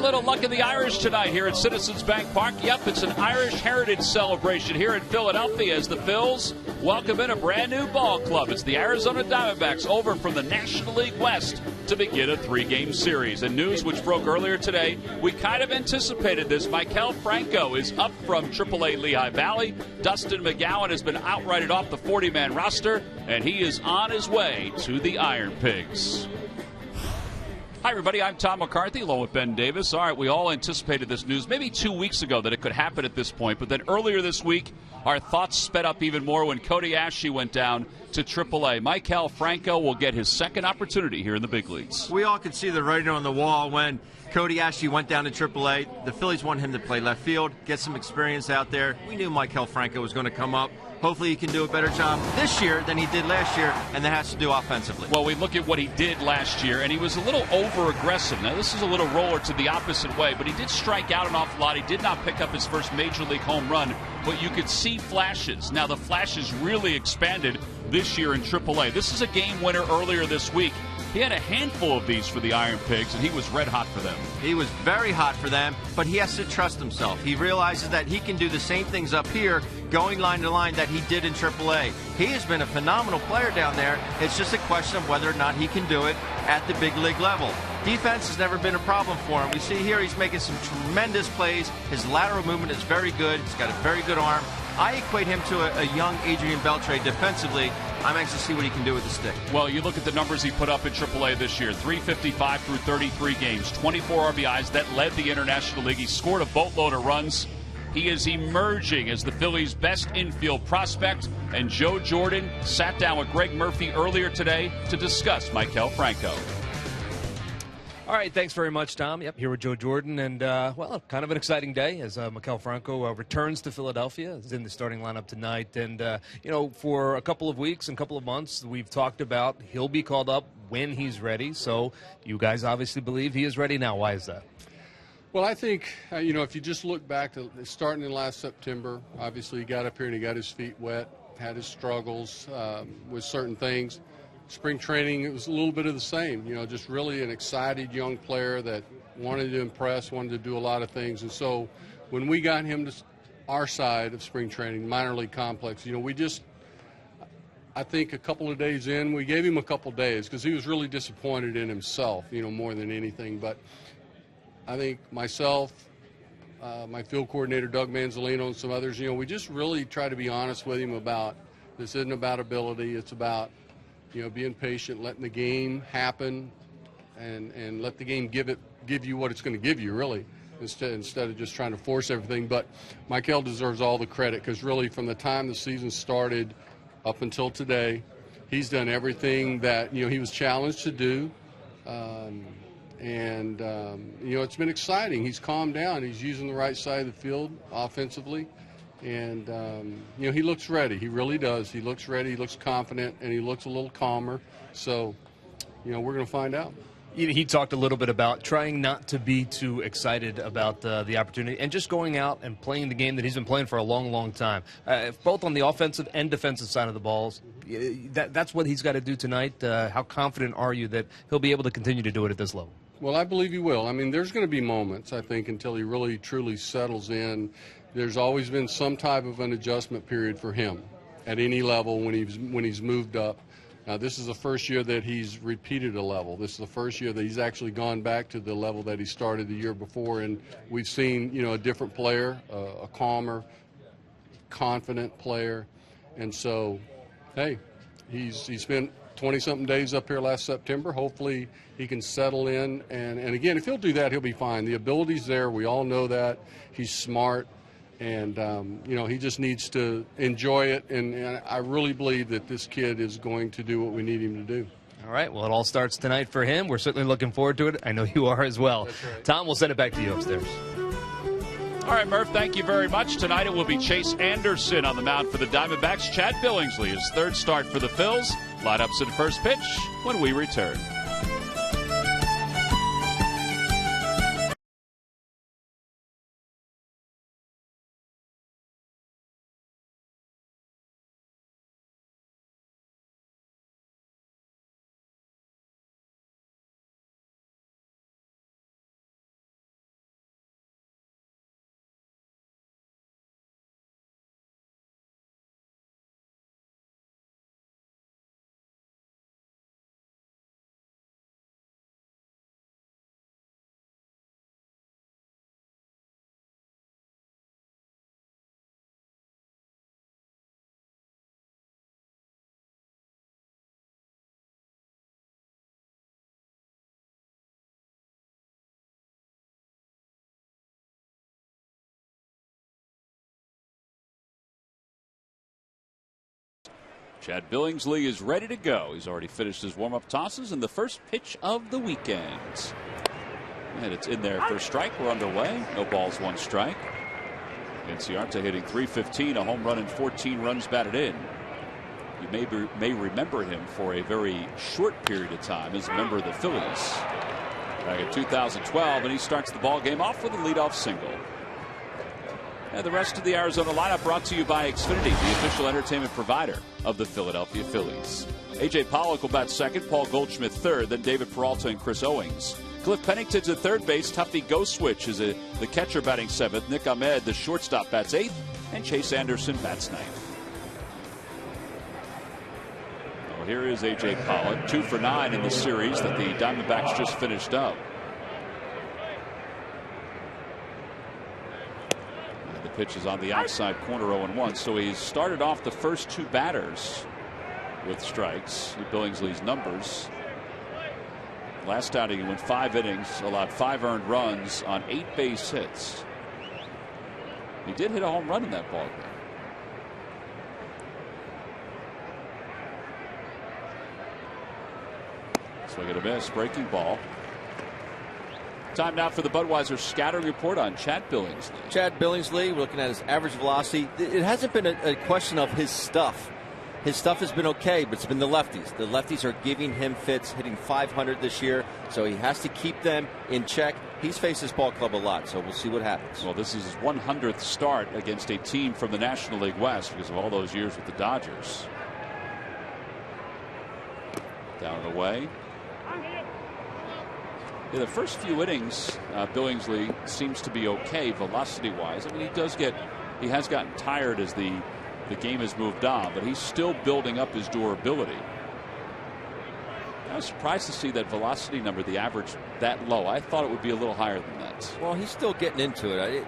little luck in the Irish tonight here at Citizens Bank Park. Yep, it's an Irish heritage celebration here in Philadelphia as the Phils welcome in a brand new ball club. It's the Arizona Diamondbacks over from the National League West to begin a 3-game series. And news which broke earlier today, we kind of anticipated this. Maikel Franco is up from AAA Lehigh Valley. Dustin McGowan has been outrighted off the 40-man roster, and he is on his way to the Iron Pigs. Hi, everybody. I'm Tom McCarthy, along with Ben Davis. All right, we all anticipated this news maybe 2 weeks ago that it could happen at this point. But then earlier this week, our thoughts sped up even more when Cody Ashley went down to AAA. Maikel Franco will get his second opportunity here in the big leagues. We all could see the writing on the wall when Cody Ashley went down to AAA. The Phillies wanted him to play left field, get some experience out there. We knew Maikel Franco was going to come up. Hopefully he can do a better job this year than he did last year, and that has to do offensively. Well, we look at what he did last year, and he was a little over-aggressive. Now, this is a little roller to the opposite way, but he did strike out an awful lot. He did not pick up his first Major League home run, but you could see flashes. Now, the flashes really expanded this year in AAA. This is a game winner earlier this week. He had a handful of these for the Iron Pigs, and he was red hot for them. He was very hot for them, but he has to trust himself. He realizes that he can do the same things up here, going line to line, that he did in AAA. He has been a phenomenal player down there. It's just a question of whether or not he can do it at the big league level. Defense has never been a problem for him. We see here he's making some tremendous plays. His lateral movement is very good. He's got a very good arm. I equate him to a young Adrian Beltre defensively. I'm anxious to see what he can do with the stick. Well, you look at the numbers he put up in AAA this year. 355 through 33 games, 24 RBIs. That led the International League. He scored a boatload of runs. He is emerging as the Phillies' best infield prospect. And Joe Jordan sat down with Greg Murphy earlier today to discuss Maikel Franco. All right, thanks very much, Tom. Yep, here with Joe Jordan, and, well, kind of an exciting day as Maikel Franco returns to Philadelphia. He's in the starting lineup tonight, and, you know, for a couple of weeks and a couple of months, we've talked about he'll be called up when he's ready, so you guys obviously believe he is ready now. Why is that? Well, I think, you know, if you just look back to starting in last September, obviously he got up here and he got his feet wet, had his struggles with certain things. Spring training, it was a little bit of the same, you know, just really an excited young player that wanted to impress, wanted to do a lot of things. And so when we got him to our side of spring training, minor league complex, you know, we just, I think a couple of days in, we gave him a couple days because he was really disappointed in himself, you know, more than anything. But I think myself, my field coordinator, Doug Manzolino, and some others, you know, we just really try to be honest with him about this isn't about ability, it's about, you know, being patient, letting the game happen, and let the game give you what it's going to give you, really, instead of just trying to force everything. But Maikel deserves all the credit because really from the time the season started up until today, he's done everything that, you know, he was challenged to do. You know, it's been exciting. He's calmed down. He's using the right side of the field offensively. And, you know, he looks ready. He really does. He looks ready. He looks confident, and he looks a little calmer. So, you know, we're going to find out. He talked a little bit about trying not to be too excited about the opportunity and just going out and playing the game that he's been playing for a long, long time, both on the offensive and defensive side of the balls. That's what he's got to do tonight. How confident are you that he'll be able to continue to do it at this level? Well, I believe he will. I mean, there's going to be moments, I think, until he really, truly settles in. There's always been some type of an adjustment period for him at any level when he's moved up. Now, this is the first year that he's repeated a level. This is the first year that he's actually gone back to the level that he started the year before, and we've seen, you know, a different player, a calmer, confident player. And so, hey, he spent 20-something days up here last September. Hopefully he can settle in. And again, if he'll do that, he'll be fine. The ability's there. We all know that. He's smart. And, you know, he just needs to enjoy it. And I really believe that this kid is going to do what we need him to do. All right. Well, it all starts tonight for him. We're certainly looking forward to it. I know you are as well. That's right. Tom, we'll send it back to you upstairs. All right, Murph, thank you very much. Tonight it will be Chase Anderson on the mound for the Diamondbacks. Chad Billingsley, his third start for the Phils. Lineups at first pitch when we return. Chad Billingsley is ready to go. He's already finished his warm-up tosses in the first pitch of the weekend. And it's in there for a strike. We're underway. No balls, 1 strike. Inciarte hitting .315, a home run and 14 runs batted in. You may remember him for a very short period of time as a member of the Phillies back in 2012, and he starts the ball game off with a leadoff single. And the rest of the Arizona lineup brought to you by Xfinity, the official entertainment provider of the Philadelphia Phillies. A.J. Pollock will bat second, Paul Goldschmidt third, then David Peralta and Chris Owings. Cliff Pennington's at third base. Tuffy Ghost Switch is the catcher batting seventh. Nick Ahmed, the shortstop, bats eighth, and Chase Anderson bats ninth. Well, here is A.J. Pollock, 2 for 9 in the series that the Diamondbacks just finished up. The pitch is on the outside corner, 0-1. So he's started off the first 2 batters with strikes. Billingsley's numbers. Last outing he went 5 innings, allowed 5 earned runs on 8 base hits. He did hit a home run in that ball game. Swing and a miss, breaking ball. Time now for the Budweiser scouting report on Chad Billingsley. Chad Billingsley, we're looking at his average velocity. It hasn't been a question of his stuff. His stuff has been okay, but it's been the lefties. The lefties are giving him fits, hitting .500 this year, so he has to keep them in check. He's faced this ball club a lot, so we'll see what happens. Well, this is his 100th start against a team from the National League West because of all those years with the Dodgers. Down and away. Yeah, the first few innings, Billingsley seems to be okay velocity-wise. I mean, he has gotten tired as the game has moved on, but he's still building up his durability. I was surprised to see that velocity number, the average, that low. I thought it would be a little higher than that. Well, he's still getting into it.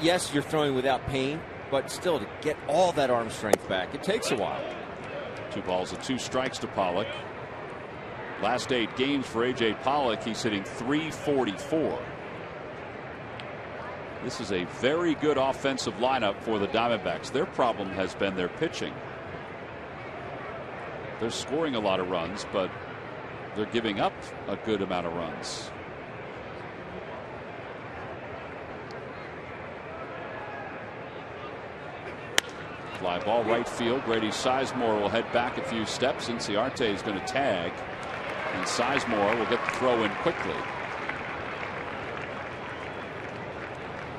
Yes, you're throwing without pain, but still to get all that arm strength back, it takes a while. 2 balls and 2 strikes to Pollock. Last 8 games for A.J. Pollock, he's hitting .344. This is a very good offensive lineup for the Diamondbacks. Their problem has been their pitching. They're scoring a lot of runs, but they're giving up a good amount of runs. Fly ball right field. Grady Sizemore will head back a few steps. Inciarte is going to tag, and Sizemore will get the throw in quickly.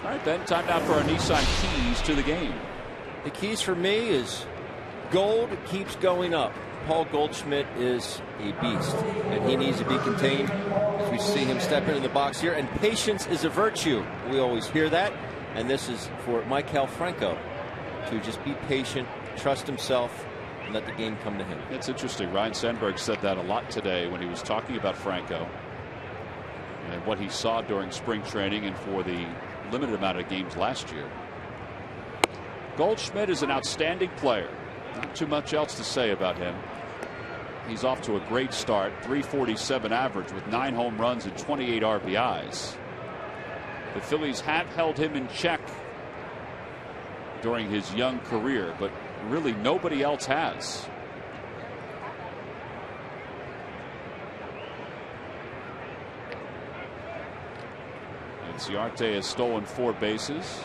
All right, Ben, time now for our Nissan keys to the game. The keys for me is gold keeps going up. Paul Goldschmidt is a beast, and he needs to be contained as we see him step into the box here. And patience is a virtue. We always hear that. And this is for Maikel Franco to just be patient, trust himself, and let the game come to him. It's interesting. Ryan Sandberg said that a lot today when he was talking about Franco and what he saw during spring training and for the limited amount of games last year. Goldschmidt is an outstanding player. Not too much else to say about him. He's off to a great start. .347 average with 9 home runs and 28 RBIs. The Phillies have held him in check during his young career, but really nobody else has. Inciarte has stolen 4 bases.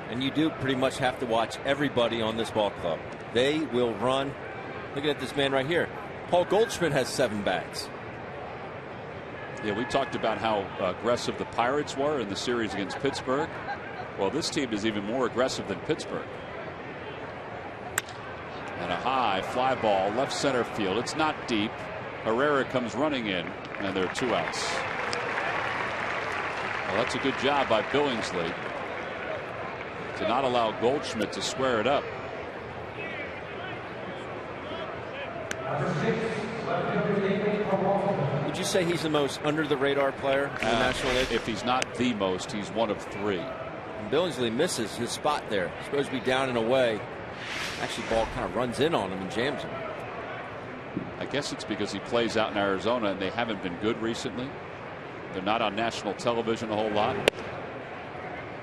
And you do pretty much have to watch everybody on this ball club. They will run. Looking at this man right here. Paul Goldschmidt has 7 bags. Yeah, we talked about how aggressive the Pirates were in the series against Pittsburgh. Well, this team is even more aggressive than Pittsburgh. And a high fly ball left center field. It's not deep. Herrera comes running in, and there are 2 outs. Well, that's a good job by Billingsley to not allow Goldschmidt to square it up. Would you say he's the most under the radar player in the National League? If he's not the most, he's one of 3. And Billingsley misses his spot there. He's supposed to be down and away. Actually, ball kind of runs in on him and jams him. I guess it's because he plays out in Arizona and they haven't been good recently. They're not on national television a whole lot.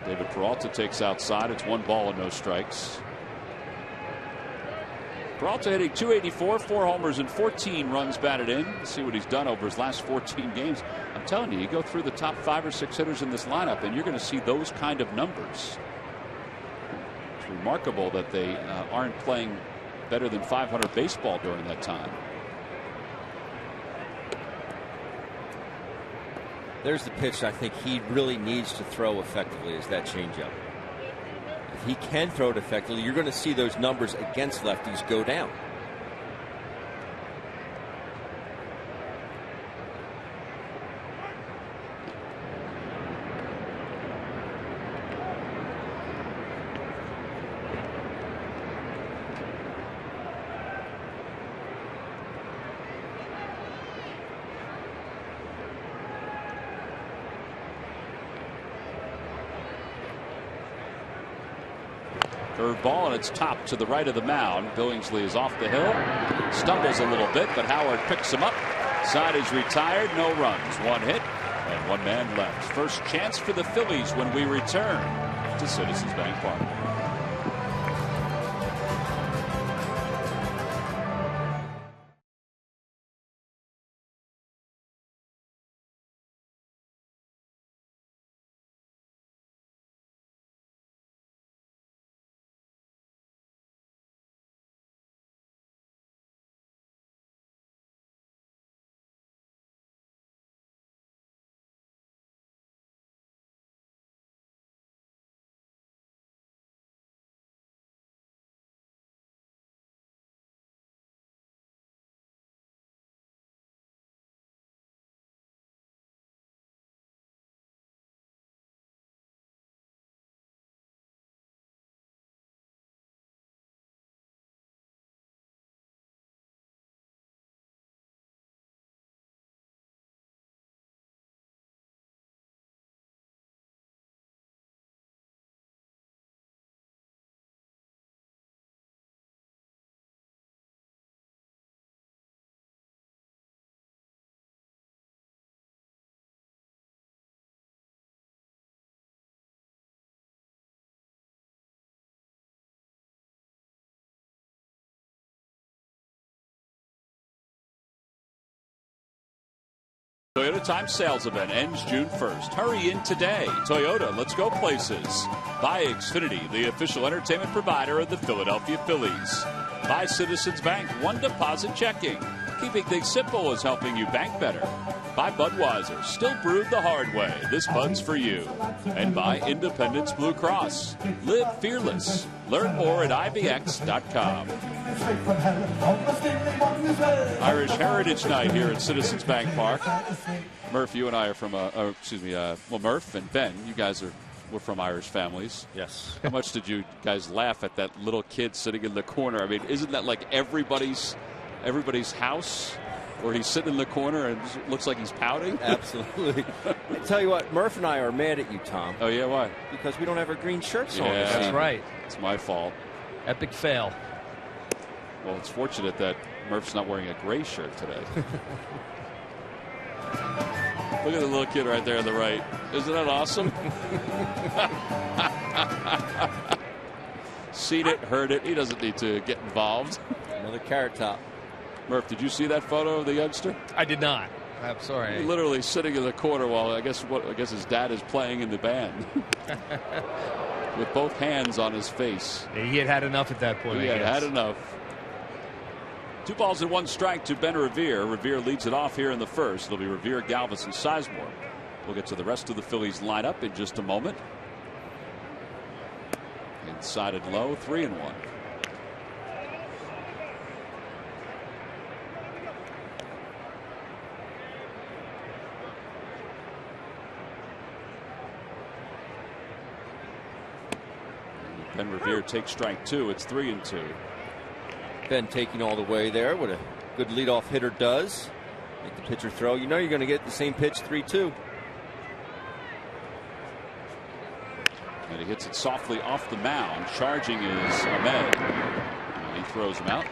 David Peralta takes outside. It's 1 ball and no strikes. Peralta hitting .284, 4 homers and 14 runs batted in. Let's see what he's done over his last 14 games. I'm telling you, you go through the top 5 or 6 hitters in this lineup, and you're going to see those kind of numbers. It's remarkable that they aren't playing better than .500 baseball during that time. There's the pitch I think he really needs to throw effectively, is that changeup. If he can throw it effectively, you're going to see those numbers against lefties go down. Curveball, and it's topped to the right of the mound. Billingsley is off the hill, stumbles a little bit, but Howard picks him up. Side is retired, no runs, 1 hit, and 1 man left. First chance for the Phillies when we return to Citizens Bank Park. Toyota Time Sales Event ends June 1st. Hurry in today. Toyota, let's go places. By Xfinity, the official entertainment provider of the Philadelphia Phillies. By Citizens Bank, 1 deposit checking. Keeping things simple is helping you bank better. By Budweiser, still brewed the hard way. This Bud's for you. And by Independence Blue Cross. Live fearless. Learn more at IBX.com. Irish Heritage Night here at Citizens Bank Park. Murph, you and I are from, Murph and Ben, you guys were from Irish families. Yes. How much did you guys laugh at that little kid sitting in the corner? I mean, isn't that like everybody's house? Where he's sitting in the corner and looks like he's pouting? Absolutely. I tell you what, Murph and I are mad at you, Tom. Oh, yeah, why? Because we don't have our green shirts on. Yeah, that's right. It's my fault. Epic fail. Well, it's fortunate that Murph's not wearing a gray shirt today. Look at the little kid right there on the right. Isn't that awesome? Seen it, heard it. He doesn't need to get involved. Another carrot top. Murph, did you see that photo of the youngster? I did not. I'm sorry. He's literally sitting in the corner while I guess his dad is playing in the band. With both hands on his face. He had enough at that point. He had enough. 2 balls and 1 strike to Ben Revere. Revere leads it off here in the first. It'll be Revere, Galvis, and Sizemore. We'll get to the rest of the Phillies lineup in just a moment. Inside and low, 3-1. Ben Revere takes strike 2. It's 3-2. Ben taking all the way there. What a good leadoff hitter does. Make the pitcher throw. You know you're going to get the same pitch, 3-2. And he hits it softly off the mound. Charging is Ahmed. He throws him out.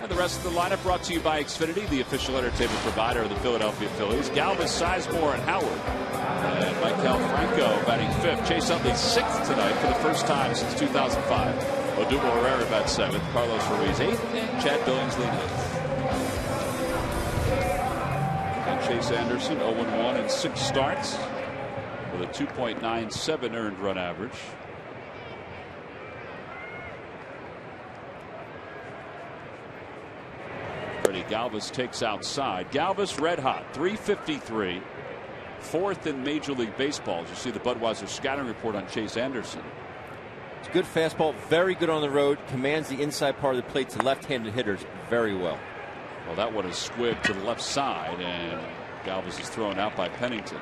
And the rest of the lineup brought to you by Xfinity, the official entertainment provider of the Philadelphia Phillies. Galvis, Sizemore, and Howard. And Maikel Franco batting 5th. Chase Utley 6th tonight for the first time since 2005. Odubel Herrera bats 7th, Carlos Ruiz 8th, and Chad Billingsley 9th. And Chase Anderson 0-1 in 6 starts with a 2.97 earned run average. Freddie Galvis takes outside. Galvis red hot, 353. 4th in Major League Baseball. As you see the Budweiser scouting report on Chase Anderson. It's a good fastball, very good on the road, commands the inside part of the plate to left-handed hitters very well. Well, that one is squibbed to the left side, and Galvis is thrown out by Pennington.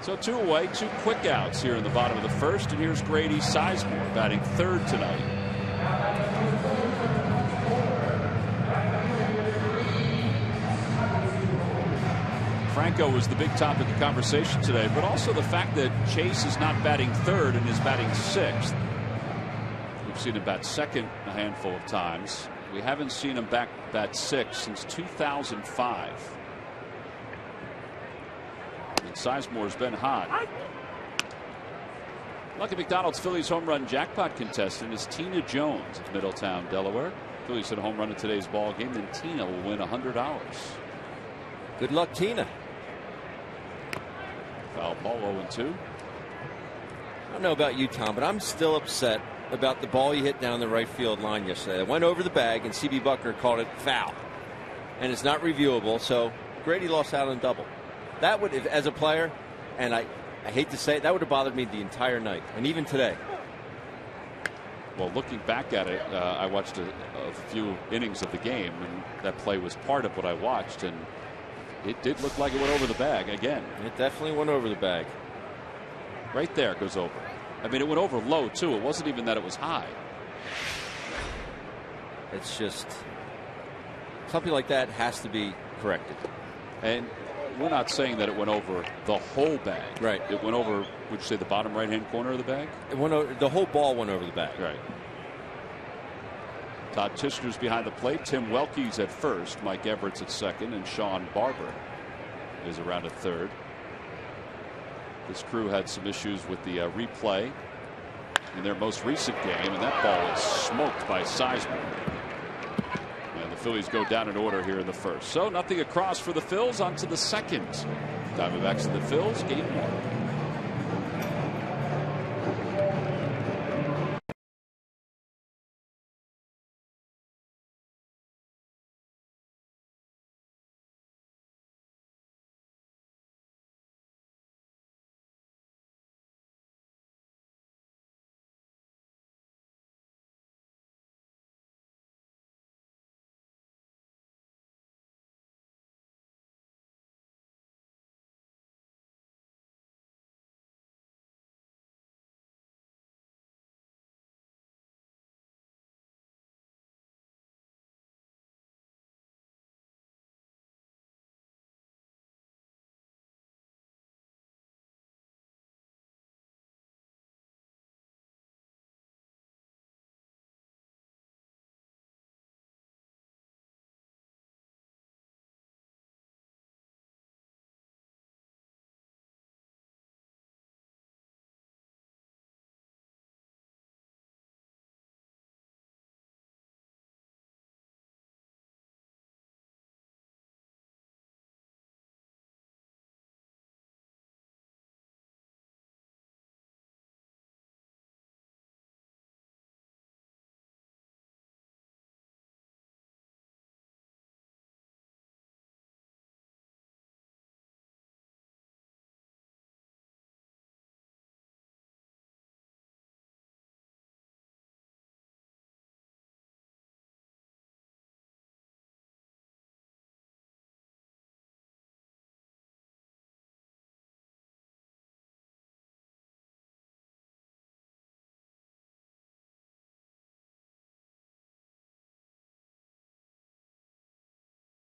So 2 away, 2 quick outs here in the bottom of the first, and here's Grady Sizemore batting 3rd tonight. Franco was the big topic of conversation today, but also the fact that Chase is not batting 3rd and is batting 6th. We've seen him bat 2nd a handful of times. We haven't seen him bat 6th since 2005. And Sizemore's been hot. Lucky McDonald's Phillies home run jackpot contestant is Tina Jones of Middletown, Delaware. Phillies hit a home run in today's ball game, then Tina will win $100. Good luck, Tina. Foul ball 0-2. I don't know about you, Tom, but I'm still upset about the ball he hit down the right field line yesterday. It went over the bag, and C.B. Buckner called it foul. And it's not reviewable, so Grady lost out on double. That would, as a player, and I hate to say it, that would have bothered me the entire night, and even today. Well, looking back at it, I watched a few innings of the game, and that play was part of what I watched, and it did look like it went over the bag again. It definitely went over the bag. Right there, it goes over. I mean, it went over low, too. It wasn't even that it was high. It's just something like that has to be corrected. And we're not saying that it went over the whole bag. Right. It went over, would you say, the bottom right-hand corner of the bag? It went over, the whole ball went over the bag. Right. Todd Tishner's behind the plate. Tim Welke's at first. Mike Everett's at second. And Sean Barber is around at third. This crew had some issues with the replay in their most recent game, and that ball is smoked by Sizemore. And the Phillies go down in order here in the first. So nothing across for the Phils. On to the second. Diamondbacks and the Phils, game 1.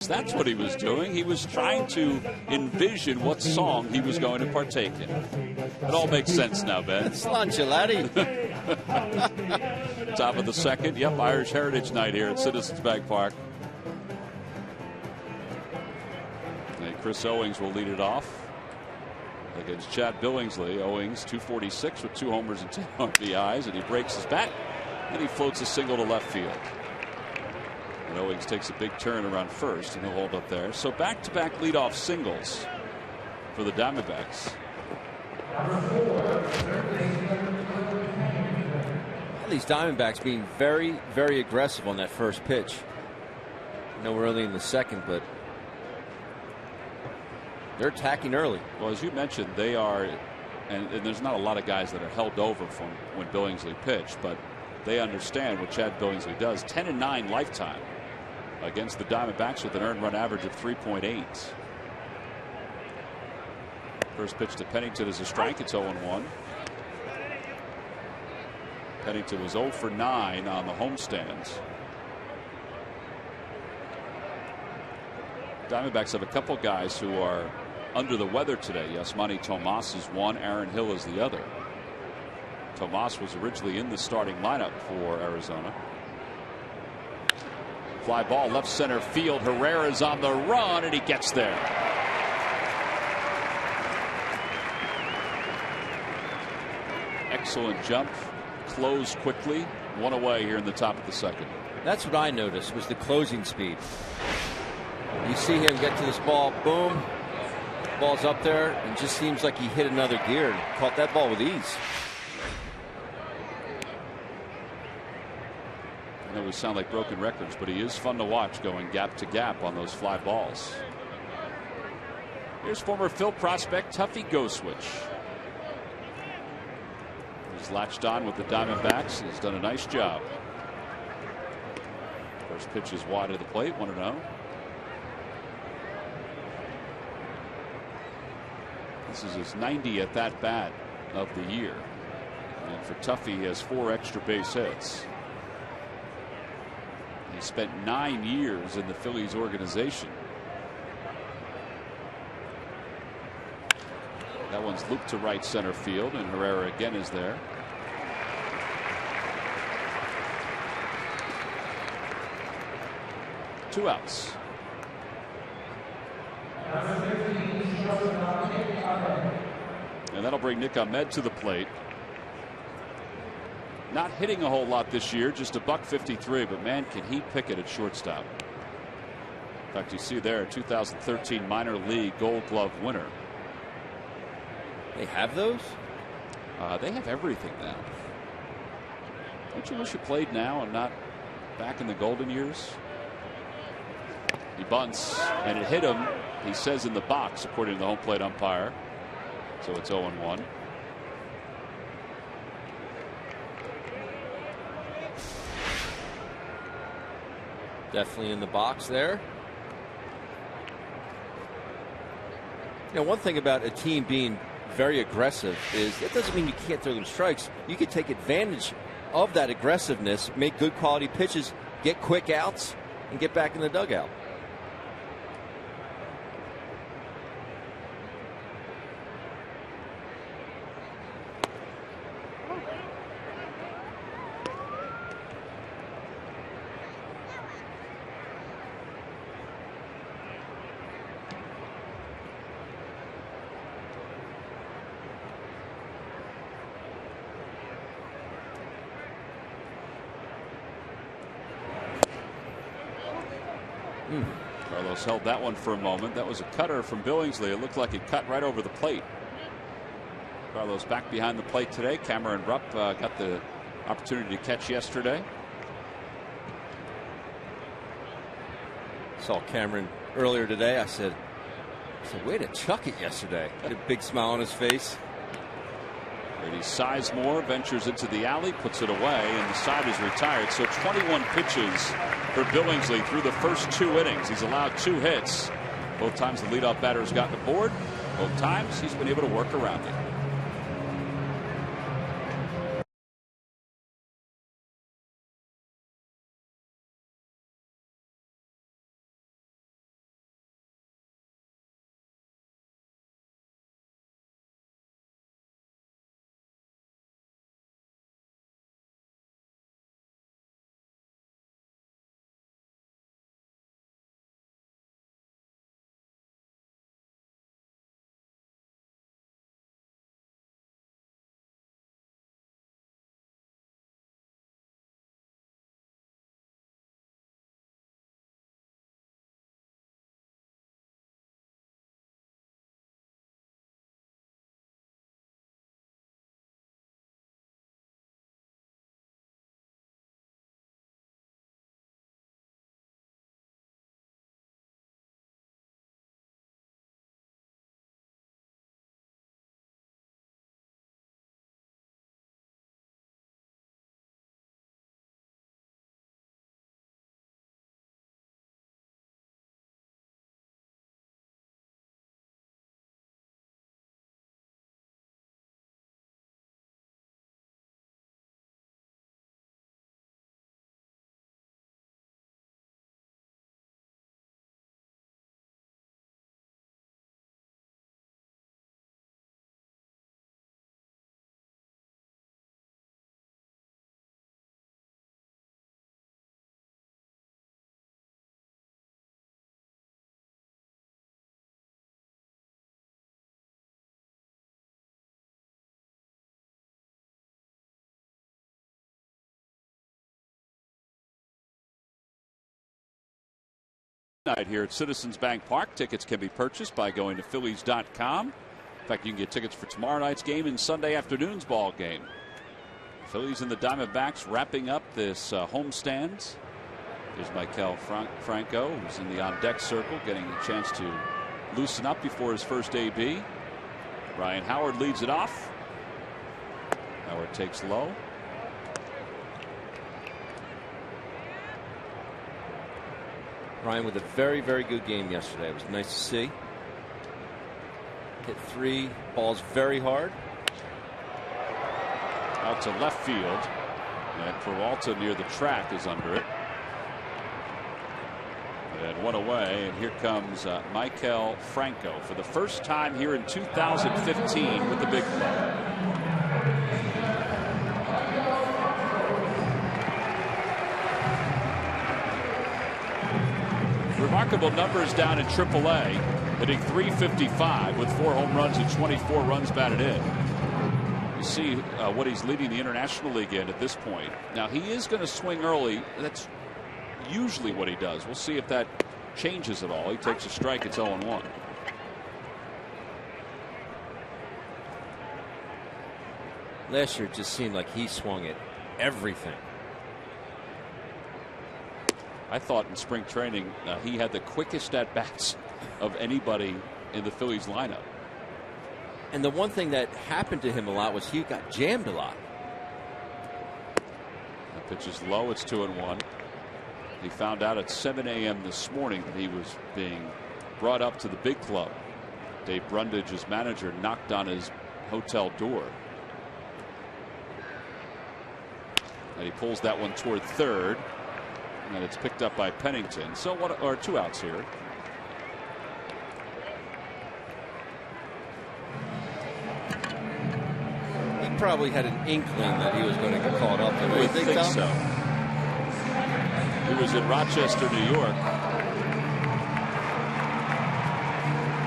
That's what he was doing. He was trying to envision what song he was going to partake in. It all makes sense now, Ben. It's lunch, laddie. Top of the second. Yep, Irish Heritage Night here at Citizens Bank Park. And Chris Owings will lead it off. against Chad Billingsley. Owings 246 with 2 homers and 10 RBIs, and he breaks his bat and he floats a single to left field. And Owings takes a big turn around first, and he'll hold up there. So back-to-back leadoff singles for the Diamondbacks. These Diamondbacks being very, very aggressive on that first pitch. I know we're early in the second, but they're attacking early. Well, as you mentioned, they are, and there's not a lot of guys that are held over from when Billingsley pitched, but they understand what Chad Billingsley does. 10-9 lifetime against the Diamondbacks with an earned run average of 3.8. First pitch to Pennington is a strike. It's 0-1. Pennington was 0 for 9 on the homestands. Diamondbacks have a couple guys who are under the weather today. Yasmani Tomas is one. Aaron Hill is the other. Tomas was originally in the starting lineup for Arizona. Fly ball left center field. Herrera's on the run, and he gets there. Excellent jump. Close quickly. One away here in the top of the second. That's what I noticed was the closing speed. You see him get to this ball, boom, ball's up there, and just seems like he hit another gear and caught that ball with ease. I know we sound like broken records, but he is fun to watch going gap to gap on those fly balls. Here's former Phil prospect Tuffy Goldschmidt. He's latched on with the Diamondbacks. He's done a nice job. First pitch is wide of the plate, 1-0. This is his 90th at bat of the year. And for Tuffy, he has 4 extra base hits. He spent 9 years in the Phillies organization. That one's looped to right center field, and Herrera again is there. Two outs. And that'll bring Nick Ahmed to the plate. Not hitting a whole lot this year, just a $153, but man, can he pick it at shortstop. In fact, you see there, 2013 minor league Gold Glove winner. They have those? They have everything now. Don't you wish you played now and not back in the golden years? He bunts, and it hit him, he says, in the box, according to the home plate umpire. So it's 0-1. Definitely in the box there. You know, one thing about a team being very aggressive is it doesn't mean you can't throw them strikes. You can take advantage of that aggressiveness, make good quality pitches, get quick outs, and get back in the dugout. Carlos held that one for a moment. That was a cutter from Billingsley. It looked like it cut right over the plate. Carlos back behind the plate today. Cameron Rupp got the opportunity to catch yesterday. Saw Cameron earlier today. I said, way to chuck it yesterday. Had a big smile on his face. Brady Sizemore ventures into the alley, puts it away, and the side is retired. So 21 pitches for Billingsley through the first 2 innings. He's allowed 2 hits. Both times the leadoff batter has gotten aboard. Both times he's been able to work around it. Night here at Citizens Bank Park. Tickets can be purchased by going to Phillies.com. In fact, you can get tickets for tomorrow night's game and Sunday afternoon's ball game. Phillies and the Diamondbacks wrapping up this homestand. There's Maikel Franco, who's in the on-deck circle, getting a chance to loosen up before his first AB. Ryan Howard leads it off. Howard takes low. Ryan with a very, very good game yesterday. It was nice to see. Hit 3 balls very hard. Out to left field. And Peralta near the track is under it. And one away. And here comes Maikel Franco for the first time here in 2015 with the big club. Remarkable numbers down in AAA, hitting .355 with 4 home runs and 24 runs batted in. You see what he's leading the International League in at this point. Now he is going to swing early. That's usually what he does. We'll see if that changes at all. He takes a strike. It's 0-1. Last year it just seemed like he swung at everything. I thought in spring training he had the quickest at bats of anybody in the Phillies lineup. And the one thing that happened to him a lot was he got jammed a lot. The pitch is low. It's 2-1. He found out at 7 a.m. this morning that he was being brought up to the big club. Dave Brundage, his manager, knocked on his hotel door. And he pulls that one toward third. And it's picked up by Pennington. So what are 2 outs here? He probably had an inkling that he was going to get called up. I would think so. He was in Rochester, New York.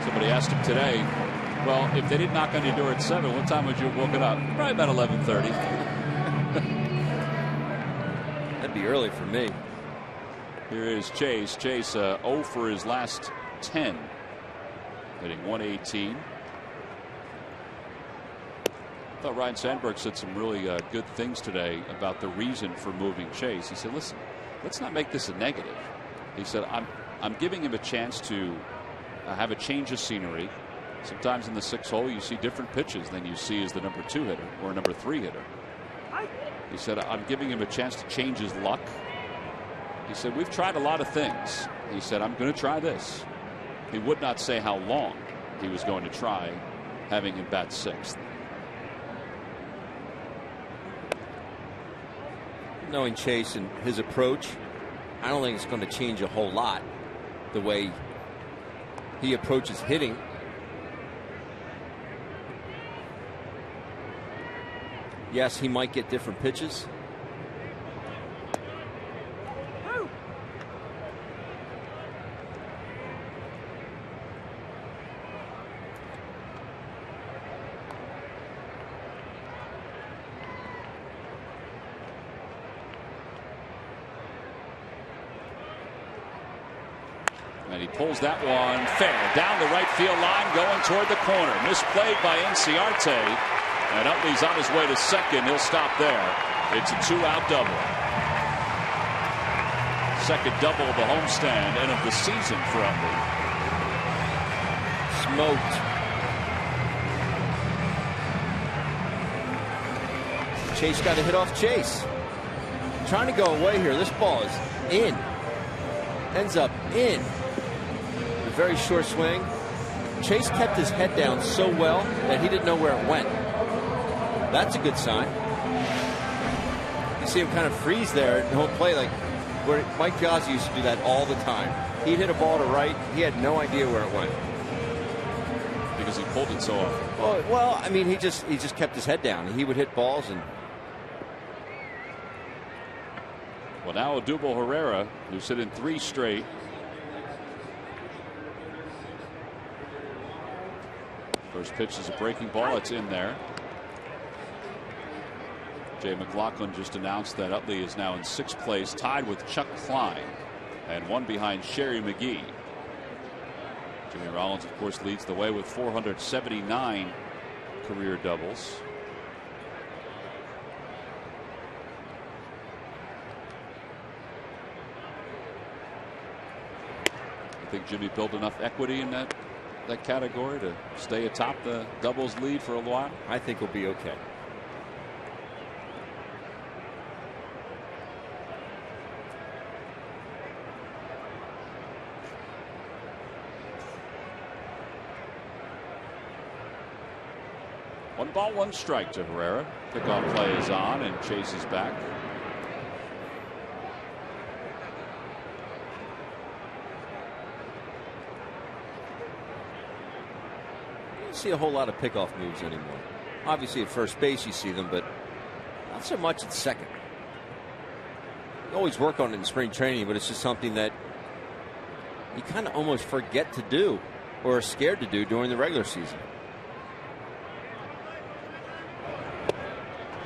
Somebody asked him today, well, if they didn't knock on your door at 7, what time would you have woken up? Probably about 11:30. That'd be early for me. Here is Chase. Chase 0 for his last 10. Hitting .118. I thought Ryan Sandberg said some really good things today about the reason for moving Chase. He said, listen, let's not make this a negative. He said, I'm giving him a chance to have a change of scenery. Sometimes in the 6th hole you see different pitches than you see as the number 2 hitter or number 3 hitter. He said, I'm giving him a chance to change his luck. He said, we've tried a lot of things. He said, I'm going to try this. He would not say how long he was going to try having him bat 6th. Knowing Chase and his approach, I don't think it's going to change a whole lot the way he approaches hitting. Yes, he might get different pitches. And he pulls that one fair down the right field line, going toward the corner. Misplayed by Inciarte. And Utley's on his way to second. He'll stop there. It's a 2-out double. Second double of the homestand and of the season for Utley. Smoked. Chase got a hit off Chase. Trying to go away here. This ball is in. Ends up in. A very short swing. Chase kept his head down so well that he didn't know where it went. That's a good sign. You see him kind of freeze there at home plate, like where Mike Piazza used to do that all the time. He'd hit a ball to right. He had no idea where it went. Because he pulled it so often. Well, I mean, he just kept his head down. He would hit balls and. Well, now Odubel Herrera, who's hit in 3 straight. First pitch is a breaking ball. It's in there. Jay McLaughlin just announced that Utley is now in 6th place, tied with Chuck Klein and 1 behind Sherry McGee. Jimmy Rollins, of course, leads the way with 479 career doubles. I think Jimmy built enough equity in that category to stay atop the doubles lead for a while. I think he'll be okay. One ball, 1 strike to Herrera. Pickoff play is on and chases back. You don't see a whole lot of pickoff moves anymore. Obviously at first base you see them, but not so much at second. You always work on it in spring training, but it's just something that you kind of almost forget to do or are scared to do during the regular season.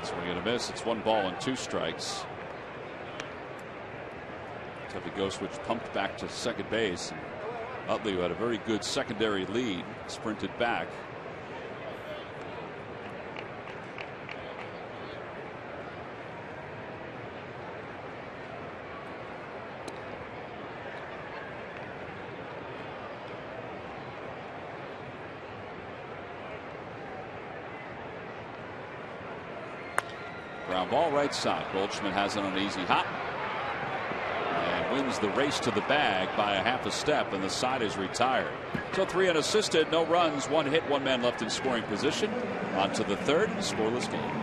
Swing and a miss. It's 1 ball and 2 strikes. Tuffy Goldschmidt pumped back to second base. Utley, who had a very good secondary lead, sprinted back. Ground ball right side. Goldschmidt has it on an easy hop and wins the race to the bag by a half a step, and the side is retired. So 3 unassisted, no runs, 1 hit, 1 man left in scoring position. On to the third, scoreless game.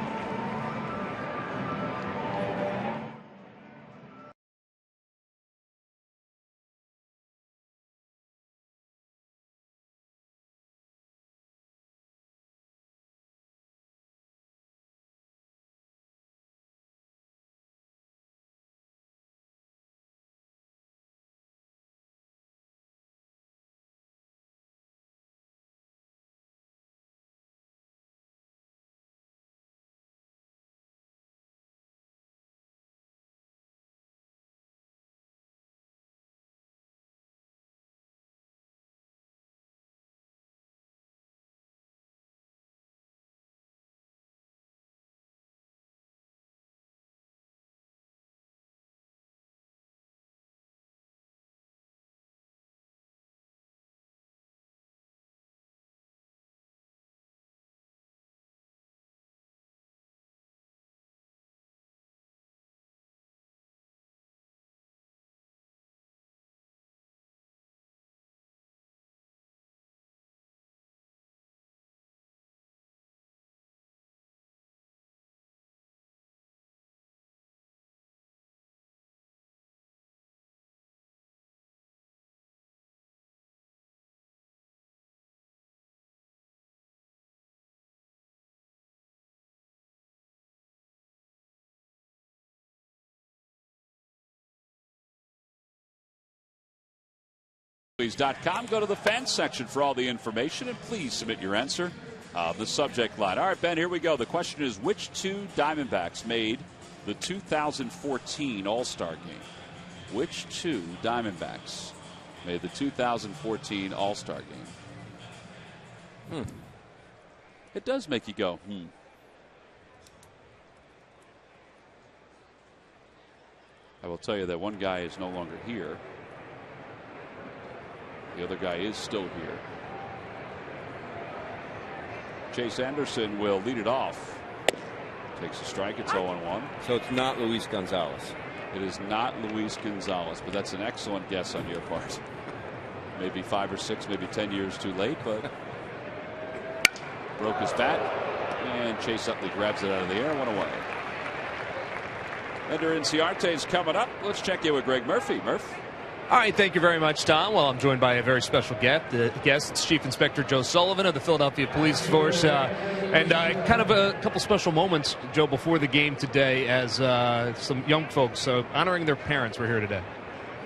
Phillies.com. Go to the fans section for all the information, and please submit your answer. The subject line. All right, Ben, here we go. The question is, which 2 Diamondbacks made the 2014 All-Star game? Which 2 Diamondbacks made the 2014 All-Star game? It does make you go, I will tell you that one guy is no longer here. The other guy is still here. Chase Anderson will lead it off. Takes a strike. It's 0-1. So it's not Luis Gonzalez. It is not Luis Gonzalez, but that's an excellent guess on your part. Maybe 5 or 6, maybe 10 years too late, but broke his bat, and Chase Utley grabs it out of the air, 1 away. Ender Inciarte is coming up. Let's check in with Greg Murphy. Murph. All right, thank you very much, Tom. Well, I'm joined by a very special guest. It's Chief Inspector Joe Sullivan of the Philadelphia Police Force. And kind of a couple special moments, Joe, before the game today as some young folks honoring their parents were here today.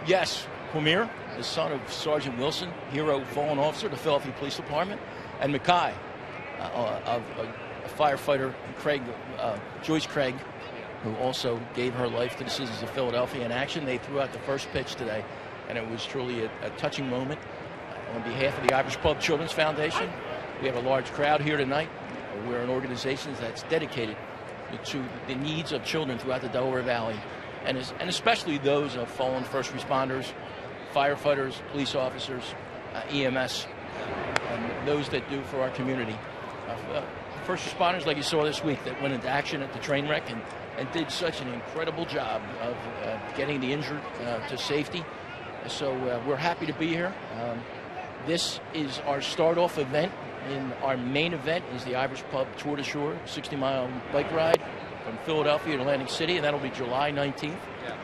Yes, Quamir, the son of Sergeant Wilson, hero fallen officer of the Philadelphia Police Department, and Maikel, a firefighter, Craig, Joyce Craig, who also gave her life to the citizens of Philadelphia in action. They threw out the first pitch today, and it was truly a touching moment. On behalf of the Irish Pub Children's Foundation, we have a large crowd here tonight. We're an organization that's dedicated to the needs of children throughout the Delaware Valley, and especially those of fallen first responders, firefighters, police officers, EMS, and those that do for our community. First responders, like you saw this week, that went into action at the train wreck and did such an incredible job of getting the injured to safety. So we're happy to be here. This is our start-off event. Our main event is the Irish Pub Tour de Shore, 60-mile bike ride from Philadelphia to Atlantic City, and that'll be July 19th.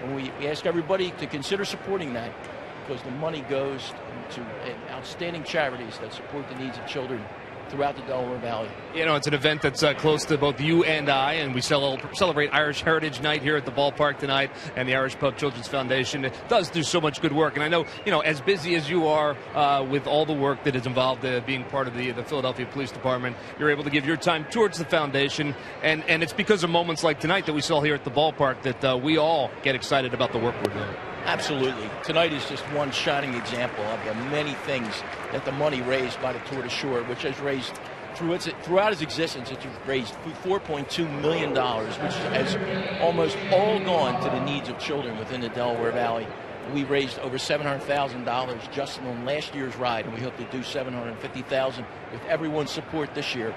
And we ask everybody to consider supporting that, because the money goes to outstanding charities that support the needs of children throughout the Delaware Valley. You know, it's an event that's close to both you and I, and we celebrate Irish Heritage Night here at the ballpark tonight, and the Irish Pub Children's Foundation does do so much good work. And I know, as busy as you are with all the work that is involved being part of the Philadelphia Police Department, you're able to give your time towards the foundation, and it's because of moments like tonight that we saw here at the ballpark that we all get excited about the work we're doing. Absolutely. Tonight is just one shining example of the many things that the money raised by the Tour de Shore, which has raised throughout its existence, it's raised $4.2 million, which has almost all gone to the needs of children within the Delaware Valley. We raised over $700,000 just on last year's ride, and we hope to do $750,000 with everyone's support this year.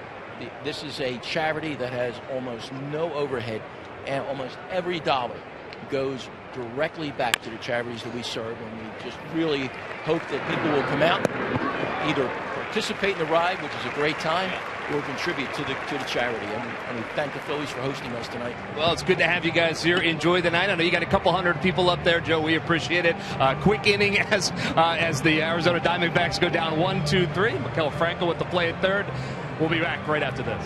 This is a charity that has almost no overhead, and almost every dollar goes directly back to the charities that we serve, and we just really hope that people will come out, either participate in the ride, which is a great time, or contribute to the charity. And we thank the Phillies for hosting us tonight. Well, it's good to have you guys here. Enjoy the night. I know you got a couple hundred people up there, Joe. We appreciate it. Quick inning as the Arizona Diamondbacks go down 1-2-3. Maikel Franco with the play at third. We'll be back right after this.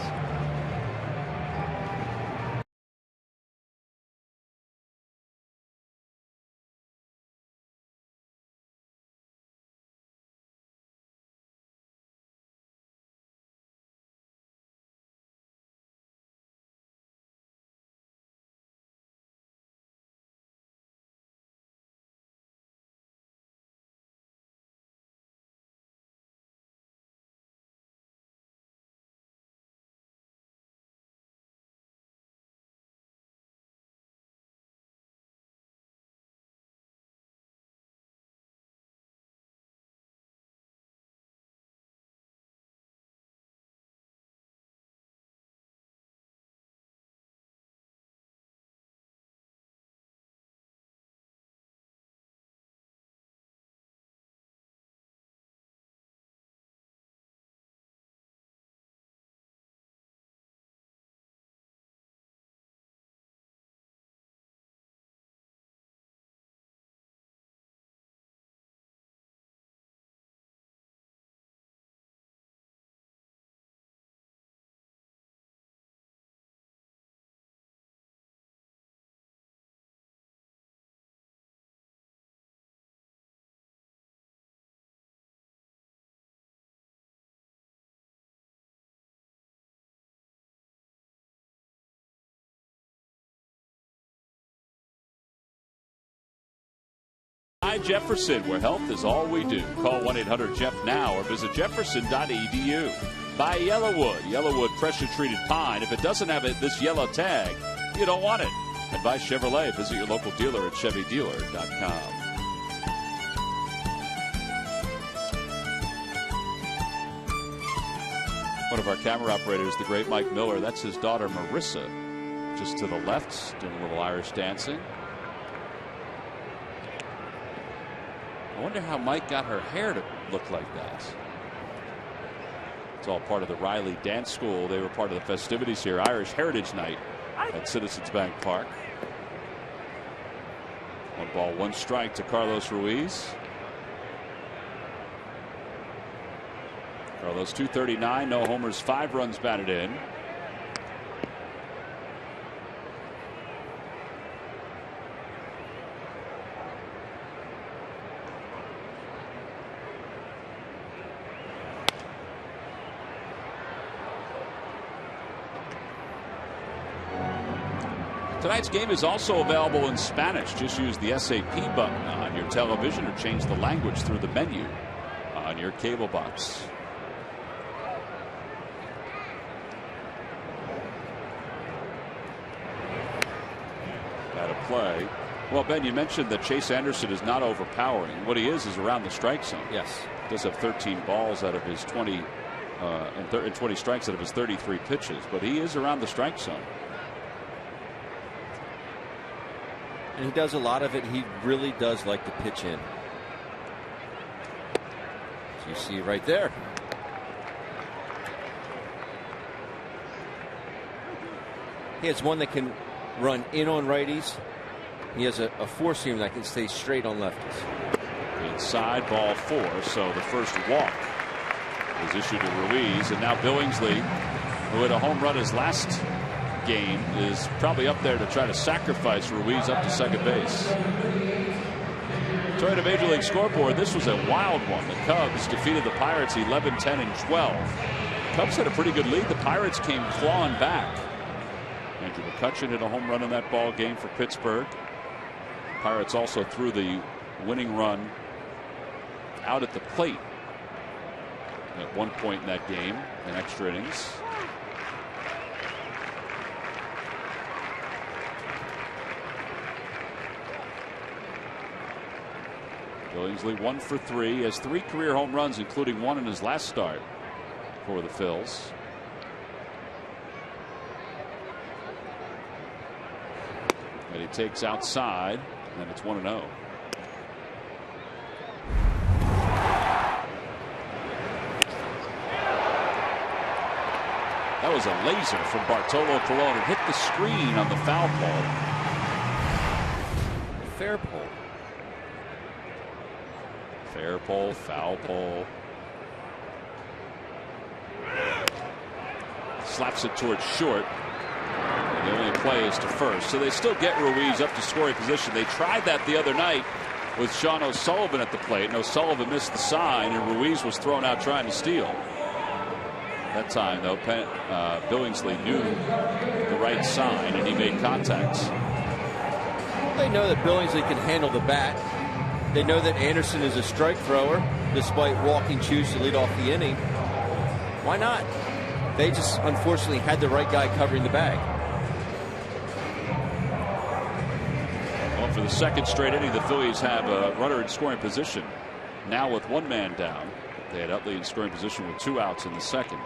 Jefferson, where health is all we do. Call 1-800-JEFF now or visit jefferson.edu. Buy Yellowwood. Yellowwood pressure treated pine. If it doesn't have this yellow tag, you don't want it. Advice Chevrolet. Visit your local dealer at chevydealer.com. One of our camera operators, the great Mike Miller, that's his daughter Marissa, just to the left, doing a little Irish dancing. I wonder how Mike got her hair to look like that. It's all part of the Riley Dance School. They were part of the festivities here. Irish Heritage Night at Citizens Bank Park. 1 strike to Carlos Ruiz. Carlos 239, no homers, 5 runs batted in. Tonight's game is also available in Spanish. Just use the SAP button on your television or change the language through the menu on your cable box. Got a play. Well, Ben, you mentioned that Chase Anderson is not overpowering. What he is around the strike zone. Yes. Does have 13 balls out of his 20 and 20 strikes out of his 33 pitches, but he is around the strike zone. And he does a lot of it. He really does like to pitch in. So you see right there. He has one that can run in on righties. He has a four-seamer that can stay straight on lefties. Inside, ball 4. So the first walk is issued to Ruiz, and now Billingsley, who had a home run his last game, is probably up there to try to sacrifice Ruiz up to second base. Toward the Major League scoreboard, this was a wild one. The Cubs defeated the Pirates 11, 10, and 12. Cubs had a pretty good lead. The Pirates came clawing back. Andrew McCutchen hit a home run in that ball game for Pittsburgh. Pirates also threw the winning run out at the plate at one point in that game in extra innings. Billingsley 1 for 3. He has 3 career home runs, including one in his last start for the Phils. And he takes outside, and it's 1-0. That was a laser from Bartolo Colon. It hit the screen on the foul pole. Fair pole. Fair pole, foul pole. Slaps it towards short. And the only play is to first. So they still get Ruiz up to scoring position. They tried that the other night with Sean O'Sullivan at the plate. And O'Sullivan missed the sign, and Ruiz was thrown out trying to steal. That time, though, Billingsley knew the right sign, and he made contacts. They know that Billingsley can handle the bat. They know that Anderson is a strike thrower, despite walking Chus to lead off the inning. Why not? They just unfortunately had the right guy covering the bag. Well, for the second straight inning, the Phillies have a runner in scoring position. Now with one man down. They had Utley in scoring position with 2 outs in the second.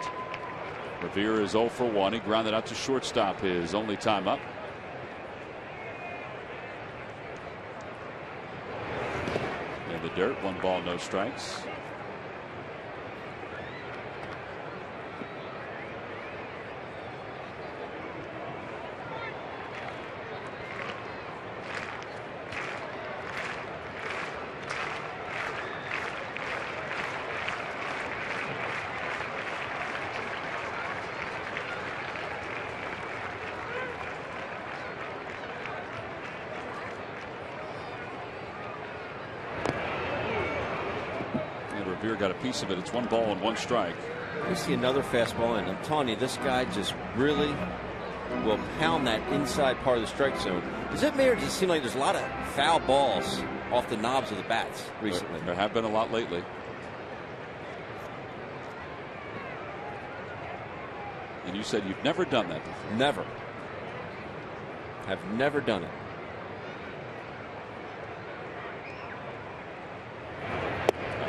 Revere is 0 for 1. He grounded out to shortstop his only time up. In the dirt, 1 ball, no strikes. Got a piece of it. It's 1 ball and 1 strike. You see another fastball, and I'm telling you, this guy just really will pound that inside part of the strike zone. Does it matter? Does it seem like there's a lot of foul balls off the knobs of the bats recently? There have been a lot lately. And you said you've never done that before. Never. Have never done it.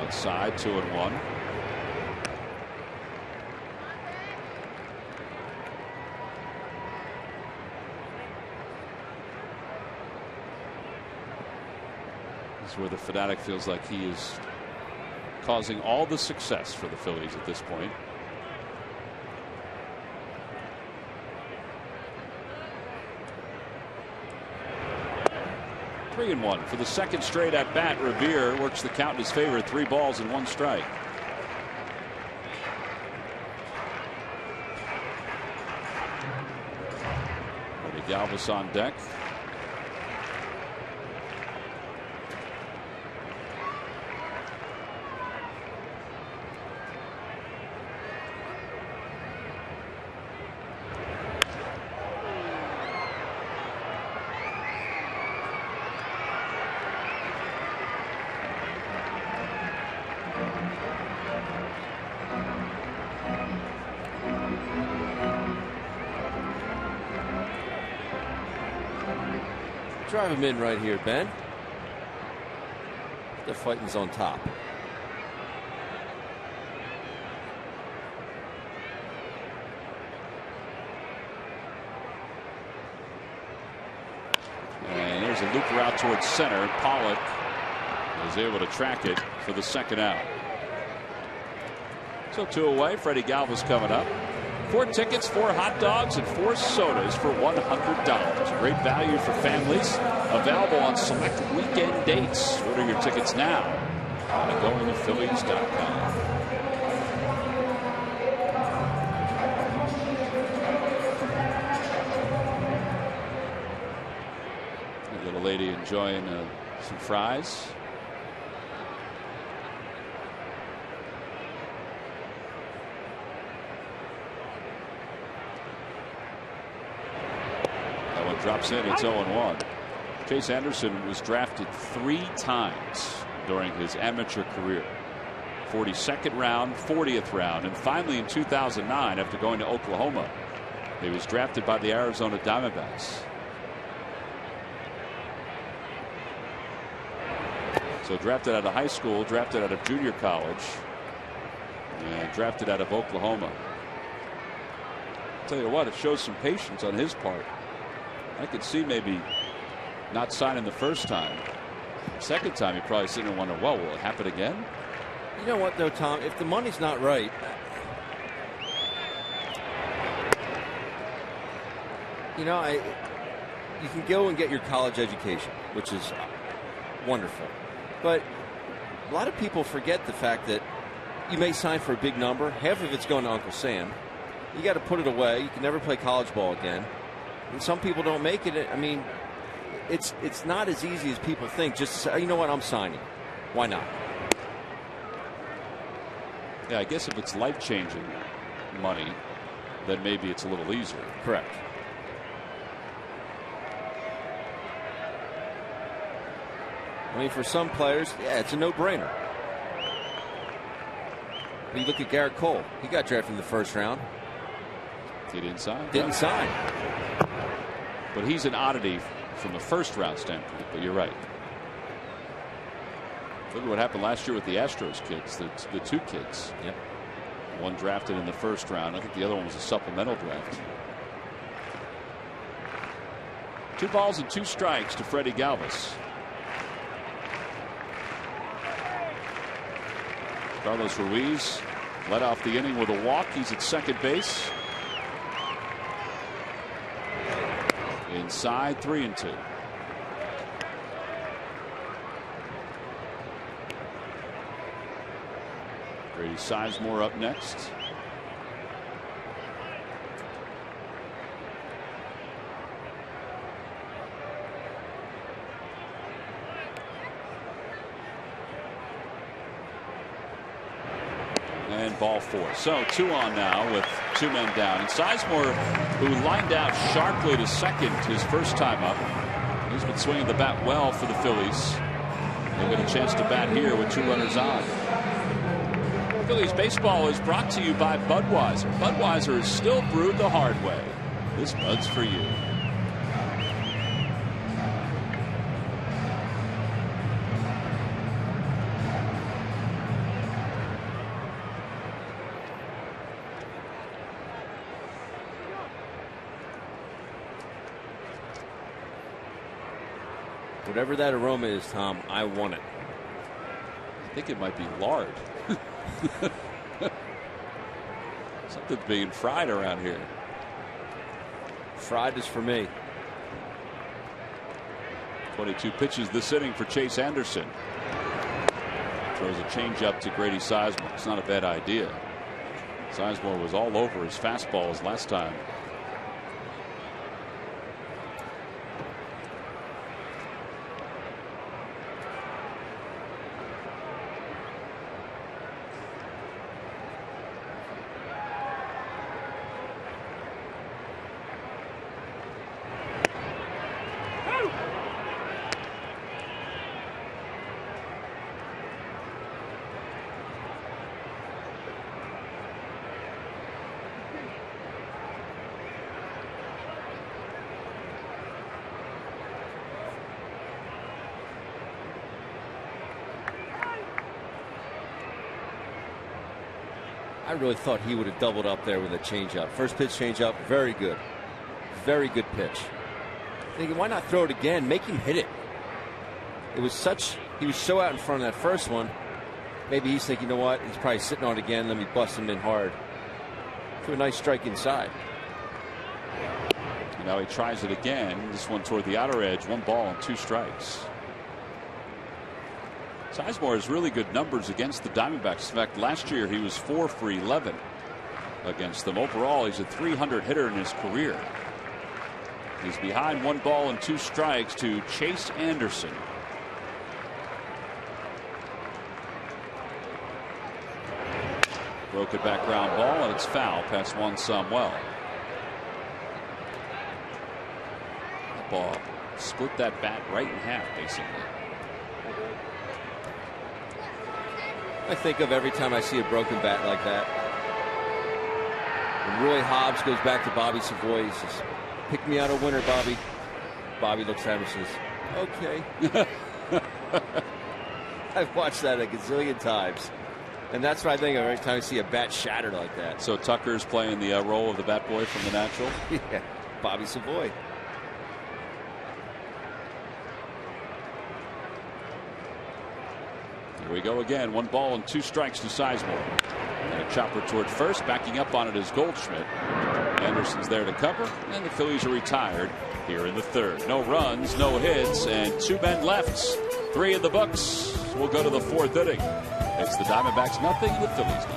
Outside, 2-1. This is where the fanatic feels like he is causing all the success for the Phillies at this point. Three and 1 for the second straight at bat. Revere works the count in his favor. 3 balls and 1 strike. Galvis on deck. Drive him in right here, Ben. The fighting's on top. And there's a loop route towards center. Pollock is able to track it for the second out. So 2 away. Freddie Galvis coming up. 4 tickets, 4 hot dogs, and 4 sodas for $100. Great value for families. Available on select weekend dates. Order your tickets now by going to Phillies.com. A little lady enjoying some fries. Drops in, it's 0-1. Chase Anderson was drafted 3 times during his amateur career. 42nd round, 40th round, and finally in 2009, after going to Oklahoma, he was drafted by the Arizona Diamondbacks. So drafted out of high school, drafted out of junior college, and drafted out of Oklahoma. I'll tell you what, it shows some patience on his part. I could see maybe not signing the first time. Second time, he probably sitting and wondering, well, will it happen again? You know what, though, Tom? If the money's not right, you can go and get your college education, which is wonderful. But a lot of people forget the fact that you may sign for a big number. Half of it's going to Uncle Sam. You got to put it away. You can never play college ball again. And some people don't make it. I mean, it's not as easy as people think. Just say, you know what, I'm signing. Why not? Yeah, I guess if it's life-changing money, then maybe it's a little easier. Correct. I mean, for some players, yeah, it's a no-brainer. But you look at Garrett Cole. He got drafted in the first round. He didn't sign. Didn't sign. But he's an oddity from the first round standpoint. But you're right. Look at what happened last year with the Astros kids, the 2 kids. Yep. One drafted in the first round. I think the other one was a supplemental draft. 2 balls and 2 strikes to Freddie Galvis. Carlos Ruiz led off the inning with a walk. He's at second base. Inside, 3-2. Grady Sizemore up next. And ball 4. So 2 on now with 2 men down. And Sizemore, who lined out sharply to second his first time up. He's been swinging the bat well for the Phillies. They'll get a chance to bat here with 2 runners on. Phillies baseball is brought to you by Budweiser. Budweiser is still brewed the hard way. This Bud's for you. Whatever that aroma is, Tom, I want it. I think it might be lard. Something's being fried around here. Fried is for me. 22 pitches this inning for Chase Anderson. Throws a changeup to Grady Sizemore. It's not a bad idea. Sizemore was all over his fastballs last time. I really thought he would have doubled up there with a changeup. First pitch changeup, very good. Very good pitch. Thinking, why not throw it again? Make him hit it. He was so out in front of that first one. Maybe he's thinking, you know what? He's probably sitting on it again. Let me bust him in hard. To a nice strike inside. And now he tries it again. This one toward the outer edge. 1 ball and 2 strikes. Sizemore has really good numbers against the Diamondbacks. In fact, last year he was 4 for 11 against them. Overall, he's a .300 hitter in his career. He's behind 1 ball and 2 strikes to Chase Anderson. Broken back ground ball, and it's foul past one Samuel. That ball split that bat right in half, basically. I think of every time I see a broken bat like that. When Roy Hobbs goes back to Bobby Savoy, he says, "Pick me out a winner, Bobby." Bobby looks at him and says, "Okay." I've watched that a gazillion times. And that's what I think of every time I see a bat shattered like that. So Tucker's playing the role of the bat boy from the natural? Yeah, Bobby Savoy. Here we go again. 1 ball and 2 strikes to Sizemore. And a chopper toward first. Backing up on it is Goldschmidt. Anderson's there to cover, and the Phillies are retired here in the 3rd. No runs, no hits, and 2 men left. 3 in the books. We'll go to the 4th inning. It's the Diamondbacks nothing, the Phillies nothing.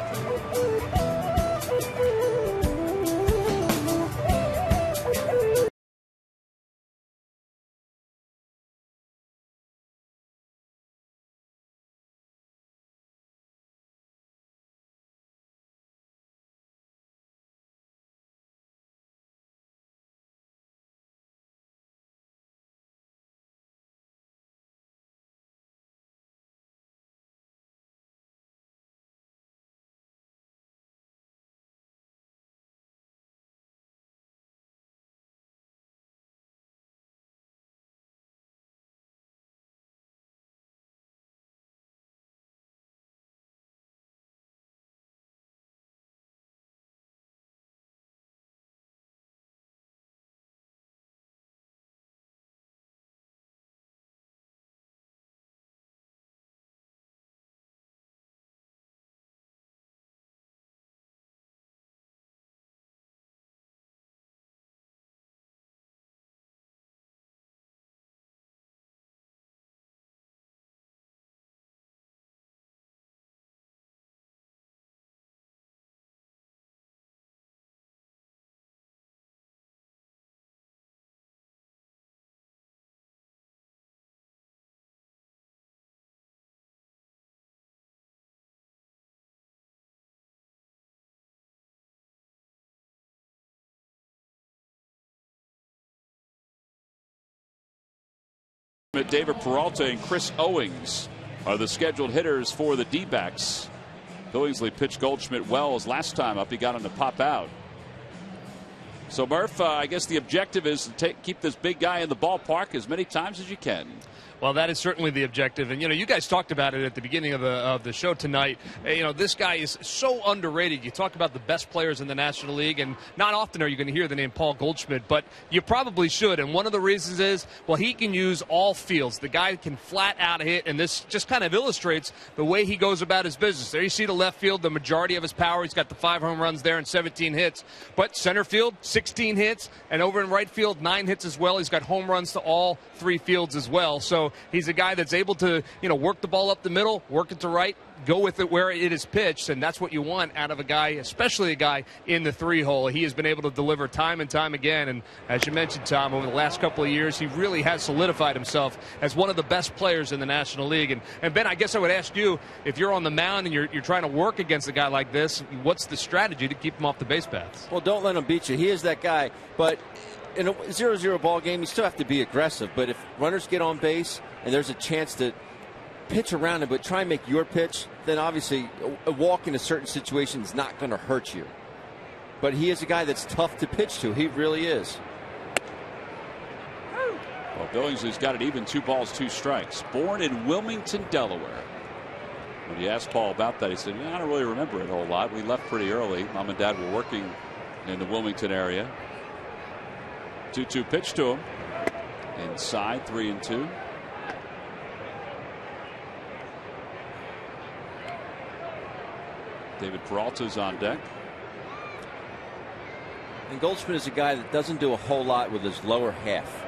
David Peralta and Chris Owings are the scheduled hitters for the D-backs. Billingsley pitched Goldschmidt well his last time up. He got him to pop out. So Murph, I guess the objective is to keep this big guy in the ballpark as many times as you can. Well, that is certainly the objective. And, you guys talked about it at the beginning of the show tonight. This guy is so underrated. You talk about the best players in the National League, and not often are you going to hear the name Paul Goldschmidt, but you probably should. And one of the reasons is, well, he can use all fields. The guy can flat out hit, and this just kind of illustrates the way he goes about his business. There you see the left field, the majority of his power. He's got the 5 home runs there and 17 hits. But center field, 16 hits, and over in right field, 9 hits as well. He's got home runs to all 3 fields as well. So he's a guy that's able to, work the ball up the middle, work it to right, go with it where it is pitched, and that's what you want out of a guy, especially a guy in the 3-hole. He has been able to deliver time and time again, and as you mentioned, Tom, over the last couple of years, he really has solidified himself as one of the best players in the National League. And Ben, I guess I would ask you, if you're on the mound and you're trying to work against a guy like this, what's the strategy to keep him off the base paths? Well, don't let him beat you. He is that guy, but in a 0-0 ball game, you still have to be aggressive. But if runners get on base and there's a chance to pitch around it, but try and make your pitch, then obviously a walk in a certain situation is not going to hurt you. But he is a guy that's tough to pitch to. He really is. Well, Billingsley's got it even, 2 balls, 2 strikes. Born in Wilmington, Delaware. When you asked Paul about that, he said, I don't really remember it a whole lot. We left pretty early. Mom and Dad were working in the Wilmington area. 2-2 pitch to him. Inside, 3-2. David Peralta's on deck. And Goldschmidt is a guy that doesn't do a whole lot with his lower half.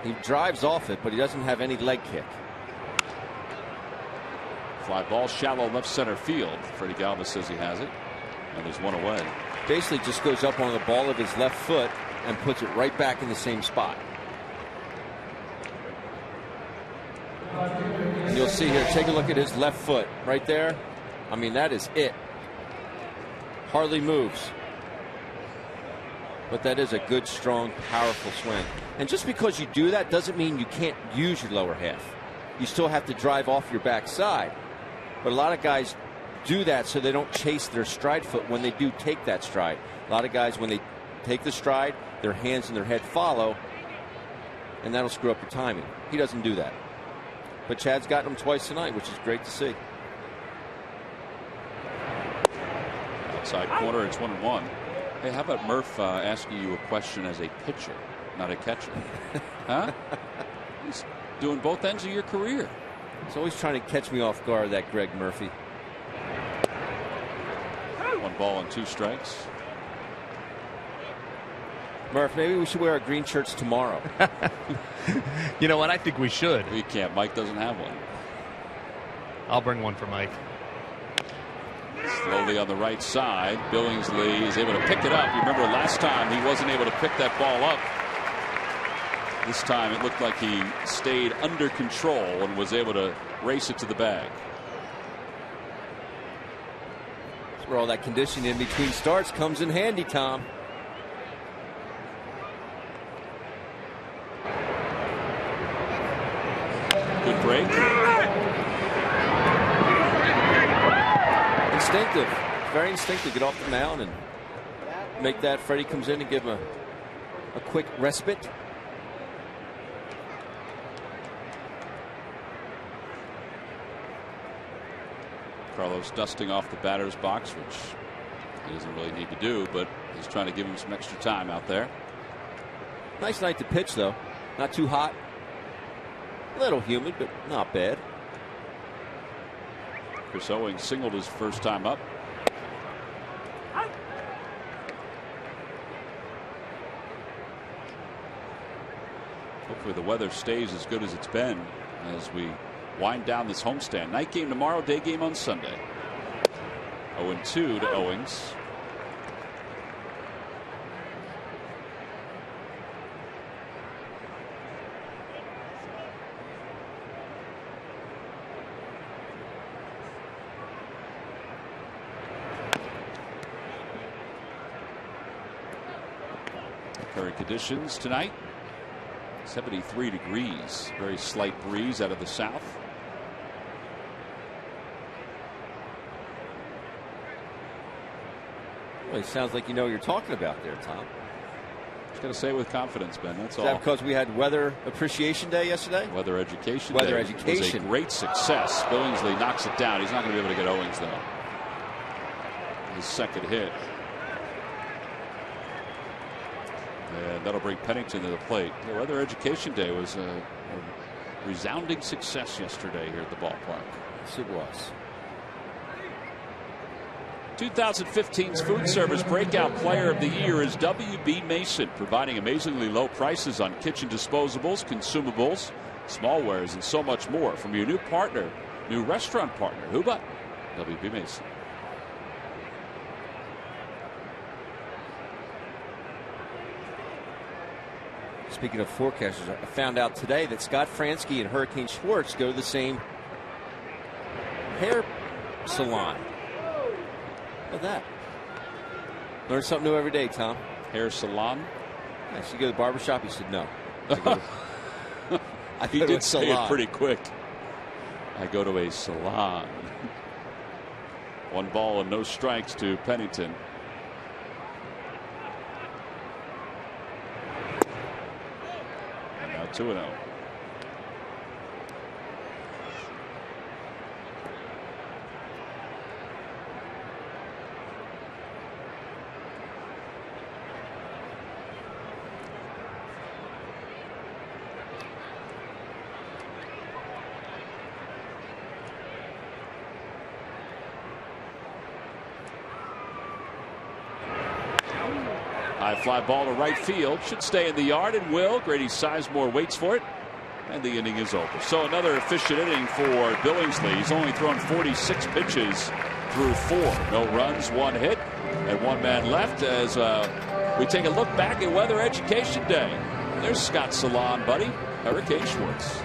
He drives off it, but he doesn't have any leg kick. Fly ball shallow left center field. Freddie Galvis says he has it. And there's one away. Basically just goes up on the ball of his left foot and puts it right back in the same spot. And you'll see here, take a look at his left foot right there. I mean, that is it. Hardly moves. But that is a good, strong, powerful swing. And just because you do that doesn't mean you can't use your lower half. You still have to drive off your backside. But a lot of guys do that so they don't chase their stride foot when they do take that stride. A lot of guys, when they take the stride, their hands and their head follow, and that'll screw up your timing. He doesn't do that. But Chad's gotten him twice tonight, which is great to see. Outside corner, it's 1-1. Hey, how about Murph asking you a question as a pitcher, not a catcher? Huh? He's doing both ends of your career. He's always trying to catch me off guard, that Greg Murphy. 1 ball and 2 strikes. Murph, maybe we should wear our green shirts tomorrow. You know what? I think we should. We can't. Mike doesn't have one. I'll bring one for Mike. Slowly on the right side. Billingsley is able to pick it up. You remember last time he wasn't able to pick that ball up. This time it looked like he stayed under control and was able to race it to the bag. That's where all that conditioning in between starts comes in handy, Tom. Good break. Instinctive. Very instinctive. Get off the mound and make that. Freddie comes in and give him a quick respite. Carlos dusting off the batter's box, which he doesn't really need to do, but he's trying to give him some extra time out there. Nice night to pitch, though. Not too hot. A little humid, but not bad. Chris Owings singled his first time up. Hopefully the weather stays as good as it's been as we wind down this homestand. Night game tomorrow, day game on Sunday. 0-2 to Owings. Current conditions tonight, 73 degrees. Very slight breeze out of the south. Well, it sounds like you know what you're talking about there, Tom. Just got to say it with confidence, Ben. That's all. Is that because we had Weather Appreciation Day yesterday? Weather Education Weather Day Education was a great success. Billingsley knocks it down. He's not going to be able to get Owings, though. His second hit. And that'll bring Pennington to the plate. The Weather Education Day was a resounding success yesterday here at the ballpark. Yes, it was. 2015's Food Service Breakout Player of the Year is W.B. Mason, providing amazingly low prices on kitchen disposables, consumables, smallwares, and so much more. From your new partner, new restaurant partner, who but W.B. Mason. Speaking of forecasters, I found out today that Scott Fransky and Hurricane Schwartz go to the same hair salon. Look at that. Learn something new every day, Tom. Hair salon? Yeah, she go to the barbershop. He said no. He did say it pretty quick. I go to a salon. 1 ball and no strikes to Pennington. And now 2-0. High fly ball to right field. Should stay in the yard and will. Grady Sizemore waits for it. And the inning is over. So another efficient inning for Billingsley. He's only thrown 46 pitches through 4. No runs, 1 hit, and 1 man left as we take a look back at Weather Education Day. There's Scott Salon, buddy. Hurricane Schwartz.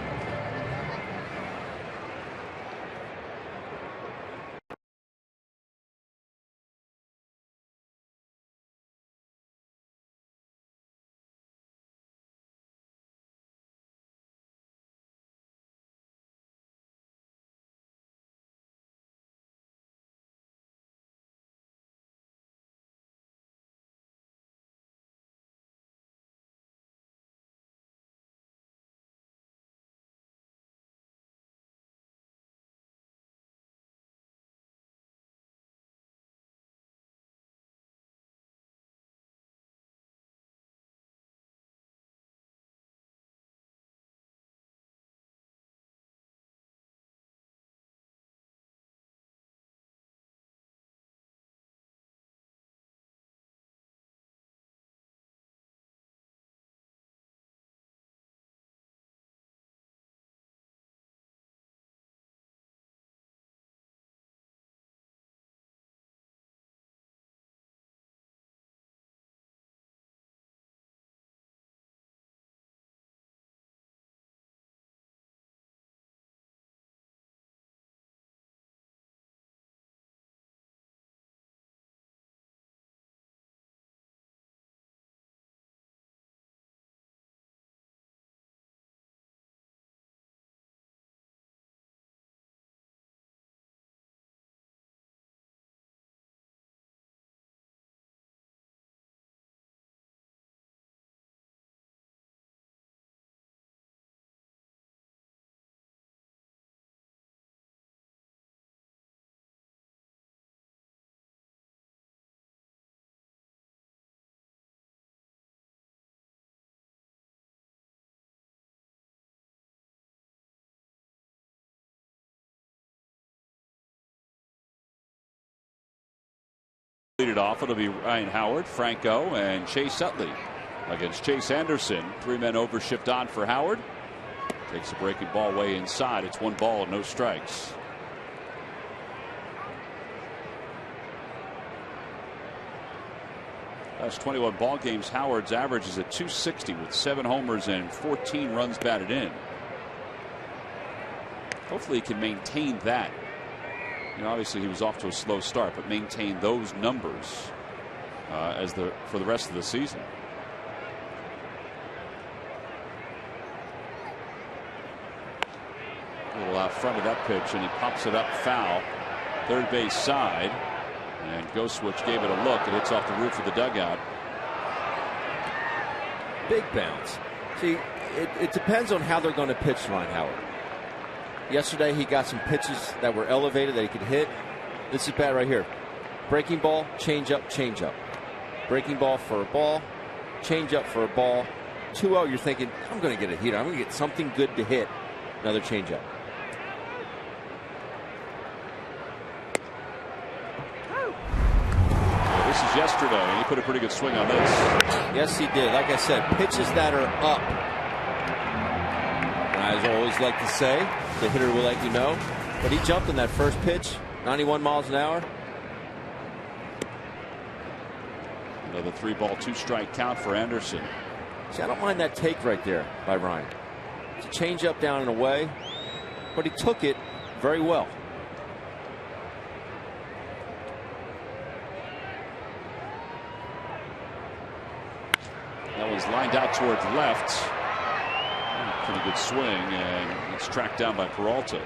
Lead it off. It'll be Ryan Howard, Franco, and Chase Utley against Chase Anderson. 3 men over, shipped on for Howard. Takes a breaking ball way inside. It's 1 ball and no strikes. Last 21 ball games, Howard's average is at .260 with 7 homers and 14 runs batted in. Hopefully he can maintain that. You know, obviously he was off to a slow start, but maintain those numbers for the rest of the season. A little out front of that pitch, and he pops it up foul. Third base side, and Goldschmidt gave it a look. It hits off the roof of the dugout. Big bounce. See, it depends on how they're going to pitch Ryan Howard. Yesterday he got some pitches that were elevated that he could hit. This is bad right here. Breaking ball, change up, change up. Breaking ball for a ball, change up for a ball. 2-0, you're thinking, I'm going to get a heater. I'm going to get something good to hit. Another change up. Well, this is yesterday, and he put a pretty good swing on this. Yes, he did. Like I said, pitches that are up. As I always like to say, the hitter will let you know. But he jumped in that first pitch, 91 miles an hour. Another 3-ball, 2-strike count for Anderson. See, I don't mind that take right there by Ryan. It's a change up down and away, but he took it very well. That was lined out towards left. Pretty good swing, and it's tracked down by Peralta.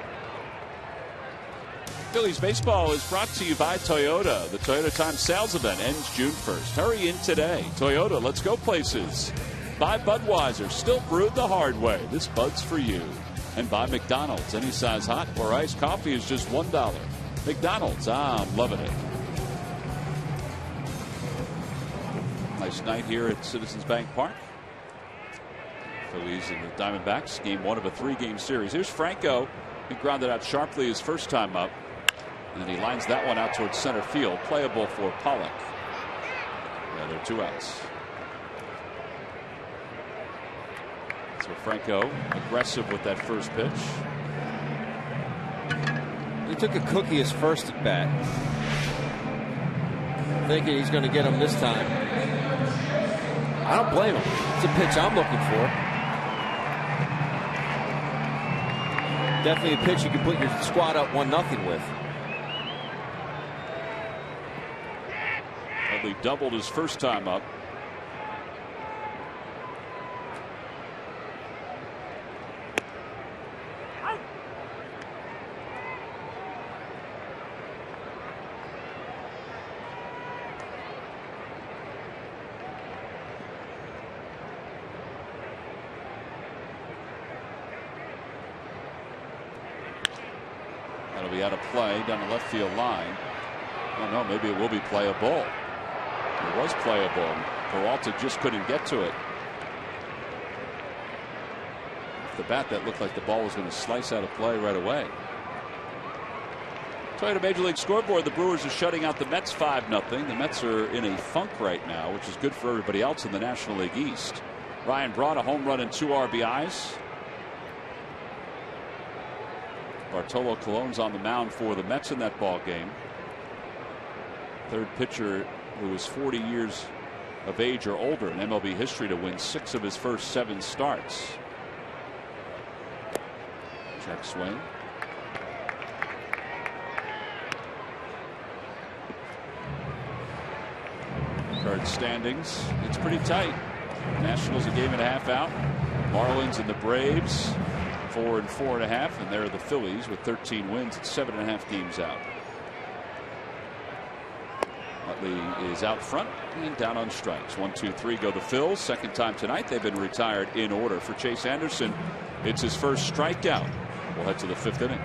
Phillies baseball is brought to you by Toyota. The Toyota Time Sales event ends June 1st. Hurry in today. Toyota, let's go places. By Budweiser, still brewed the hard way. This Bud's for you. And by McDonald's, any size hot or iced coffee is just $1. McDonald's, I'm loving it. Nice night here at Citizens Bank Park. Phillies and the Diamondbacks, game 1 of a 3-game series. Here's Franco. He grounded out sharply his first time up. And he lines that one out towards center field. Playable for Pollock. Yeah, there are 2 outs. So Franco aggressive with that first pitch. He took a cookie his first at bat, thinking he's going to get him this time. I don't blame him. It's a pitch I'm looking for. Definitely a pitch you can put your squad up 1-0 with. He doubled his first time up. That'll be out of play down the left field line. I don't know, maybe it will be playable. It was playable. Peralta just couldn't get to it. Off the bat, that looked like the ball was going to slice out of play right away. Toyota Major League Scoreboard, the Brewers are shutting out the Mets 5-0. The Mets are in a funk right now, which is good for everybody else in the National League East. Ryan Braun, a home run and 2 RBIs. Bartolo Colon's on the mound for the Mets in that ball game. Third pitcher who was 40 years of age or older in MLB history to win 6 of his first 7 starts. Check swing. Current standings, it's pretty tight. Nationals a game and a half out. Marlins and the Braves 4 and 4.5, and there are the Phillies with 13 wins at 7.5 games out. Utley is out front and down on strikes. 1, 2, 3 go the Phils. Second time tonight. They've been retired in order. For Chase Anderson, it's his first strikeout. We'll head to the 5th inning.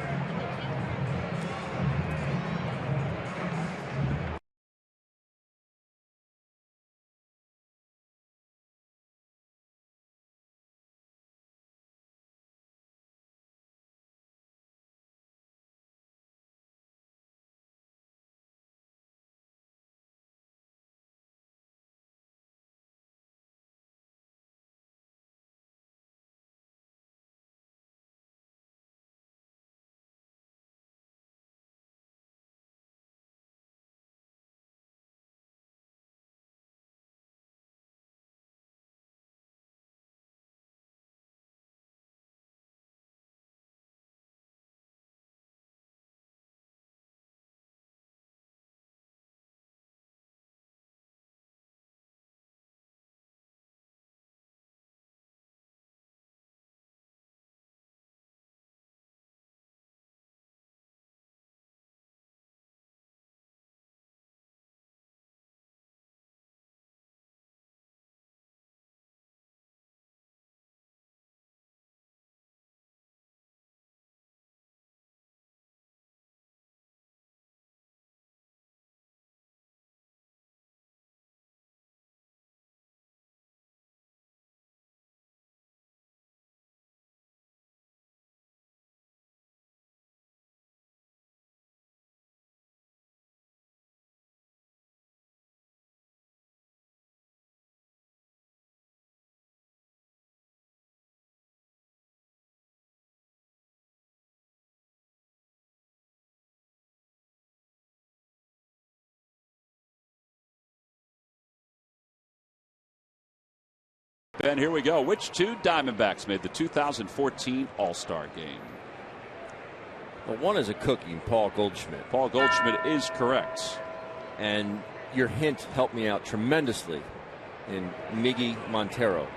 And here we go. Which 2 Diamondbacks made the 2014 All-Star game? Well, one is a cookie, Paul Goldschmidt. Paul Goldschmidt is correct. And your hint helped me out tremendously in Miggy Montero.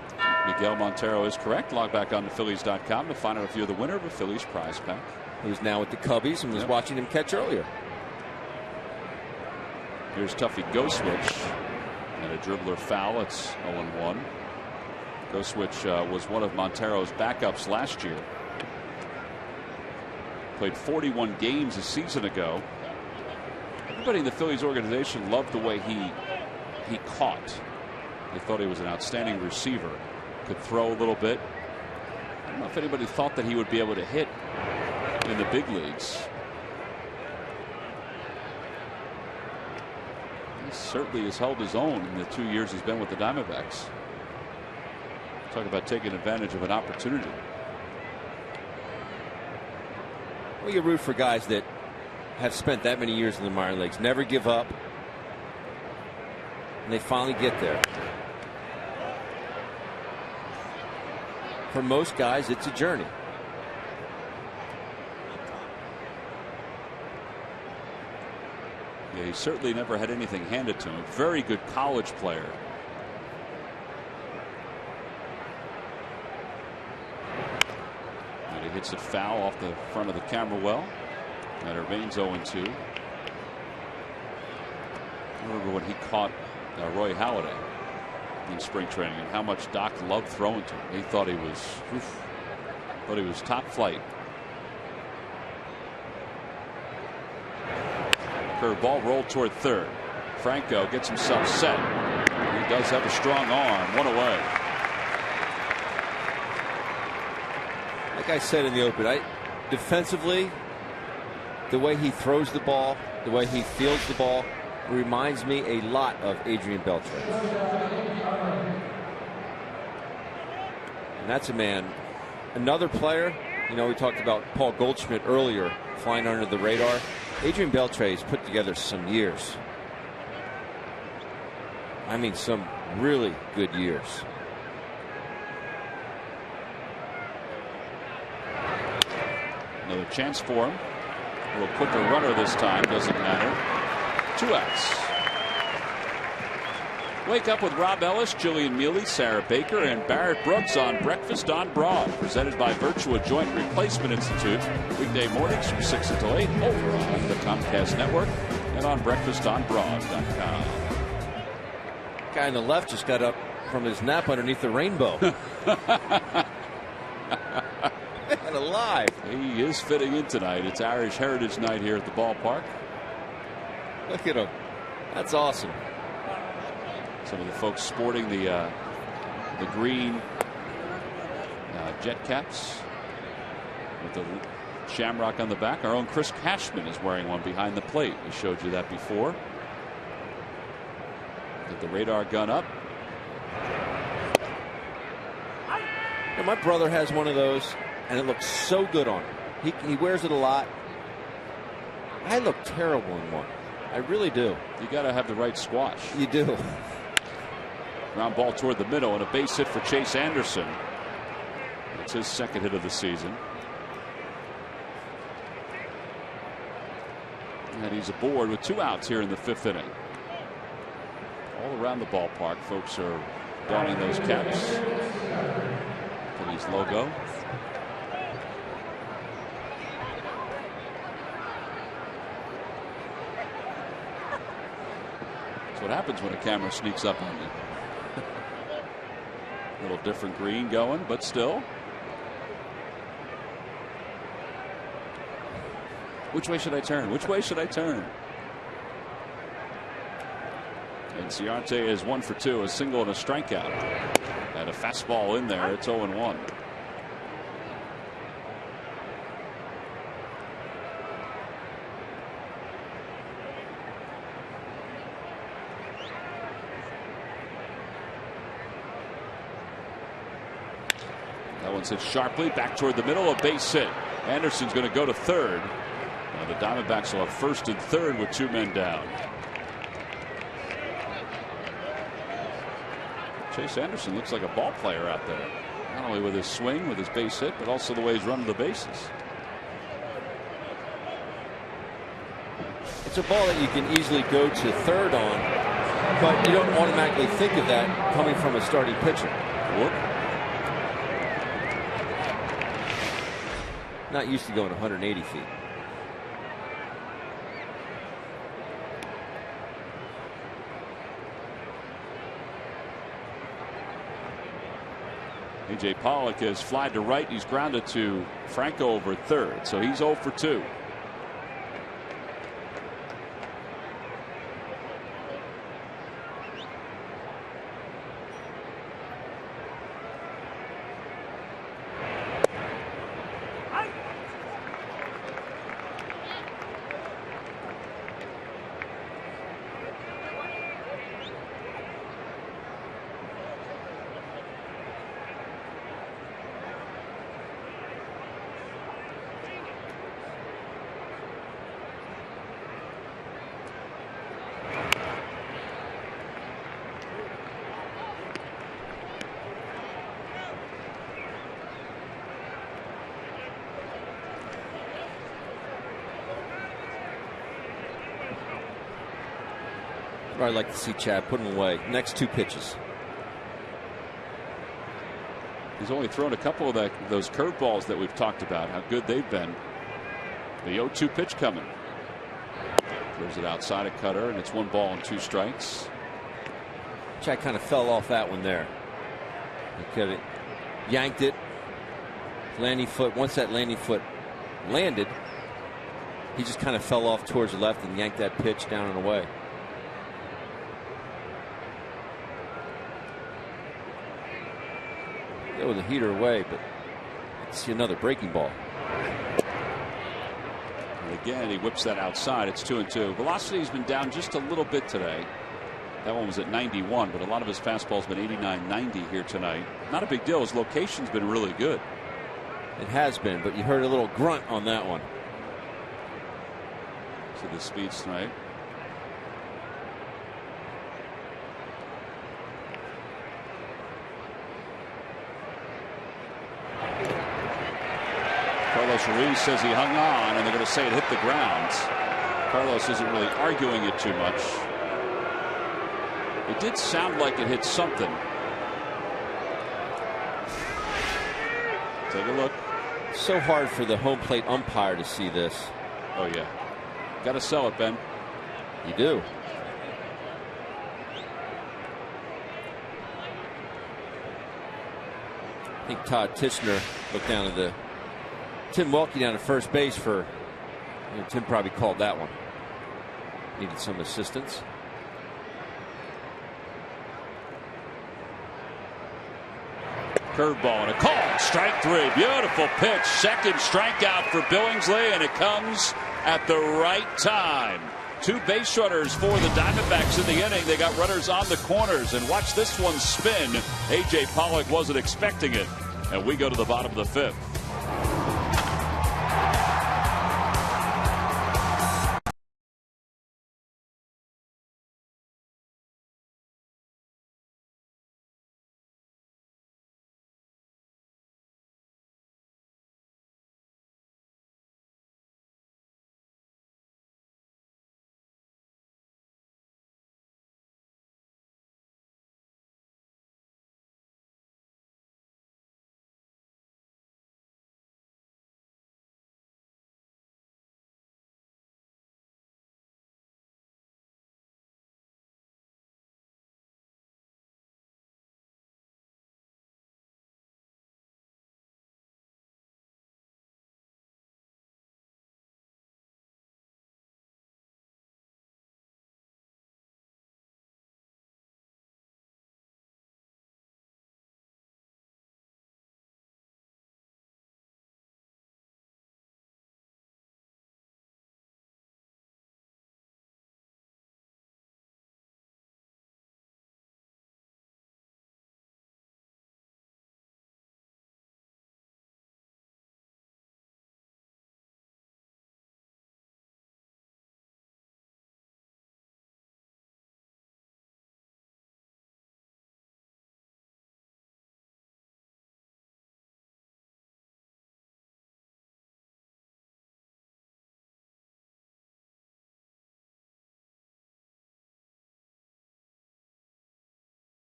Miguel Montero is correct. Log back on to Phillies.com to find out if you're the winner of a Phillies prize pack. Who's now with the Cubbies and was watching him catch earlier. Here's Tuffy Goldschmidt. And a dribbler foul. It's 0-1. Goldschmidt was one of Montero's backups last year. Played 41 games a season ago. Everybody in the Phillies organization loved the way he caught. They thought he was an outstanding receiver. Could throw a little bit. I don't know if anybody thought that he would be able to hit in the big leagues. He certainly has held his own in the 2 years he's been with the Diamondbacks. Talk about taking advantage of an opportunity. Well, you root for guys that have spent that many years in the minor leagues, never give up, and they finally get there. For most guys, it's a journey. Yeah, he certainly never had anything handed to him. Very good college player. And he hits it foul off the front of the camera well. And it remains 0-2. I remember when he caught Roy Halladay in spring training and how much Doc loved throwing to him. He thought he was top flight. Curveball rolled toward third. Franco gets himself set. He does have a strong arm. One away. Like I said in the open, defensively, the way he throws the ball, the way he fields the ball, reminds me a lot of Adrian Beltre. And that's a man. Another player, you know, we talked about Paul Goldschmidt earlier, flying under the radar. Adrian Beltre has put together some years. I mean, some really good years. Another chance for him. A little quicker runner this time. Doesn't matter. 2 outs. Wake up with Rob Ellis, Jillian Mealy, Sarah Baker, and Barrett Brooks on Breakfast on Broad, presented by Virtua Joint Replacement Institute. Weekday mornings from 6 until 8 over on the Comcast Network and on breakfastonbroad.com. Guy on the left just got up from his nap underneath the rainbow. And alive. He is fitting in tonight. It's Irish Heritage Night here at the ballpark. Look at him. That's awesome. Some of the folks sporting the green jet caps with the shamrock on the back. Our own Chris Cashman is wearing one behind the plate. We showed you that before. Get the radar gun up. And my brother has one of those, and it looks so good on him. He wears it a lot. I look terrible in one. I really do. You got to have the right squash. You do. Ground ball toward the middle and a base hit for Chase Anderson. It's his second hit of the season. And he's aboard with 2 outs here in the 5th inning. All around the ballpark, folks are donning those caps. Phillies logo. That's what happens when a camera sneaks up on you. A little different green going, but still. Which way should I turn? Which way should I turn? And Ciarte is 1 for 2, a single and a strikeout. And a fastball in there. It's 0-1. That one's hit sharply back toward the middle. A base hit. Anderson's going to go to third. Now the Diamondbacks will have first and third with 2 men down. Chase Anderson looks like a ball player out there. Not only with his swing, with his base hit, but also the way he's running the bases. It's a ball that you can easily go to third on, but you don't automatically think of that coming from a starting pitcher. Whoop. Not used to going 180 feet. A.J. Pollock has flied to right. He's grounded to Franco over third. So he's 0 for 2. I'd like to see Chad put him away. Next 2 pitches. He's only thrown a couple of those curveballs that we've talked about, how good they've been. The 0-2 pitch coming. Throws it outside a cutter, and it's 1 ball and 2 strikes. Chad kind of fell off that one there. He could have yanked it. Landing foot. Once that landing foot landed, he just kind of fell off towards the left and yanked that pitch down and away. Go with the heater away, but let's see another breaking ball. And again, he whips that outside. It's 2-2. Velocity has been down just a little bit today. That one was at 91, but a lot of his fastball's been 89, 90 here tonight. Not a big deal. His location's been really good. It has been, but you heard a little grunt on that one. So the speed's tonight. Carlos Ruiz says he hung on, and they're going to say it hit the ground. Carlos isn't really arguing it too much. It did sound like it hit something. Take a look. So hard for the home plate umpire to see this. Oh, yeah. Got to sell it, Ben. You do. I think Todd Tishner looked down at Tim Welke down at first base for. Tim probably called that one. Needed some assistance. Curveball and a call. Strike 3. Beautiful pitch. Second strikeout for Billingsley, and it comes at the right time. 2 base runners for the Diamondbacks in the inning. They got runners on the corners, and watch this one spin. A.J. Pollock wasn't expecting it, and we go to the bottom of the 5th.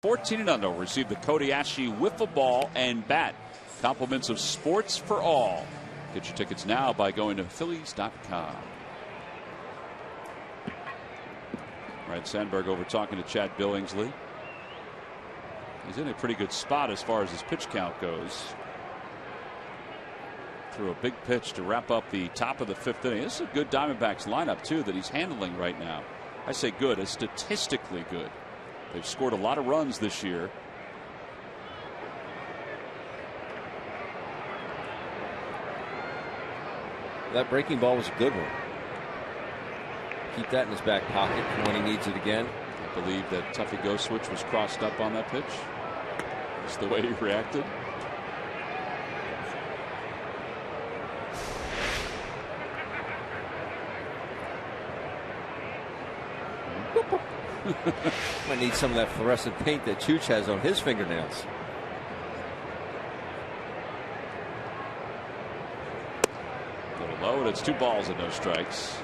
$14 receive the Kodiashi wiffle ball and bat. Compliments of Sports for All. Get your tickets now by going to Phillies.com. Right, Sandberg over talking to Chad Billingsley. He's in a pretty good spot as far as his pitch count goes. Threw a big pitch to wrap up the top of the 5th inning. This is a good Diamondbacks lineup, too, that he's handling right now. I say good, it's statistically good. They've scored a lot of runs this year. That breaking ball was a good one. Keep that in his back pocket for when he needs it again. I believe that Tuffy Go Switch was crossed up on that pitch. Just the way he reacted. Might need some of that fluorescent paint that Chooch has on his fingernails. A little low, and it's 2 balls and no strikes.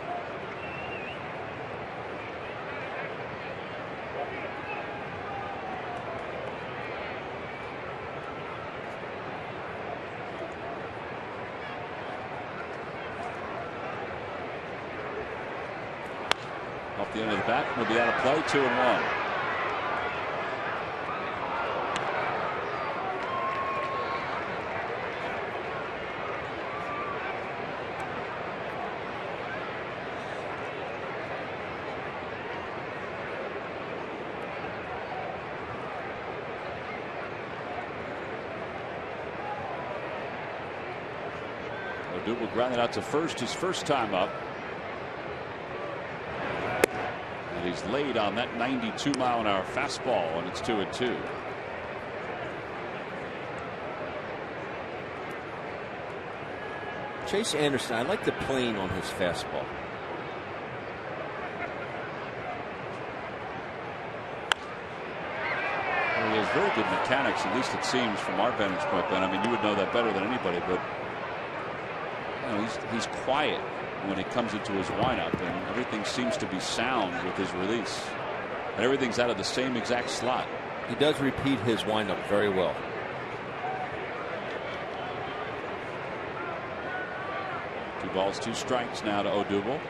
the end of the bat. Will be out of play. 2-1. Odubel grounded out to first his first time up. And he's laid on that 92-mile-an-hour fastball, and it's 2-2. Chase Anderson, I like the plane on his fastball. Well, he has very good mechanics, at least it seems from our vantage point, Ben. I mean, you would know that better than anybody, but he's quiet when it comes into his windup, and everything seems to be sound with his release, and everything's out of the same exact slot. He does repeat his windup very well. Two balls, two strikes now to Odubel.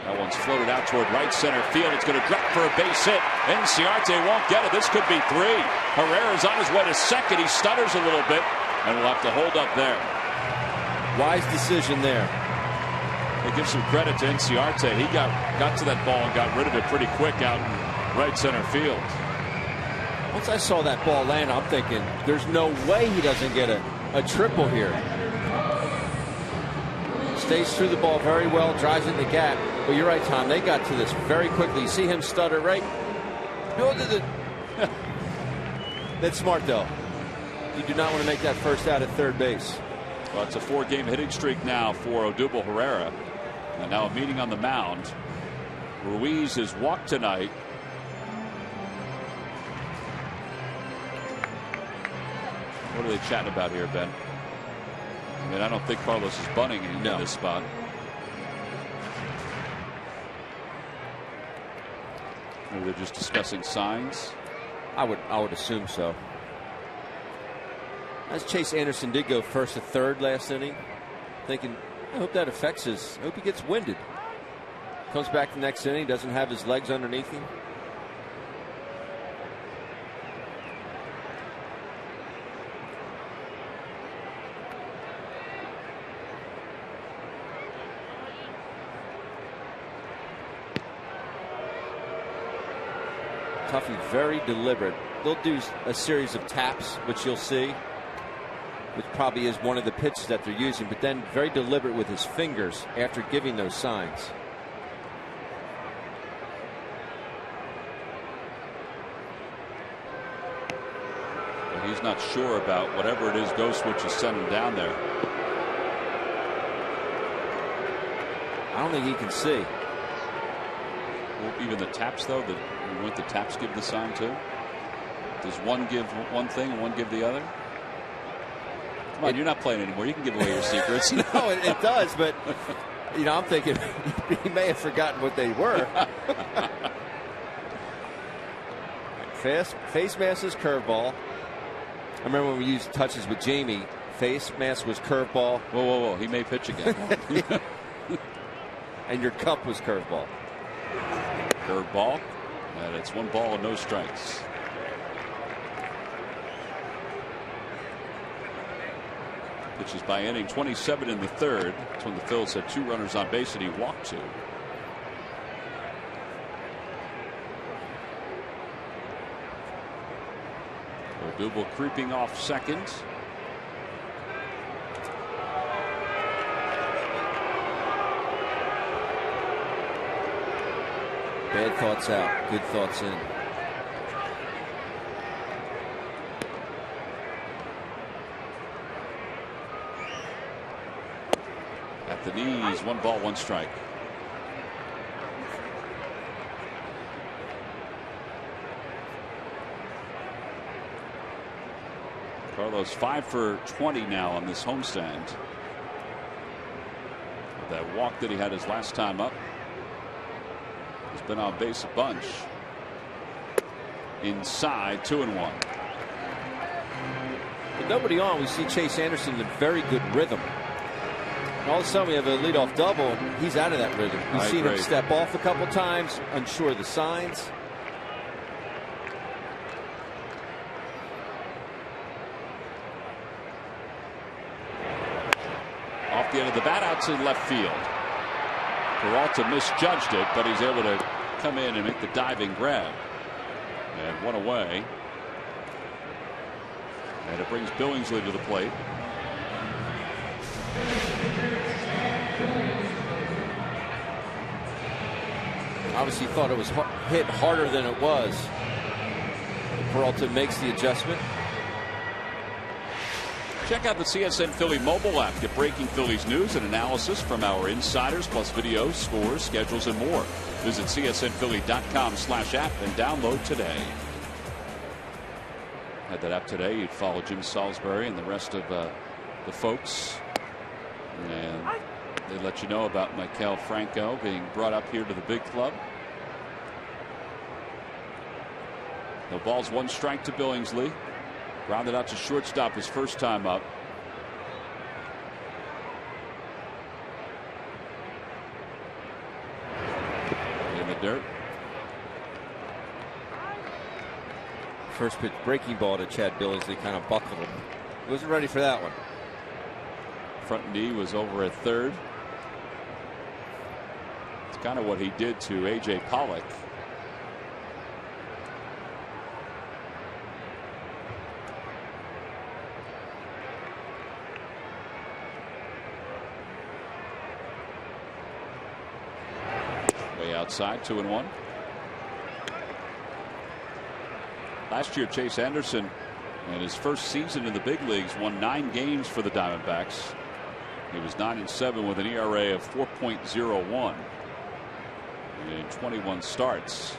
That one's floated out toward right center field. It's going to drop for a base hit. Inciarte won't get it. This could be 3. Herrera's on his way to second. He stutters a little bit, and we'll have to hold up there. Wise decision there. They give some credit to Inciarte. He got to that ball and got rid of it pretty quick out in right center field. Once I saw that ball land, I'm thinking there's no way he doesn't get a triple here. Stays through the ball very well, drives in the gap. But you're right, Tom. They got to this very quickly. You see him stutter right. That's smart, though. You do not want to make that first out at third base. Well, it's a 4-game hitting streak now for Odubel Herrera. And now a meeting on the mound. Ruiz is walked tonight. What are they chatting about here, Ben? I mean, I don't think Carlos is bunting in this spot. Maybe they're just discussing signs. I would assume so. As Chase Anderson did go first to third last inning, thinking, I hope that affects his. I hope he gets winded. Comes back the next inning, doesn't have his legs underneath him. Tuffy very deliberate. They'll do a series of taps, which you'll see, which probably is one of the pitches that they're using, but then very deliberate with his fingers after giving those signs. But he's not sure about whatever it is Goldschmidt is sending down there. I don't think he can see. Well, even the taps, though, won't the taps give the sign too? Does one give one thing and one give the other? Come on, you're not playing anymore. You can give away your secrets. No, it does, but you know, I'm thinking he may have forgotten what they were. Face mask is curveball. I remember when we used touches with Jamie. Face mask was curveball. Whoa! He may pitch again. And your cup was curveball. Curveball. And it's 1 ball and no strikes. Pitches by inning 27 in the third. That's when the Phillies had 2 runners on base and he walked 2. Odubel creeping off second. Bad thoughts out, good thoughts in. At the knees, 1 ball, 1 strike. Carlos 5 for 20 now on this homestand. That walk that he had his last time up. He's been on base a bunch. Inside, 2-1. With nobody on, we see Chase Anderson in very good rhythm. All of a sudden we have a leadoff double. He's out of that rhythm. We've seen him step off a couple times, unsure of the signs. Off the end of the bat, out to left field. Peralta misjudged it, but he's able to come in and make the diving grab. And one away. And it brings Billingsley to the plate. Obviously thought it was hit harder than it was. Peralta makes the adjustment. Check out the CSN Philly mobile app. Get breaking Phillies news and analysis from our insiders, plus videos, scores, schedules, and more. Visit csnphilly.com/app and download today. Had that app today. You'd follow Jim Salisbury and the rest of the folks. And they let you know about Maikel Franco being brought up here to the big club. No balls, 1 strike to Billingsley. Grounded out to shortstop his first time up. In the dirt. First pitch breaking ball to Chad Billingsley kind of buckled him. Wasn't ready for that one. Front knee was over at third. It's kind of what he did to A.J. Pollock. Way outside, 2-1. Last year, Chase Anderson, in his first season in the big leagues, won 9 games for the Diamondbacks. He was 9-7 with an ERA of 4.01 in 21 starts.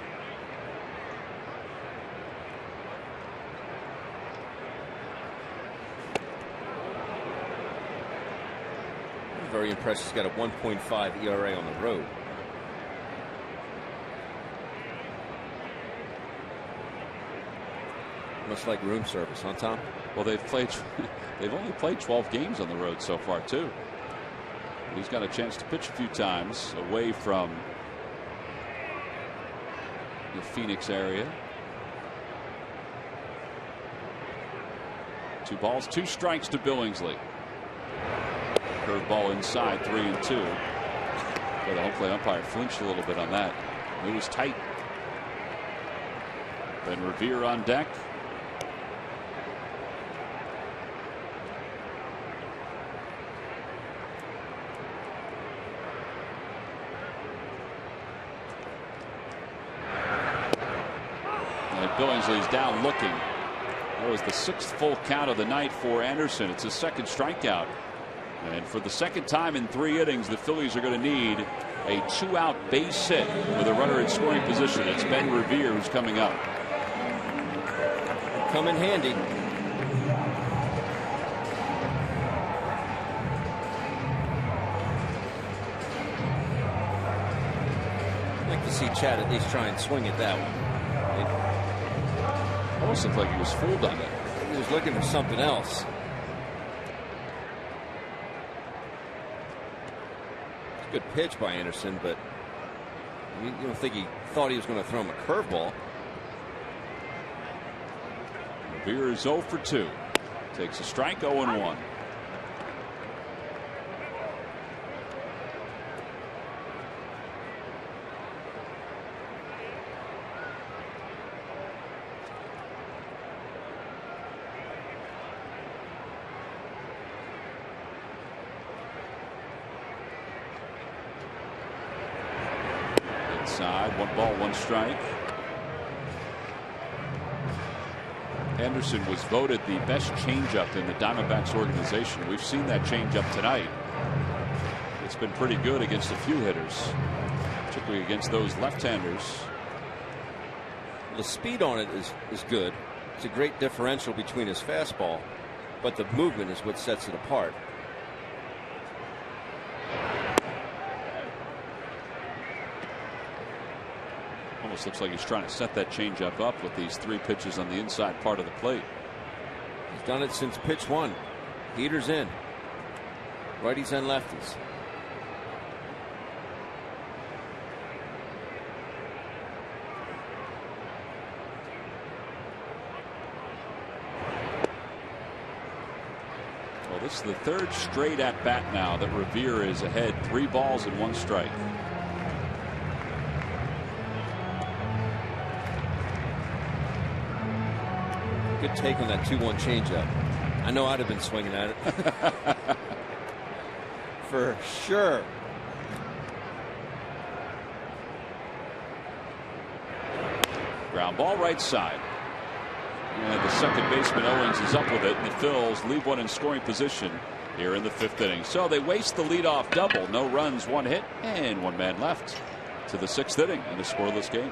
I'm very impressed. He's got a 1.5 ERA on the road. Much like room service, huh, Tom? Well, they've only played 12 games on the road so far, too. He's got a chance to pitch a few times away from the Phoenix area. 2 balls, 2 strikes to Billingsley. Curveball inside, 3-2. But the home plate umpire flinched a little bit on that. It was tight. Then Revere on deck. Billingsley's down looking. That was the 6th full count of the night for Anderson. It's his 2nd strikeout. And for the 2nd time in 3 innings, the Phillies are going to need a 2-out base hit with a runner in scoring position. It's Ben Revere who's coming up. Come in handy. I'd like to see Chad at least try and swing at that one. Almost looked like he was fooled on it. He was looking for something else. It's a good pitch by Anderson, but you don't think he thought he was going to throw him a curveball. Revere is 0 for 2. Takes a strike, 0-1. Inside, 1 ball, 1 strike. Anderson was voted the best changeup in the Diamondbacks organization. We've seen that changeup tonight. It's been pretty good against a few hitters, particularly against those left-handers. The speed on it is good. It's a great differential between his fastball, but the movement is what sets it apart. Almost looks like he's trying to set that changeup up with these 3 pitches on the inside part of the plate. He's done it since pitch 1. Heaters in. righties and lefties. Well, this is the third straight at bat now that Revere is ahead, 3 balls and 1 strike. Good take on that 2-1 changeup. I know I'd have been swinging at it. For sure. Ground ball right side. And the second baseman Owings is up with it, and the Phils leave one in scoring position here in the 5th inning. So they waste the leadoff double. No runs, 1 hit, and 1 man left to the 6th inning in a scoreless game.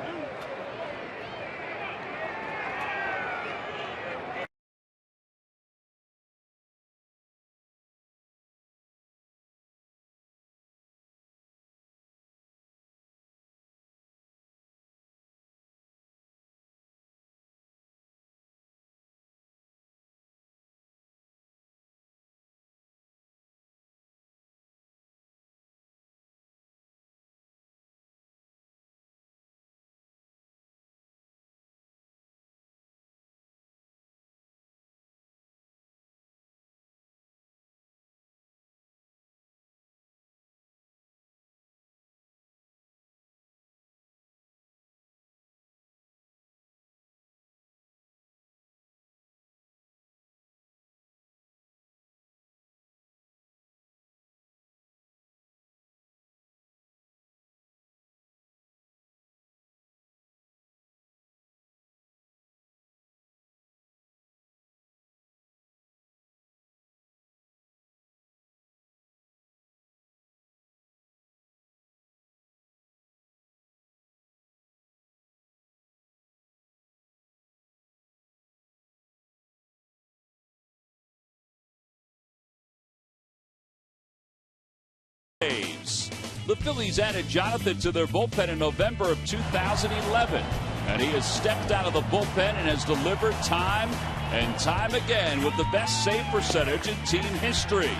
The Phillies added Jonathan to their bullpen in November of 2011, and he has stepped out of the bullpen and has delivered time and time again with the best save percentage in team history.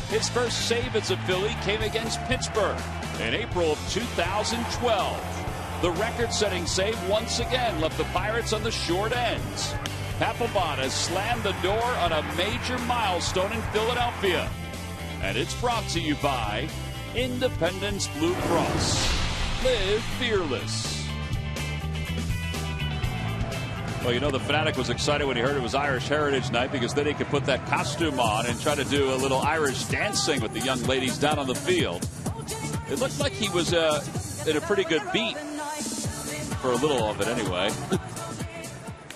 His first save as a Philly came against Pittsburgh in April of 2012. The record-setting save once again left the Pirates on the short ends. Papelbon slammed the door on a major milestone in Philadelphia. And it's brought to you by Independence Blue Cross. Live fearless. Well, you know, the Fanatic was excited when he heard it was Irish Heritage Night, because then he could put that costume on and try to do a little Irish dancing with the young ladies down on the field. It looked like he was in a pretty good beat for a little of it anyway.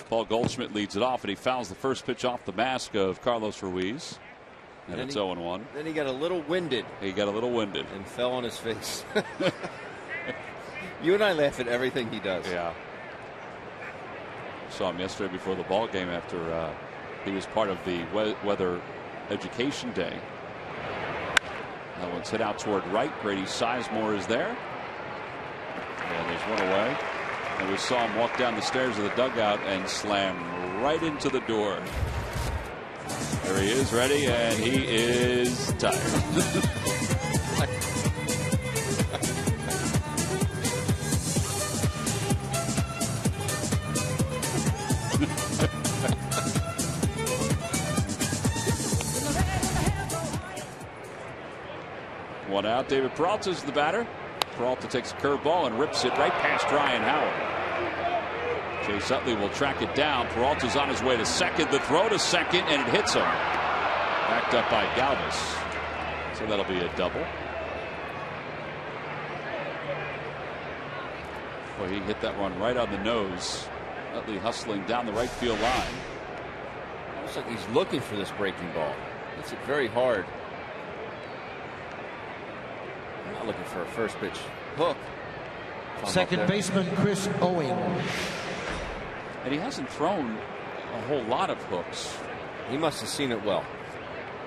Paul Goldschmidt leads it off, and he fouls the first pitch off the mask of Carlos Ruiz. And it's 0-1. Then he got a little winded. He got a little winded. And fell on his face. You and I laugh at everything he does. Yeah. Saw him yesterday before the ball game after he was part of the weather education day. That one's hit out toward right. Grady Sizemore is there. And there's one away. And we saw him walk down the stairs of the dugout and slam right into the door. There he is, ready, and he is tired. One out. David Peralta's the batter. Peralta takes a curveball and rips it right past Ryan Howard. Chase Utley will track it down. Peralta's on his way to second. The throw to second, and it hits him. Backed up by Galvis. So that'll be a double. Boy, he hit that one right on the nose. Utley hustling down the right field line. Looks like he's looking for this breaking ball. Hits it very hard. I'm not looking for a first pitch hook. Second baseman Chris Owing. And he hasn't thrown a whole lot of hooks. He must have seen it well.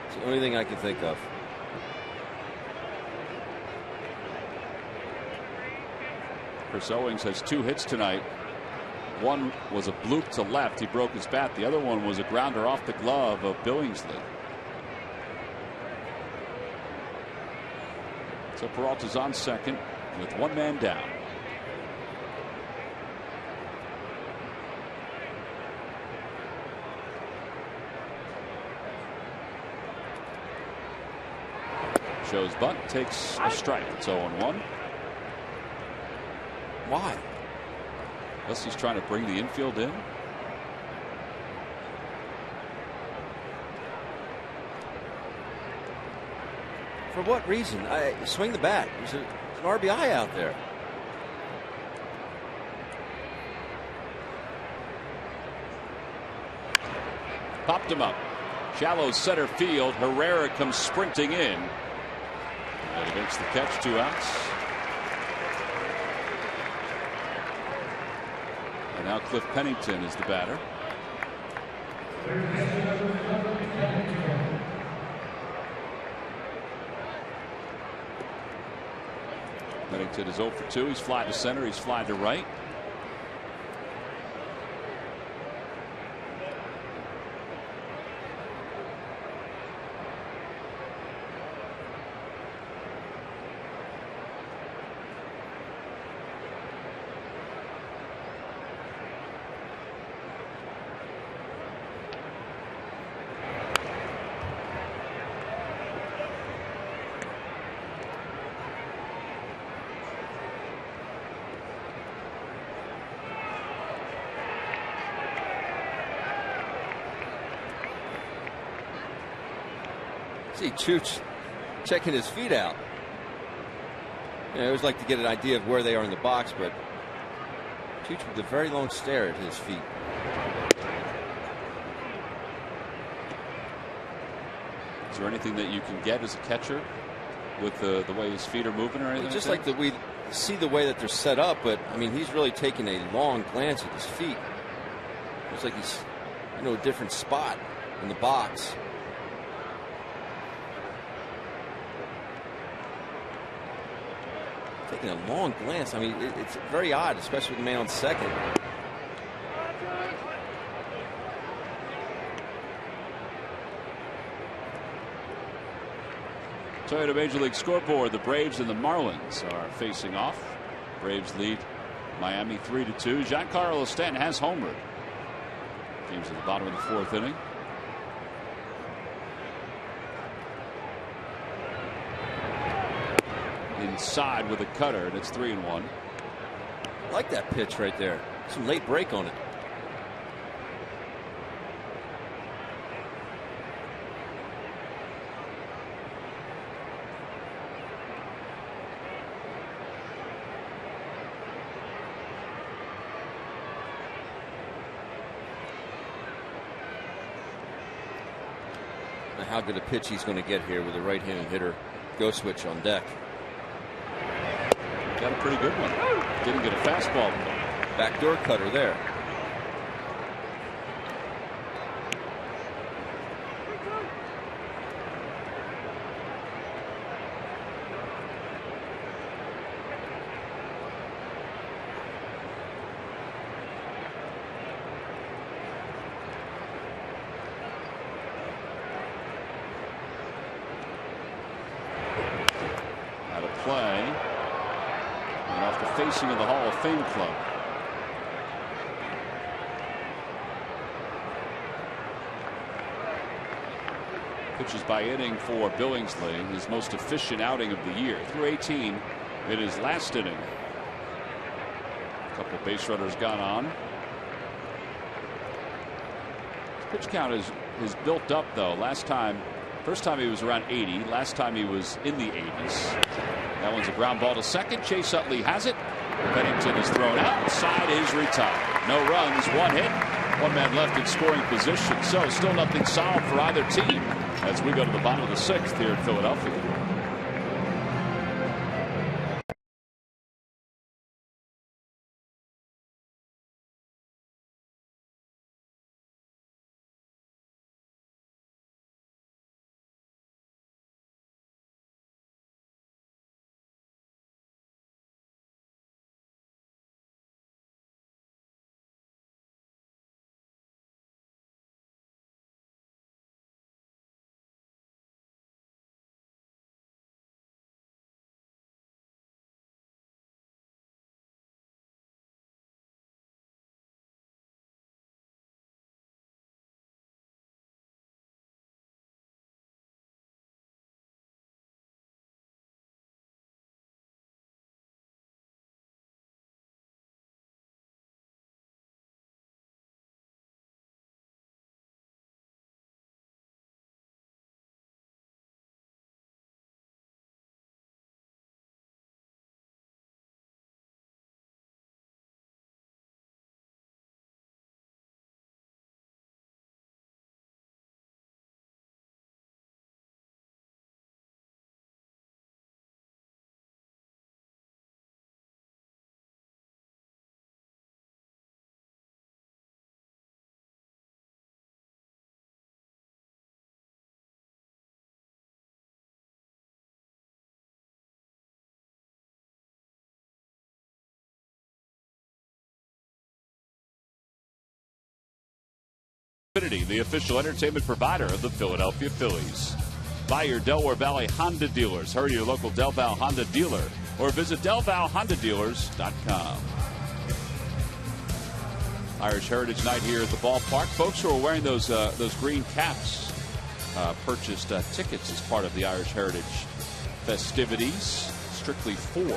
It's the only thing I can think of. Chris Owings has 2 hits tonight. One was a bloop to left. He broke his bat. The other one was a grounder off the glove of Billingsley. So Peralta's on second with one man down. Shows bunt, takes a strike. It's 0-1. Why? Unless he's trying to bring the infield in. For what reason? Swing the bat. There's an RBI out there. Popped him up. Shallow center field. Herrera comes sprinting in. And against the catch, 2 outs. And now Cliff Pennington is the batter. Pennington is 0 for 2. He's fly to center. He's fly to right. See Chooch checking his feet out. I always like to get an idea of where they are in the box, but Chooch with a very long stare at his feet. Is there anything that you can get as a catcher with the way his feet are moving or anything? Well, just like that we see the way that they're set up, but I mean he's really taking a long glance at his feet. Looks like he's a different spot in the box. Taking a long glance. I mean, it's very odd, especially with the man on second. Toyota Major League Scoreboard. The Braves and the Marlins are facing off. Braves lead Miami 3-2. Giancarlo Stanton has homered. Game's at the bottom of the 4th inning. Inside with a cutter, and it's 3-1. I like that pitch right there. Some late break on it. Now how good a pitch he's going to get here with a right-handed hitter. Go switch on deck. Got a pretty good one. Didn't get a fastball. Backdoor cutter there. Out of play. And off the facing of the Hall of Fame club. Pitches by inning for Billingsley, his most efficient outing of the year. Through 18 in his last inning. A couple of base runners gone on. His pitch count is built up though. First time he was around 80. Last time he was in the 80s. That one's a ground ball to second. Chase Utley has it. Pennington is thrown out. Side is retired. No runs, 1 hit. 1 man left in scoring position. So still nothing solved for either team as we go to the bottom of the 6th here in Philadelphia. Xfinity, the official entertainment provider of the Philadelphia Phillies. By your Delaware Valley Honda dealers. Hurry to your local Del Val Honda dealer or visit DelValHondaDealers.com. Irish Heritage Night here at the ballpark. Folks who are wearing those green caps purchased tickets as part of the Irish Heritage festivities, strictly for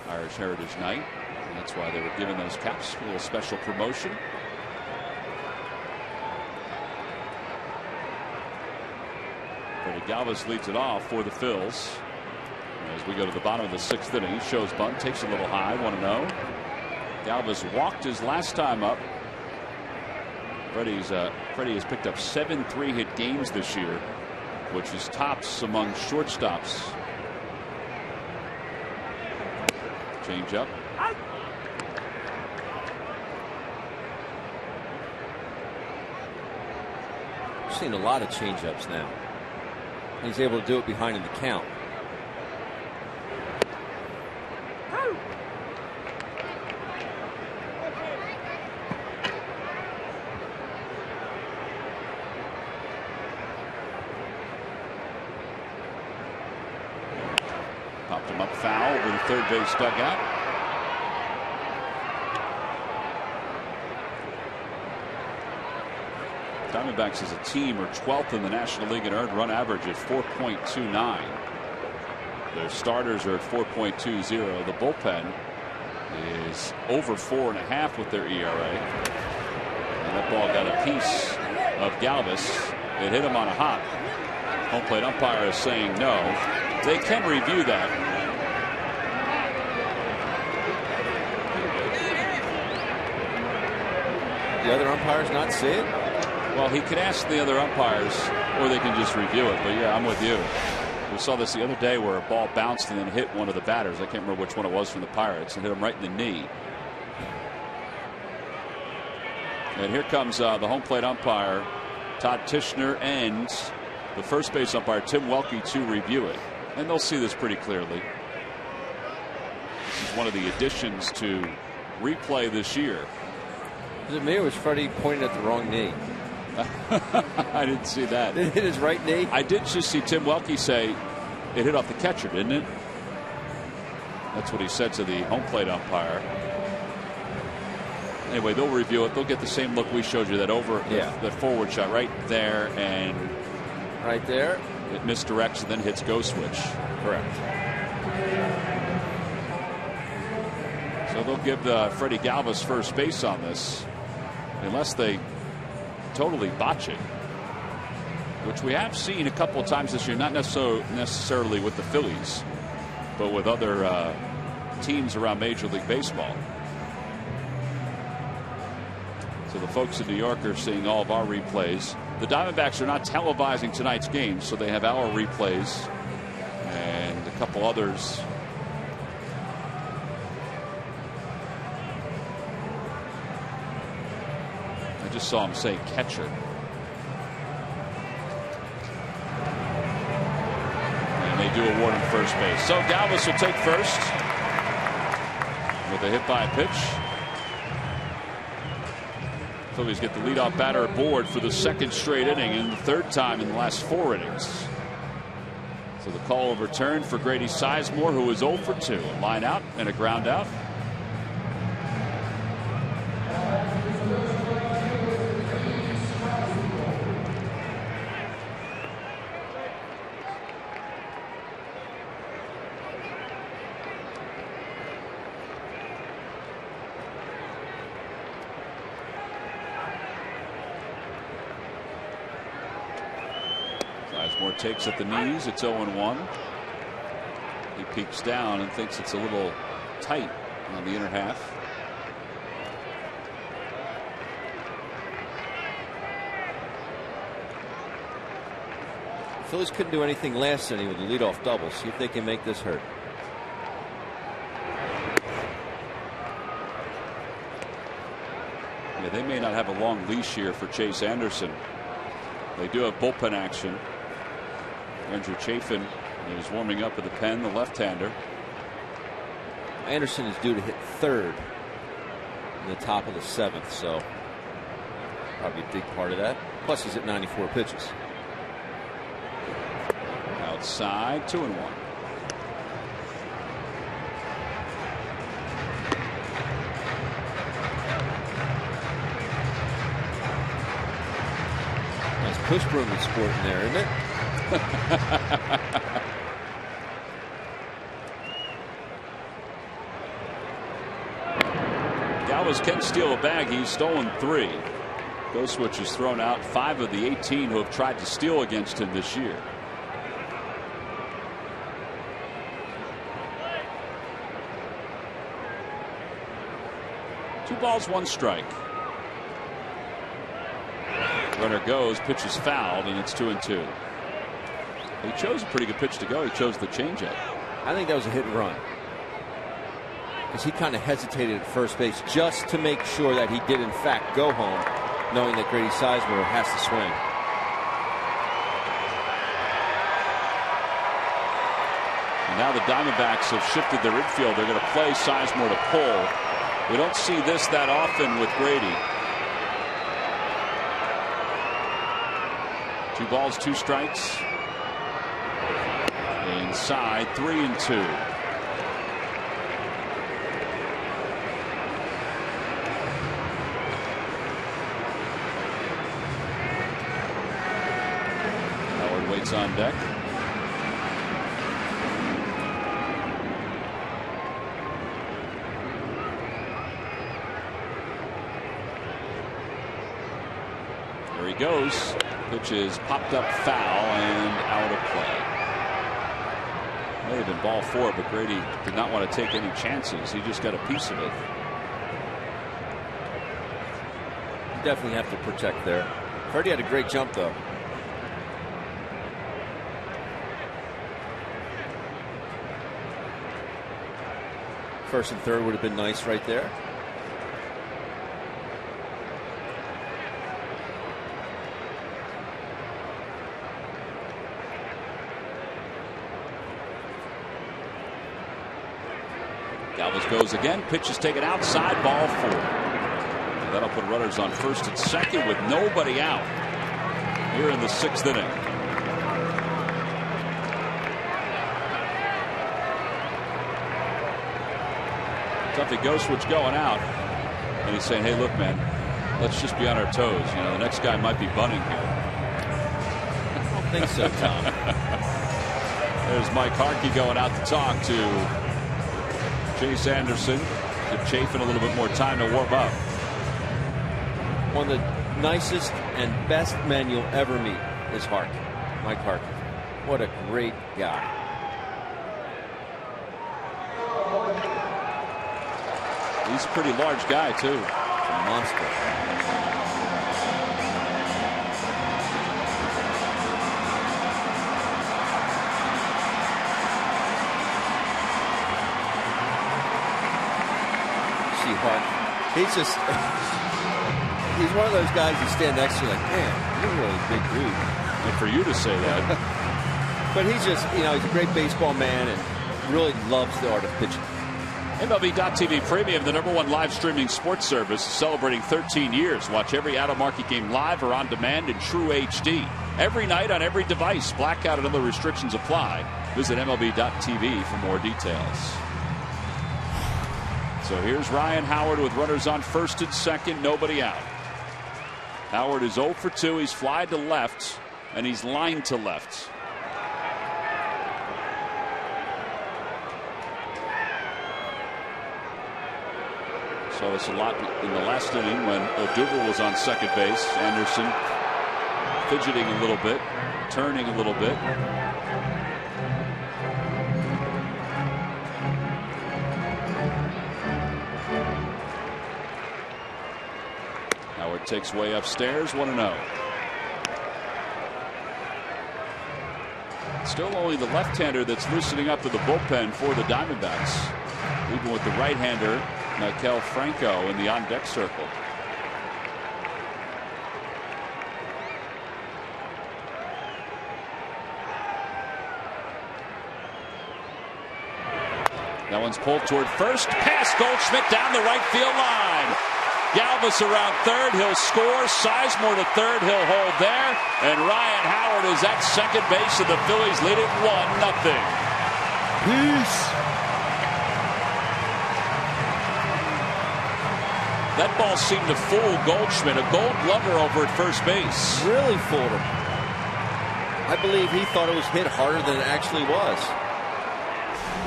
Irish Heritage Night. And that's why they were given those caps. A little special promotion. Freddie Galvis leads it off for the Phils. As we go to the bottom of the 6th inning, shows bunt, takes a little high, 1-0. Galvis walked his last time up. Freddie has picked up 7 3-hit games this year, which is tops among shortstops. Change up. We've seen a lot of change-ups now. He's able to do it behind in the count. Popped him up foul over the third base dugout. Diamondbacks as a team are 12th in the National League in earned run average at 4.29. Their starters are at 4.20. The bullpen is over 4.5 with their ERA. And that ball got a piece of Galvis. It hit him on a hop. Home plate umpire is saying no. They can review that. The other umpires not see it? Well, he can ask the other umpires, or they can just review it. But yeah, I'm with you. We saw this the other day where a ball bounced and then hit one of the batters. I can't remember which one it was from the Pirates, and hit him right in the knee. And here comes the home plate umpire, Todd Tishner, and the first base umpire, Tim Welke, to review it. And they'll see this pretty clearly. This is one of the additions to replay this year. Was it me or was Freddie pointing at the wrong knee? I didn't see that. Did it hit his right knee? I did just see Tim Welke say it hit off the catcher, didn't it? That's what he said to the home plate umpire. Anyway, they'll review it. They'll get the same look we showed you, that over the forward shot right there, and right there it misdirects and then hits go switch. Correct. So they'll give Freddie Galvis first base on this, unless they totally botch it, which we have seen a couple of times this year, not necessarily with the Phillies, but with other teams around Major League Baseball. So the folks in New York are seeing all of our replays. The Diamondbacks are not televising tonight's game, so they have our replays and a couple others. I just saw him say catcher. And they do award him first base. So Galvis will take first with a hit by pitch. Phillies get the leadoff batter aboard for the second straight inning and the third time in the last 4 innings. So the call overturned for Grady Sizemore, who was 0 for 2. A line out and a ground out. Sizemore takes at the knees. It's 0-1. He peeks down and thinks it's a little tight on the inner half. The Phillies couldn't do anything last inning with the leadoff double. See if they can make this hurt. Yeah, they may not have a long leash here for Chase Anderson. They do have bullpen action. Andrew Chafin is warming up with the pen, the left-hander. Anderson is due to hit third in the top of the 7th, so probably a big part of that. Plus, he's at 94 pitches. Outside, 2-1. Nice push broom and sport in there, isn't it? Galvis can steal a bag. He's stolen 3. Goldschmidt has thrown out 5 of the 18 who have tried to steal against him this year. Two balls, 1 strike. Runner goes, pitch is fouled, and it's 2-2. He chose a pretty good pitch to go. He chose the changeup. I think that was a hit and run. Because he kind of hesitated at first base just to make sure that he did in fact go home, knowing that Grady Sizemore has to swing. And now the Diamondbacks have shifted their infield. They're going to play Sizemore to pull. We don't see this that often with Grady. 2 balls, 2 strikes. Inside, 3-2. Howard waits on deck. There he goes. Pitch is popped up foul and out of play. May have been ball 4, but Grady did not want to take any chances. He just got a piece of it. You definitely have to protect there. Freddie had a great jump, though. First and third would have been nice right there. Galvis goes again. Pitch is taken outside. Ball 4. And that'll put runners on first and second with nobody out here in the 6th inning. Tuffy Goldschmidt's going out, and he's saying, "Hey, look, man, let's just be on our toes. You know, the next guy might be bunting here." I don't think so, Tom. There's Mike Harkey going out to talk to Chase Anderson. Chafing a little bit more time to warm up. One of the nicest and best men you'll ever meet is Harkey. Mike Harkey. What a great guy. He's a pretty large guy, too. A monster. He's just, he's one of those guys you stand next to like, man, you're a really big dude. And for you to say that. But he's just, you know, he's a great baseball man and really loves the art of pitching. MLB.TV Premium, the #1 live streaming sports service, is celebrating 13 years. Watch every out-of-market game live or on demand in true HD. Every night on every device. Blackout and other restrictions apply. Visit MLB.TV for more details. So here's Ryan Howard with runners on first and second, nobody out. Howard is 0 for 2. He's flied to left, and he's lined to left. So it's a lot in the last inning when Odubel was on second base. Anderson fidgeting a little bit, turning a little bit. Howard takes way upstairs, 1-0. Still only the left-hander that's loosening up to the bullpen for the Diamondbacks. Even with the right-hander, Maikel Franco in the on-deck circle. That one's pulled toward first. Past Goldschmidt down the right field line. Galvis around third. He'll score. Sizemore to third. He'll hold there. And Ryan Howard is at second base, and the Phillies lead it 1-0. Peace. That ball seemed to fool Goldschmidt, a Gold Glover over at first base. Really fooled him. I believe he thought it was hit harder than it actually was.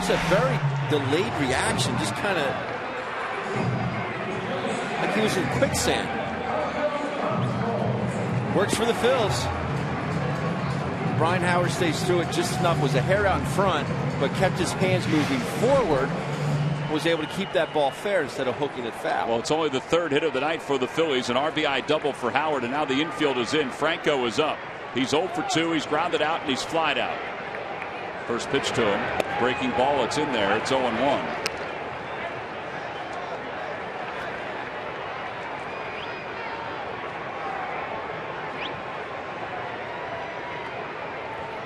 It's a very delayed reaction, just kind of like he was in quicksand. Works for the Phils. Brian Howard stays through it just enough, was a hair out in front, but kept his hands moving forward, was able to keep that ball fair instead of hooking it foul. Well, it's only the third hit of the night for the Phillies, an RBI double for Howard, and now the infield is in. Franco is up. He's 0 for 2. He's grounded out, and he's flied out. First pitch to him. Breaking ball. It's in there. It's 0-1.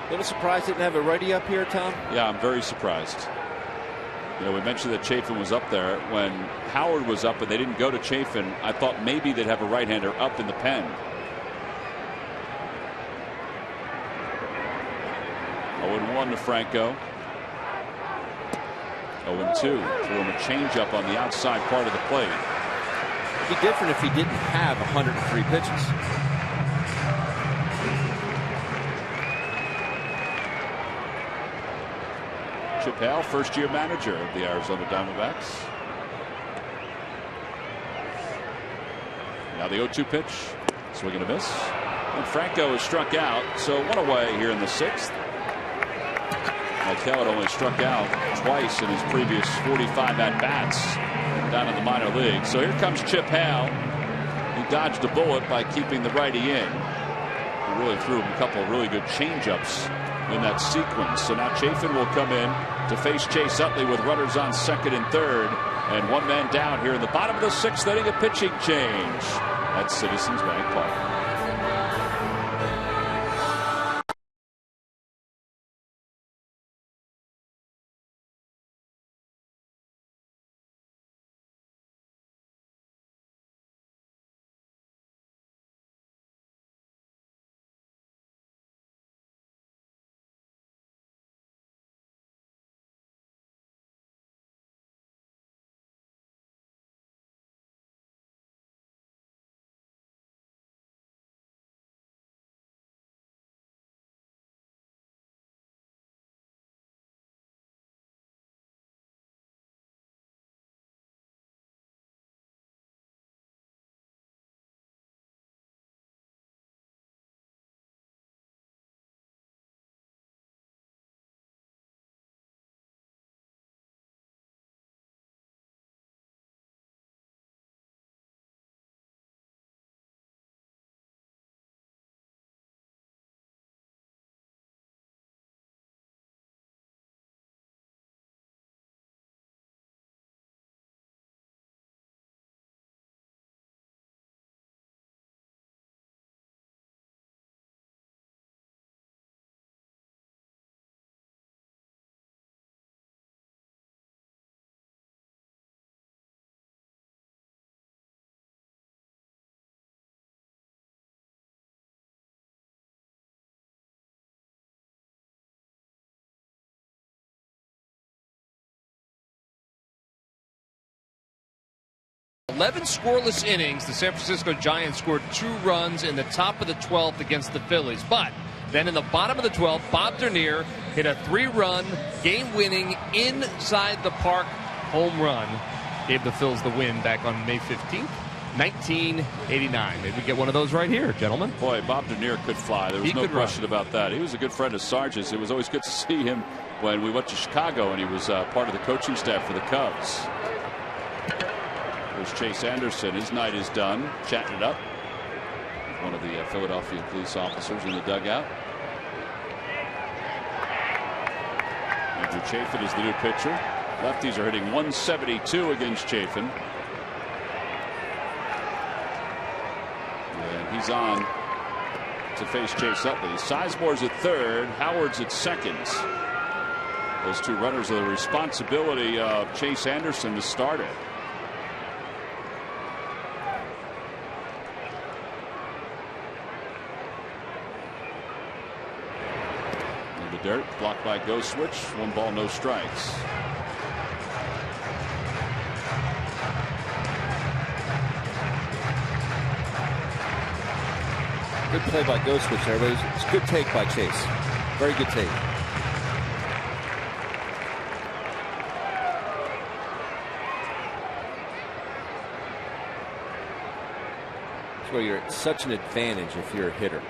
A little surprised didn't have a righty up here, Tom? Yeah, I'm very surprised. You know, we mentioned that Chafin was up there. When Howard was up and they didn't go to Chafin, I thought maybe they'd have a right-hander up in the pen. 0-1 to Franco. 0-2. Threw him a changeup on the outside part of the plate. It'd be different if he didn't have 103 pitches. Chip Hale, first-year manager of the Arizona Diamondbacks. Now the 0-2 pitch. Swing and a miss. And Franco is struck out, so one away here in the sixth. Maikel had only struck out twice in his previous 45 at-bats down in the minor league. So here comes Chip Hale. He dodged a bullet by keeping the righty in. He really threw him a couple of really good changeups in that sequence. So now Chafin will come in to face Chase Utley with runners on second and third. And one man down here in the bottom of the sixth inning, a pitching change at Citizens Bank Park. "11 scoreless innings, the San Francisco Giants scored 2 runs in the top of the 12th against the Phillies. But then in the bottom of the 12th, Bob Dernier hit a 3-run, game-winning, inside-the-park home run. Gave the Phils the win back on May 15th, 1989. Maybe we get one of those right here, gentlemen. Boy, Bob Dernier could fly. There was no question about that. He was a good friend of Sarge's. It was always good to see him when we went to Chicago, and he was part of the coaching staff for the Cubs. There's Chase Anderson. His night is done. Chatting it up. One of the Philadelphia police officers in the dugout. Andrew Chafin is the new pitcher. Lefties are hitting 172 against Chafin. And he's on to face Chase Utley. Sizemore's at third. Howard's at second. Those two runners are the responsibility of Chase Anderson to start it. the dirt, blocked by Goldschmidt. 1 ball, no strikes. Good play by Goldschmidt there, but it's a good take by Chase. Very good take. That's where you're at such an advantage if you're a hitter.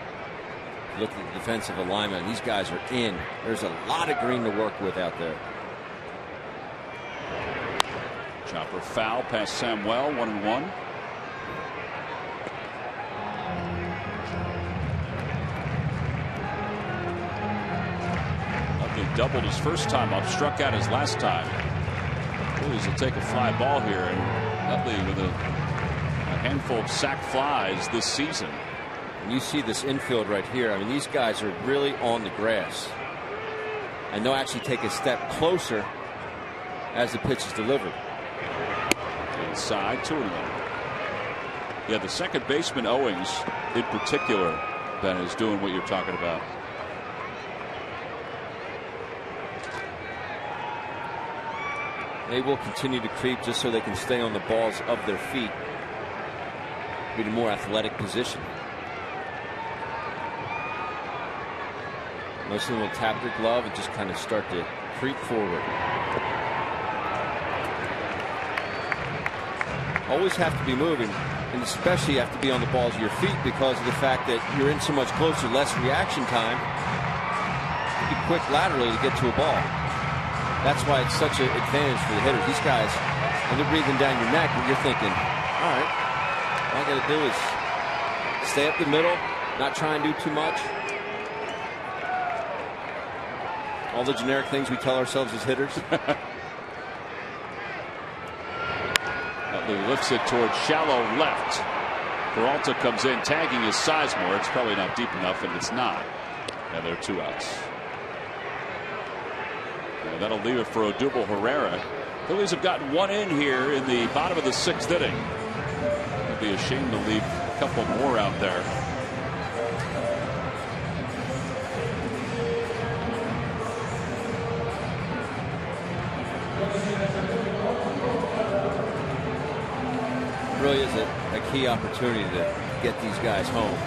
Look at the defensive alignment. These guys are in. There's a lot of green to work with out there. Chopper foul past Samuel. 1-1. Doubled his first time up, struck out his last time. Phillies will take a fly ball here, and Utley with a handful of sac flies this season. And you see this infield right here. I mean, these guys are really on the grass, and they'll actually take a step closer as the pitch is delivered. Inside, 2-1. Yeah, the second baseman Owings in particular, Ben, is doing what you're talking about. They will continue to creep just so they can stay on the balls of their feet. Be a more athletic position. Most of them will tap their glove and just kind of start to creep forward. Always have to be moving, and especially have to be on the balls of your feet because of the fact that you're in so much closer, less reaction time. Be quick laterally to get to a ball. That's why it's such an advantage for the hitters. These guys, when they're breathing down your neck, you're thinking, all right, all I got to do is stay up the middle, not try and do too much. All the generic things we tell ourselves as hitters. Utley lifts it towards shallow left. Peralta comes in, tagging his Sizemore. It's probably not deep enough, and it's not. And there are 2 outs. That'll leave it for Odubel Herrera. Phillies have gotten 1 in here in the bottom of the 6th inning. It'd be a shame to leave a couple more out there. It really is a key opportunity to get these guys home.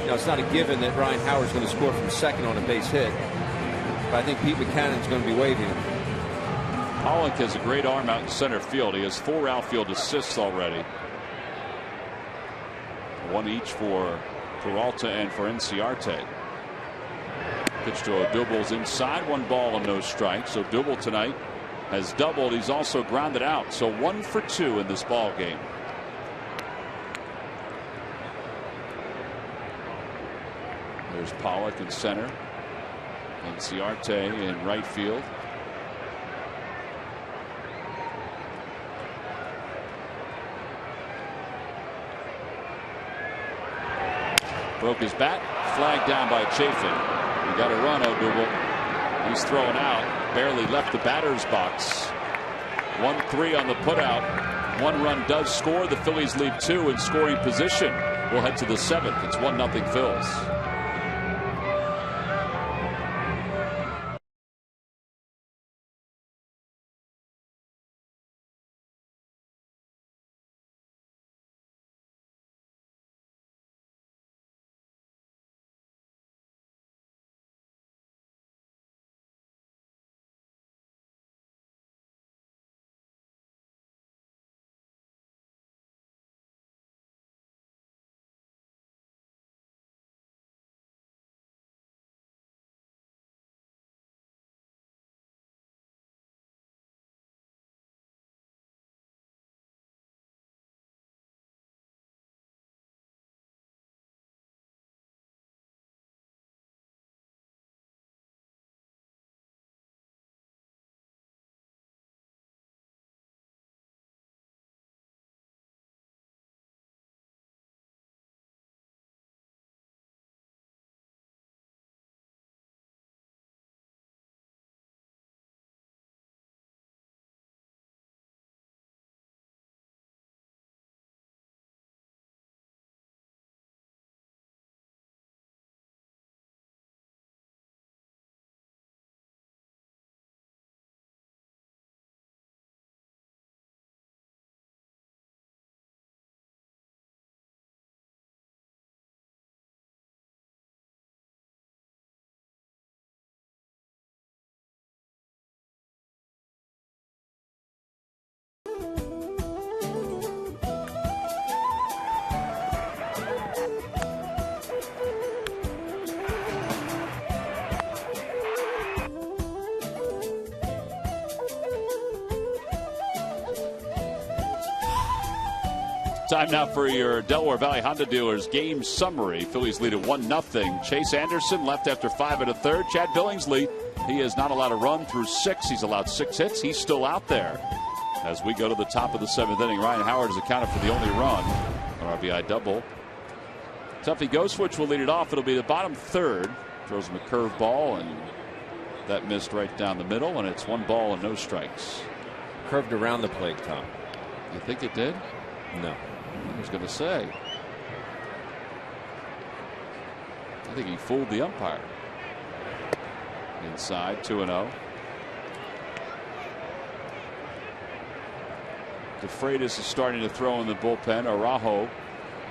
Now, it's not a given that Ryan Howard's going to score from second on a base hit, but I think Pete Buchanan's going to be waving him. Pollock has a great arm out in center field. He has 4 outfield assists already. 1 each for Peralta and for Inciarte. Pitch to Odubel's inside. 1 ball and no strikes. So Odubel tonight has doubled. He's also grounded out. So 1 for 2 in this ball game. There's Pollock in center. Inciarte in right field. Broke his bat. Flagged down by Chafin. You got to run, Odubel. He's thrown out. Barely left the batter's box. 1-3 on the putout. 1 run does score. The Phillies leave 2 in scoring position. We'll head to the 7th. It's 1-0 Phils. Time now for your Delaware Valley Honda Dealers game summary. Phillies lead at 1-0. Chase Anderson left after 5 1/3. Chad Billingsley, he is not allowed to run through 6. He's allowed 6 hits. He's still out there. As we go to the top of the 7th inning, Ryan Howard has accounted for the only run. An RBI double. Tuffy Goldschmidt will lead it off. It'll be the bottom 3rd. Throws him a curveball, and that missed right down the middle, and it's 1 ball and no strikes. Curved around the plate, Tom. You think it did? No. I was going to say. I think he fooled the umpire. Inside, 2-0. DeFreitas is starting to throw in the bullpen. Araujo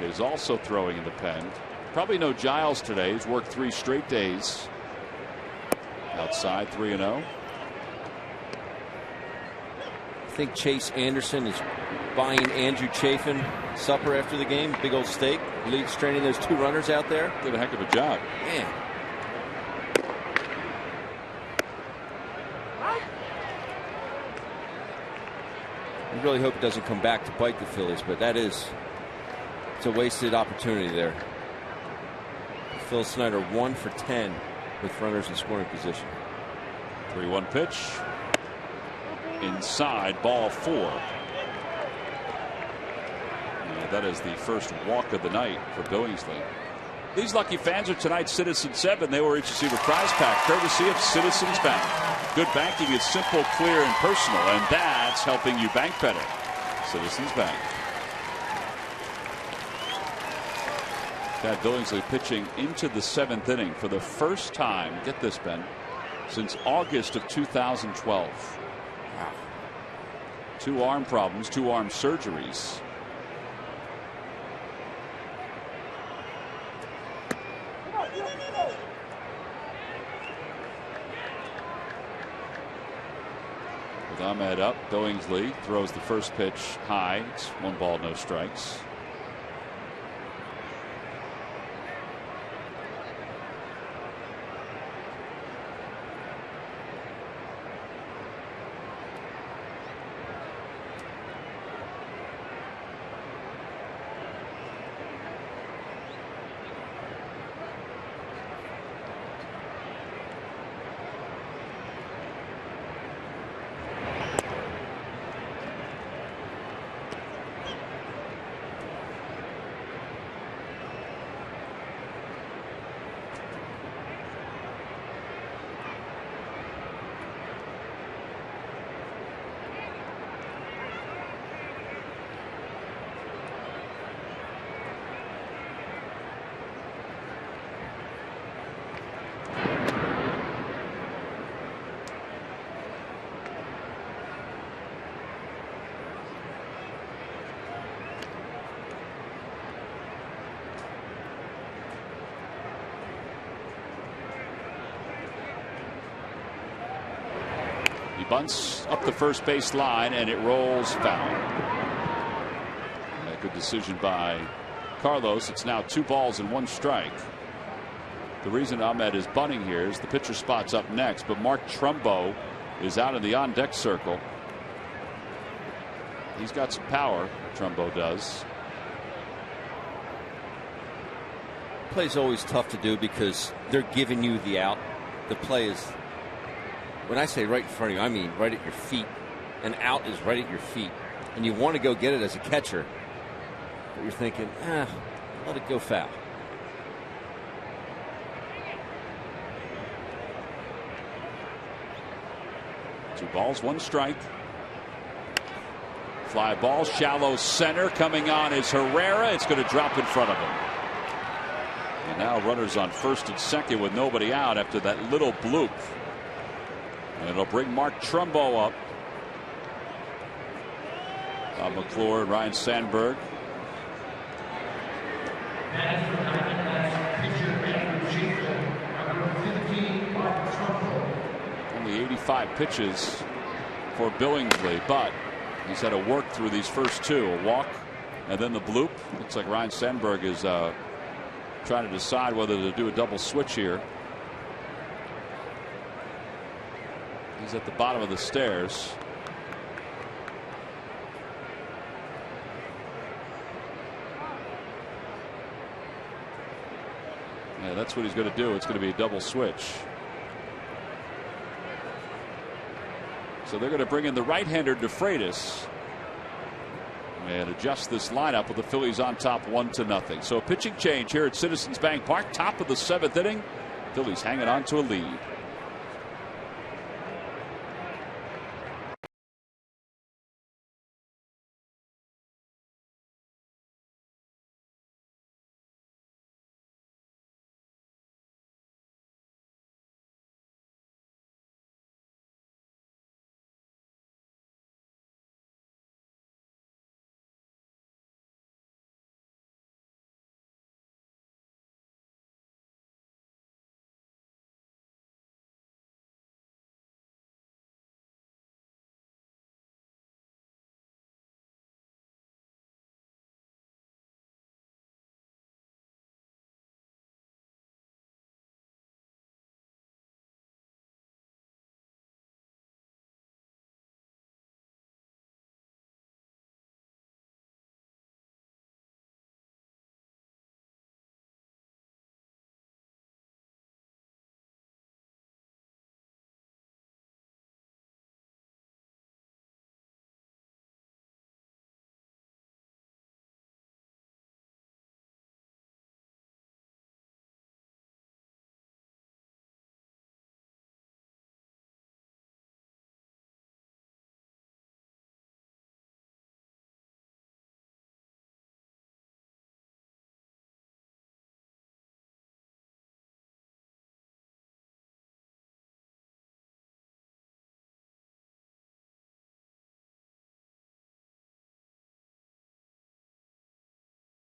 is also throwing in the pen. Probably no Giles today. He's worked 3 straight days. Outside, 3-0. I think Chase Anderson is buying Andrew Chafin supper after the game. Big old steak. Leads training those 2 runners out there. Did a heck of a job. Man. I really hope it doesn't come back to bite the Phillies, but it's a wasted opportunity there. Phil Snyder 1 for 10 with runners in scoring position. 3-1 pitch. Inside, ball 4. And that is the first walk of the night for Billingsley. These lucky fans are tonight's Citizens 7. They will each receive a prize pack courtesy of Citizens Bank. Good banking is simple, clear, and personal, and that's helping you bank better. Citizens Bank. Chad Billingsley pitching into the 7th inning for the first time, get this, Ben, since August of 2012. Wow. 2 arm problems, 2 arm surgeries. With Ahmed up, Billingsley throws the first pitch high. It's 1 ball, no strikes. Bunts up the first base line, and it rolls foul. A good decision by Carlos. It's now 2 balls and 1 strike. The reason Ahmed is bunting here is the pitcher spot's up next, but Mark Trumbo is out in the on-deck circle. He's got some power, Trumbo does. Play's always tough to do because they're giving you the out. The play is, when I say right in front of you, I mean right at your feet. And out is right at your feet. And you want to go get it as a catcher. But you're thinking, let it go foul. Two balls, 1 strike. Fly ball, shallow center. Coming on is Herrera. It's going to drop in front of him. And now runners on first and second with nobody out after that little bloop. And it'll bring Mark Trumbo up. Bob McClure and Ryan Sandberg. Only 85 pitches for Billingsley, but he's had to work through these first 2. A walk and then the bloop. Looks like Ryan Sandberg is trying to decide whether to do a double switch here. He's at the bottom of the stairs. Yeah, that's what he's going to do. It's going to be a double switch. So they're going to bring in the right-hander DeFreitas and adjust this lineup with the Phillies on top 1-0. So a pitching change here at Citizens Bank Park, top of the 7th inning. Phillies hanging on to a lead.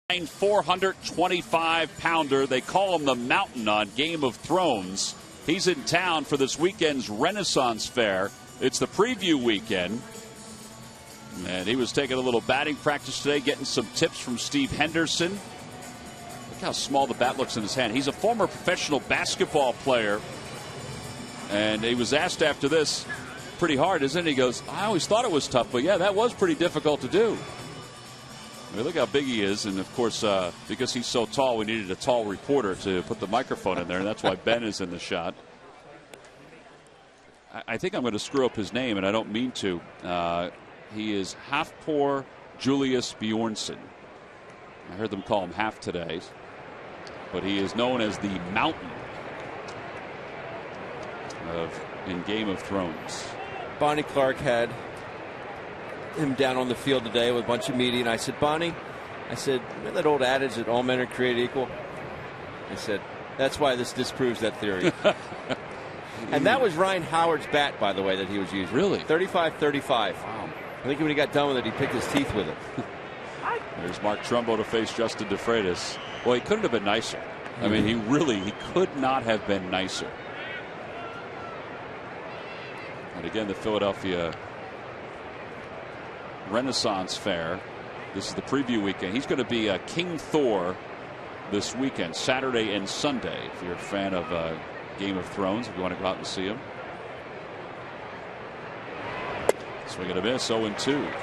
A 425-pounder. They call him the Mountain on Game of Thrones. He's in town for this weekend's Renaissance Fair. It's the preview weekend. And he was taking a little batting practice today, getting some tips from Steve Henderson. Look how small the bat looks in his hand. He's a former professional basketball player. And he was asked after this, pretty hard, isn't it? He goes, I always thought it was tough, but yeah, that was pretty difficult to do. I mean, look how big he is, and of course, because he's so tall, we needed a tall reporter to put the microphone in there, and that's why Ben is in the shot. I think I'm going to screw up his name, and I don't mean to. He is Halfpour Julius Bjornsson. I heard them call him Half today, but he is known as the Mountain in Game of Thrones. Bonnie Clark had him down on the field today with a bunch of media, and I said, Bonnie, I said, you know that old adage that all men are created equal? I said, that's why this disproves that theory. And that was Ryan Howard's bat, by the way, that he was using. Really? 35-35. Wow. I think when he got done with it, he picked his teeth with it. There's Mark Trumbo to face Justin DeFreitas. Well, he couldn't have been nicer. I mean, he could not have been nicer. And again, the Philadelphia Renaissance Fair. This is the preview weekend. He's going to be King Thor this weekend, Saturday and Sunday, if you're a fan of Game of Thrones, if you want to go out and see him. Swing and a miss, 0-2.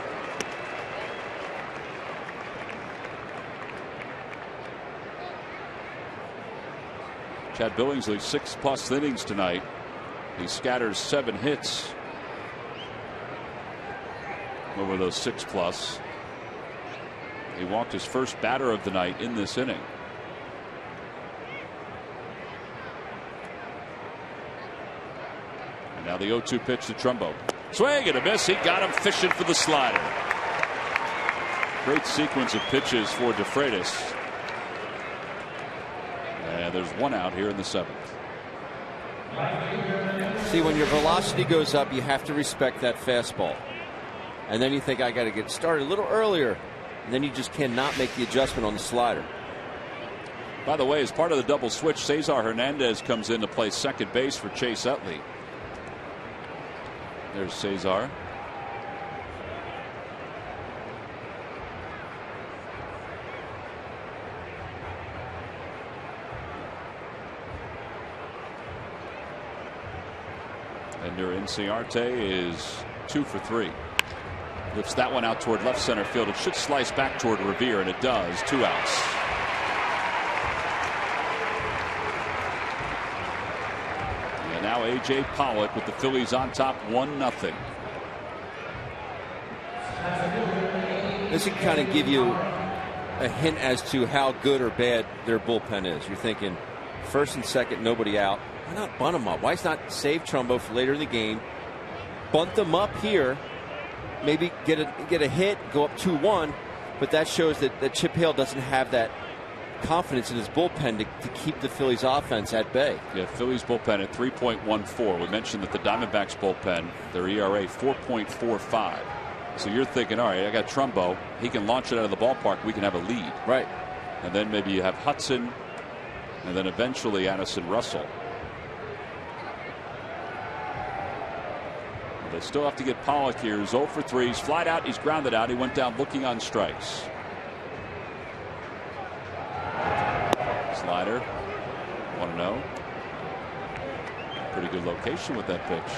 Chad Billingsley, 6+ innings tonight. He scatters 7 hits over those 6+. He walked his first batter of the night in this inning. And now the 0-2 pitch to Trumbo. Swing and a miss. He got him fishing for the slider. Great sequence of pitches for DeFreitas. And there's 1 out here in the 7th. See, when your velocity goes up, you have to respect that fastball. And then you think, I got to get started a little earlier. And then you just cannot make the adjustment on the slider. By the way, as part of the double switch, Cesar Hernandez comes in to play second base for Chase Utley. There's Cesar. And your Inciarte is 2 for 3. Lifts that one out toward left center field. It should slice back toward Revere, and it does. 2 outs. now A.J. Pollock with the Phillies on top 1-0. This can kind of give you a hint as to how good or bad their bullpen is. You're thinking first and second, nobody out. Why not bunt them up? Why not save Trumbo for later in the game? Bunt them up here, maybe get a hit, go up 2-1. But that shows that Chip Hale doesn't have that confidence in his bullpen to keep the Phillies offense at bay. Yeah, Phillies bullpen at 3.14. We mentioned that the Diamondbacks bullpen, their ERA 4.45. So you're thinking, all right, I got Trumbo. He can launch it out of the ballpark. We can have a lead. Right. And then maybe you have Hudson, and then eventually Addison Russell. They still have to get Pollock here. He's 0 for 3. He's flied out. He's grounded out. He went down looking on strikes. Slider. 1-0. Pretty good location with that pitch.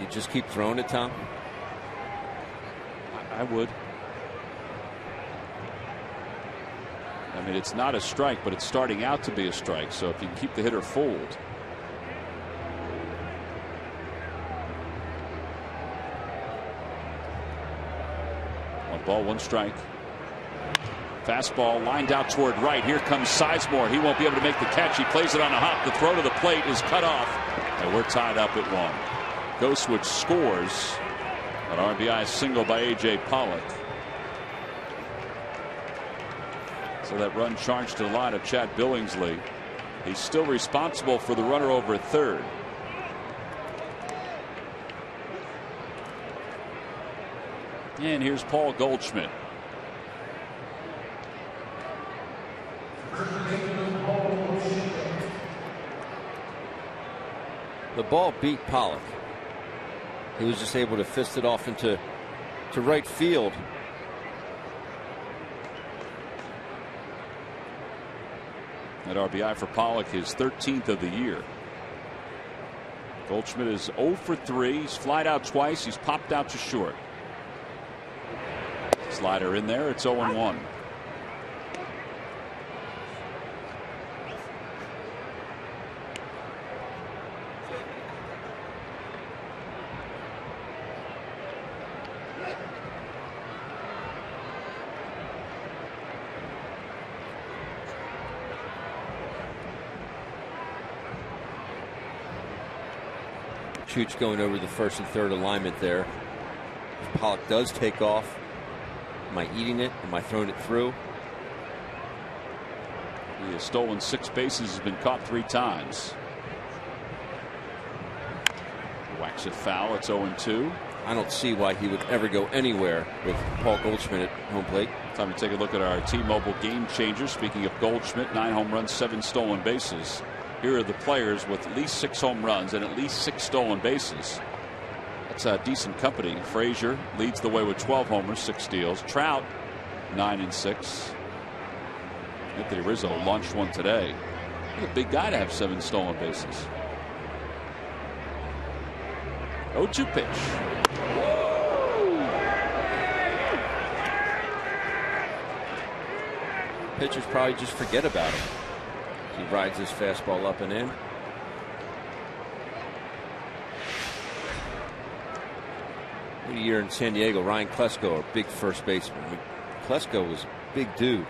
Just keep throwing it, Tom? I would. I mean, it's not a strike, but it's starting out to be a strike. So if you can keep the hitter fooled. One ball, one strike. Fastball lined out toward right. Here comes Sizemore. He won't be able to make the catch. He plays it on a hop. The throw to the plate is cut off. And we're tied up at 1. Goldschmidt scores an RBI single by A.J. Pollock. So that run charged to the line of Chad Billingsley. He's still responsible for the runner over at third. And here's Paul Goldschmidt. The ball beat Pollock. He was just able to fist it off into right field. That RBI for Pollock, his 13th of the year. Goldschmidt is 0 for 3. He's flied out twice. He's popped out to short. Slider in there. It's 0-1. Chooch going over the first and third alignment there. If Pollock does take off, am I eating it? Am I throwing it through? He has stolen 6 bases, has been caught 3 times. Whacks it foul. It's 0-2. I don't see why he would ever go anywhere with Paul Goldschmidt at home plate. Time to take a look at our T-Mobile game changer. Speaking of Goldschmidt, 9 home runs, 7 stolen bases. Here are the players with at least 6 home runs and at least 6 stolen bases. That's a decent company. Frazier leads the way with 12 homers, 6 steals. Trout 9 and 6. Anthony Rizzo launched one today. He's a big guy to have 7 stolen bases. 0-2 pitch. Pitchers probably just forget about him. He rides his fastball up and in. A year in San Diego, Ryan Klesko, a big first baseman. I mean, Klesko was a big dude.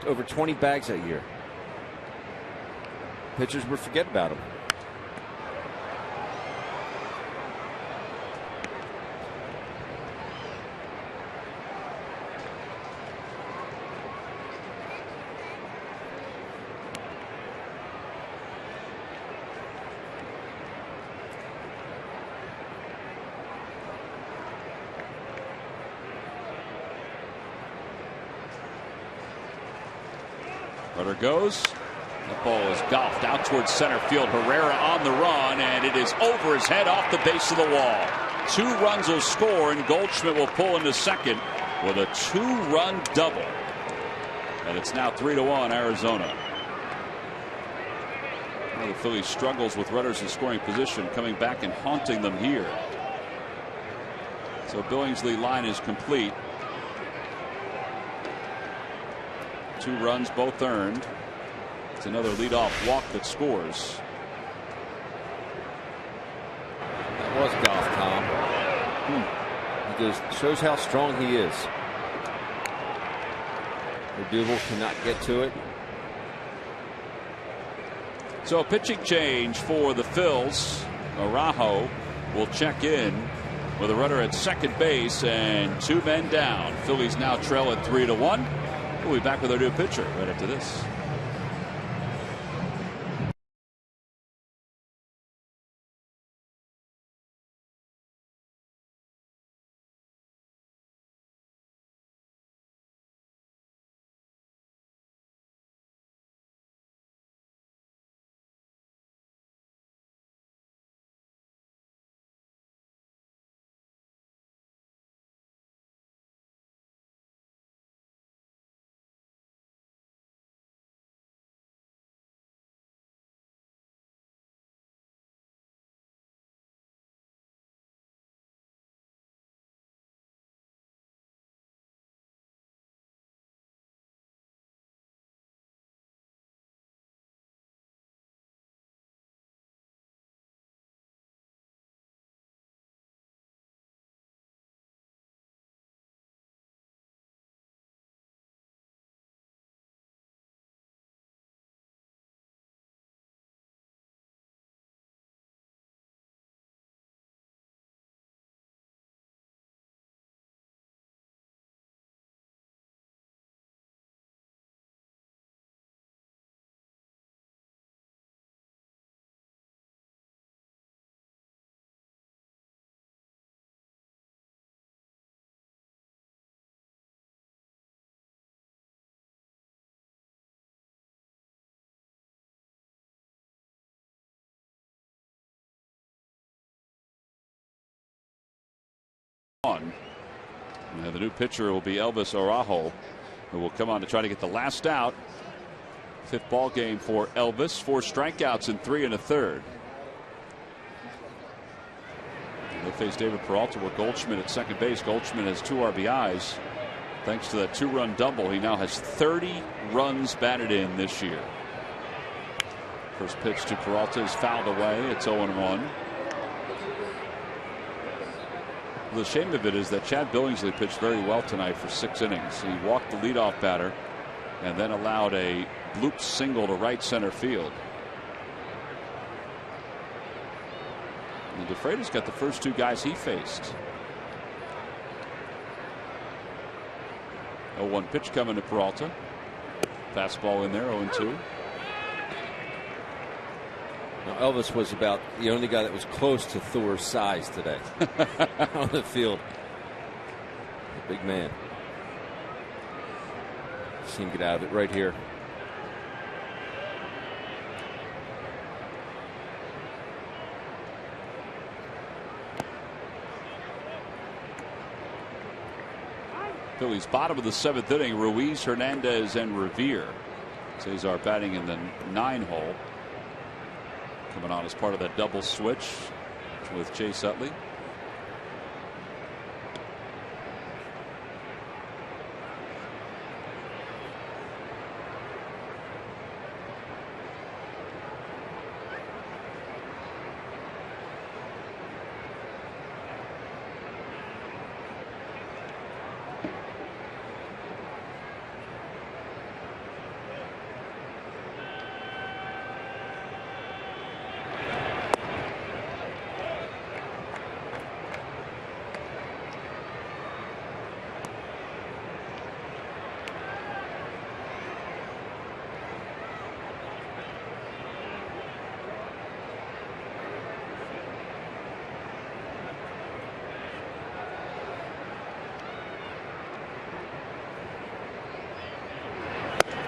Over 20 bags that year. Pitchers would forget about him. Runner goes. The ball is golfed out towards center field. Herrera on the run, and it is over his head off the base of the wall. 2 runs will score, and Goldschmidt will pull into second with a 2-run double. And it's now 3-1 Arizona. Well, the Phillies struggles with runners in scoring position, coming back and haunting them here. So Billingsley line is complete. 2 runs, both earned. It's another leadoff walk that scores. That was golf, Tom. He just shows how strong he is. Verdugo cannot get to it. So a pitching change for the Phils. Araujo will check in with a runner at second base and 2 men down. Phillies now trail at 3-1. We'll be back with our new pitcher right after this. On. And the new pitcher will be Elvis Araujo, who will come on to try to get the last out. 5th ball game for Elvis. 4 strikeouts in 3 1/3. They'll face David Peralta with Goldschmidt at second base. Goldschmidt has 2 RBIs. Thanks to that 2-run double, he now has 30 runs batted in this year. First pitch to Peralta is fouled away. It's 0-1. The shame of it is that Chad Billingsley pitched very well tonight for 6 innings. He walked the leadoff batter and then allowed a bloop single to right center field. And DeFreitas got the first 2 guys he faced. 0-1 pitch coming to Peralta. Fastball in there, 0-2. Now, Elvis was about the only guy that was close to Thor's size today on the field. Big man. See him get out of it right here. Phillies bottom of the 7th inning. Ruiz, Hernandez, and Revere. Cesar batting in the 9 hole. Coming on as part of that double switch with Chase Utley.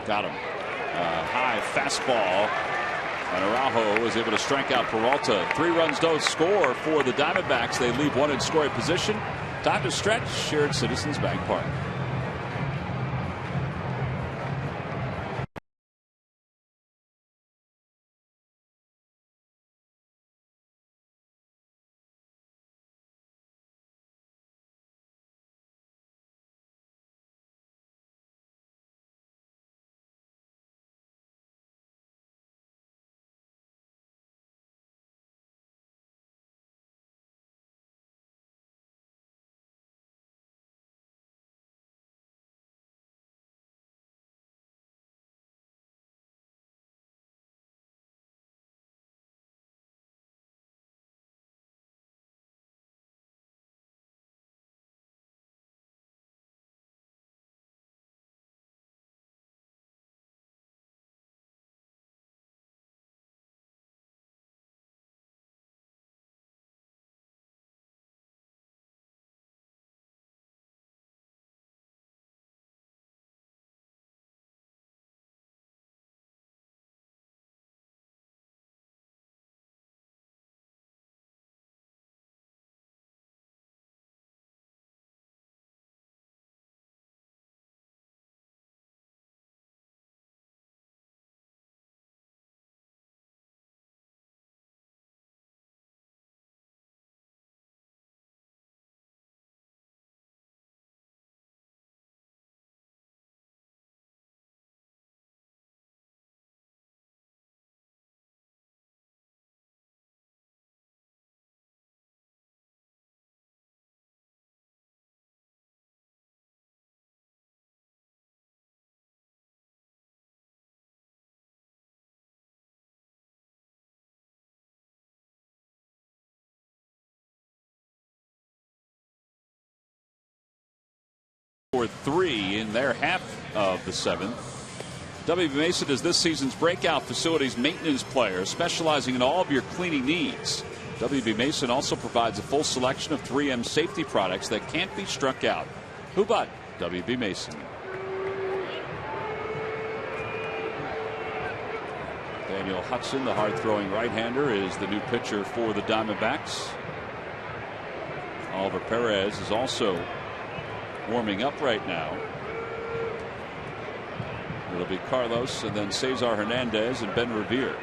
Got him. High fastball. And Araujo was able to strike out Peralta. 3 runs don't score for the Diamondbacks. They leave 1 in scoring position. Time to stretch here at Citizens Bank Park. For 3 in their half of the 7th. W.B. Mason is this season's breakout facilities maintenance player, specializing in all of your cleaning needs. W.B. Mason also provides a full selection of 3M safety products that can't be struck out. Who but W.B. Mason? Daniel Hudson, the hard-throwing right-hander, is the new pitcher for the Diamondbacks. Oliver Perez is also warming up right now. It'll be Carlos and then Cesar Hernandez and Ben Revere.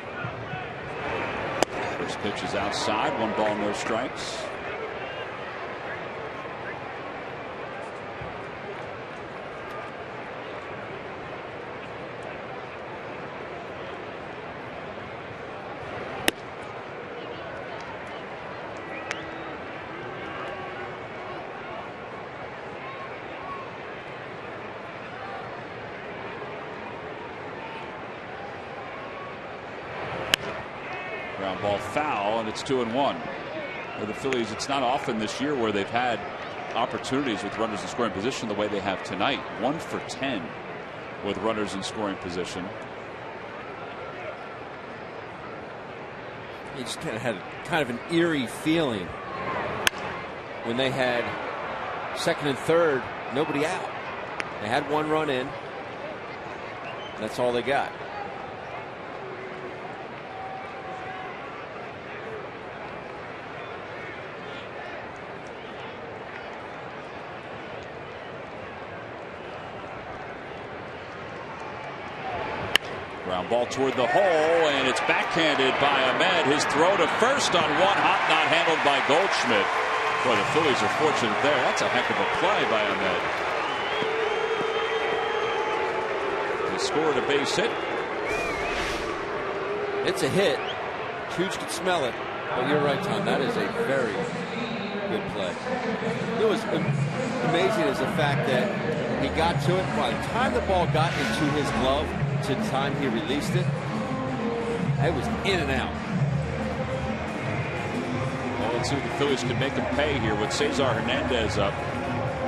First pitch is outside. 1 ball, no strikes. Ground ball foul, and it's 2-1. For the Phillies, it's not often this year where they've had opportunities with runners in scoring position the way they have tonight. 1 for 10 with runners in scoring position. You just had kind of an eerie feeling when they had second and third, nobody out. They had 1 run in. That's all they got. Ground ball toward the hole, and it's backhanded by Ahmed. His throw to first on 1 hop, not handled by Goldschmidt. Boy, the Phillies are fortunate there. That's a heck of a play by Ahmed. They scored a base hit. It's a hit. Chooch could smell it. But you're right, Tom. That is a very good play. It was amazing is the fact that he got to it. By the time the ball got into his glove, to the time he released it, it was in and out. Well, let's see if the Phillies can make him pay here with Cesar Hernandez up.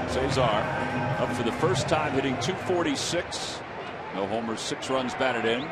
Cesar up for the first time, hitting .246. No homers, 6 runs batted in.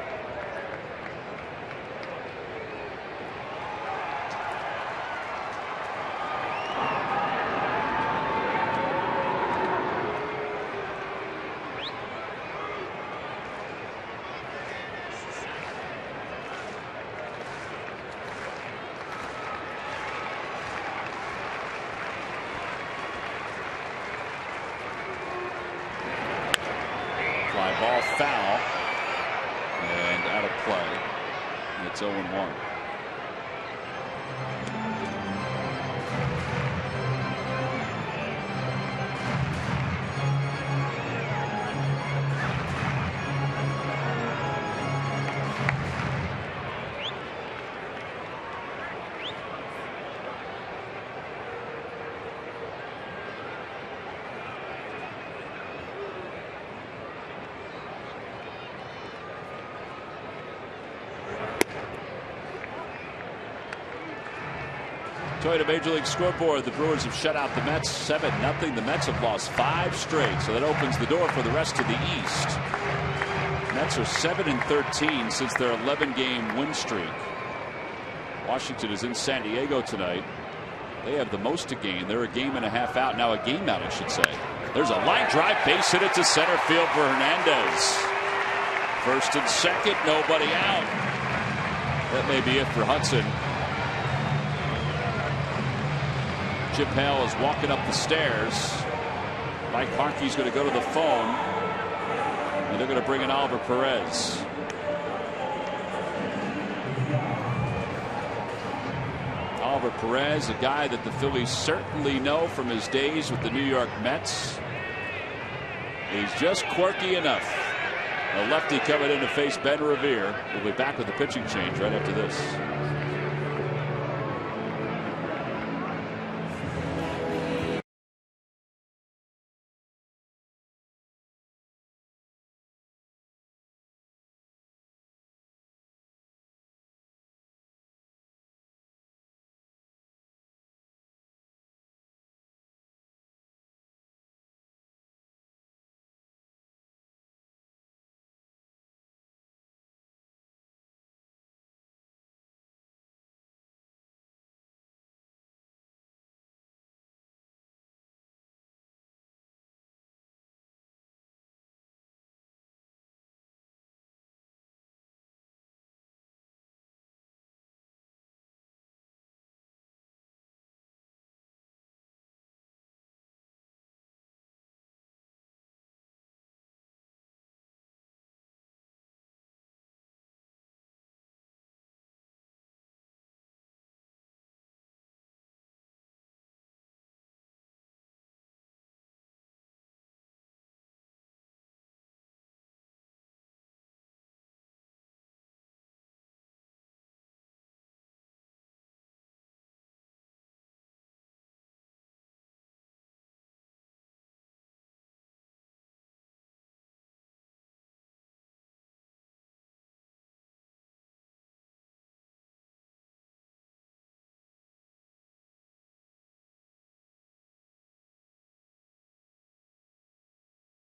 ball foul and out of play. And it's 0-1. Toyota Major League Scoreboard. The Brewers have shut out the Mets 7-0. The Mets have lost 5 straight, so that opens the door for the rest of the East. Mets are 7-13 since their 11-game win streak. Washington is in San Diego tonight. They have the most to gain. They're a game and a half out. Now a game out, I should say. There's a line drive, base hit it to center field for Hernandez. First and second, nobody out. That may be it for Hudson. Chip Hale is walking up the stairs. Mike Harkey's going to go to the phone, and they're going to bring in Oliver Perez. Oliver Perez, a guy that the Phillies certainly know from his days with the New York Mets. He's just quirky enough. A lefty coming in to face Ben Revere. We'll be back with the pitching change right after this.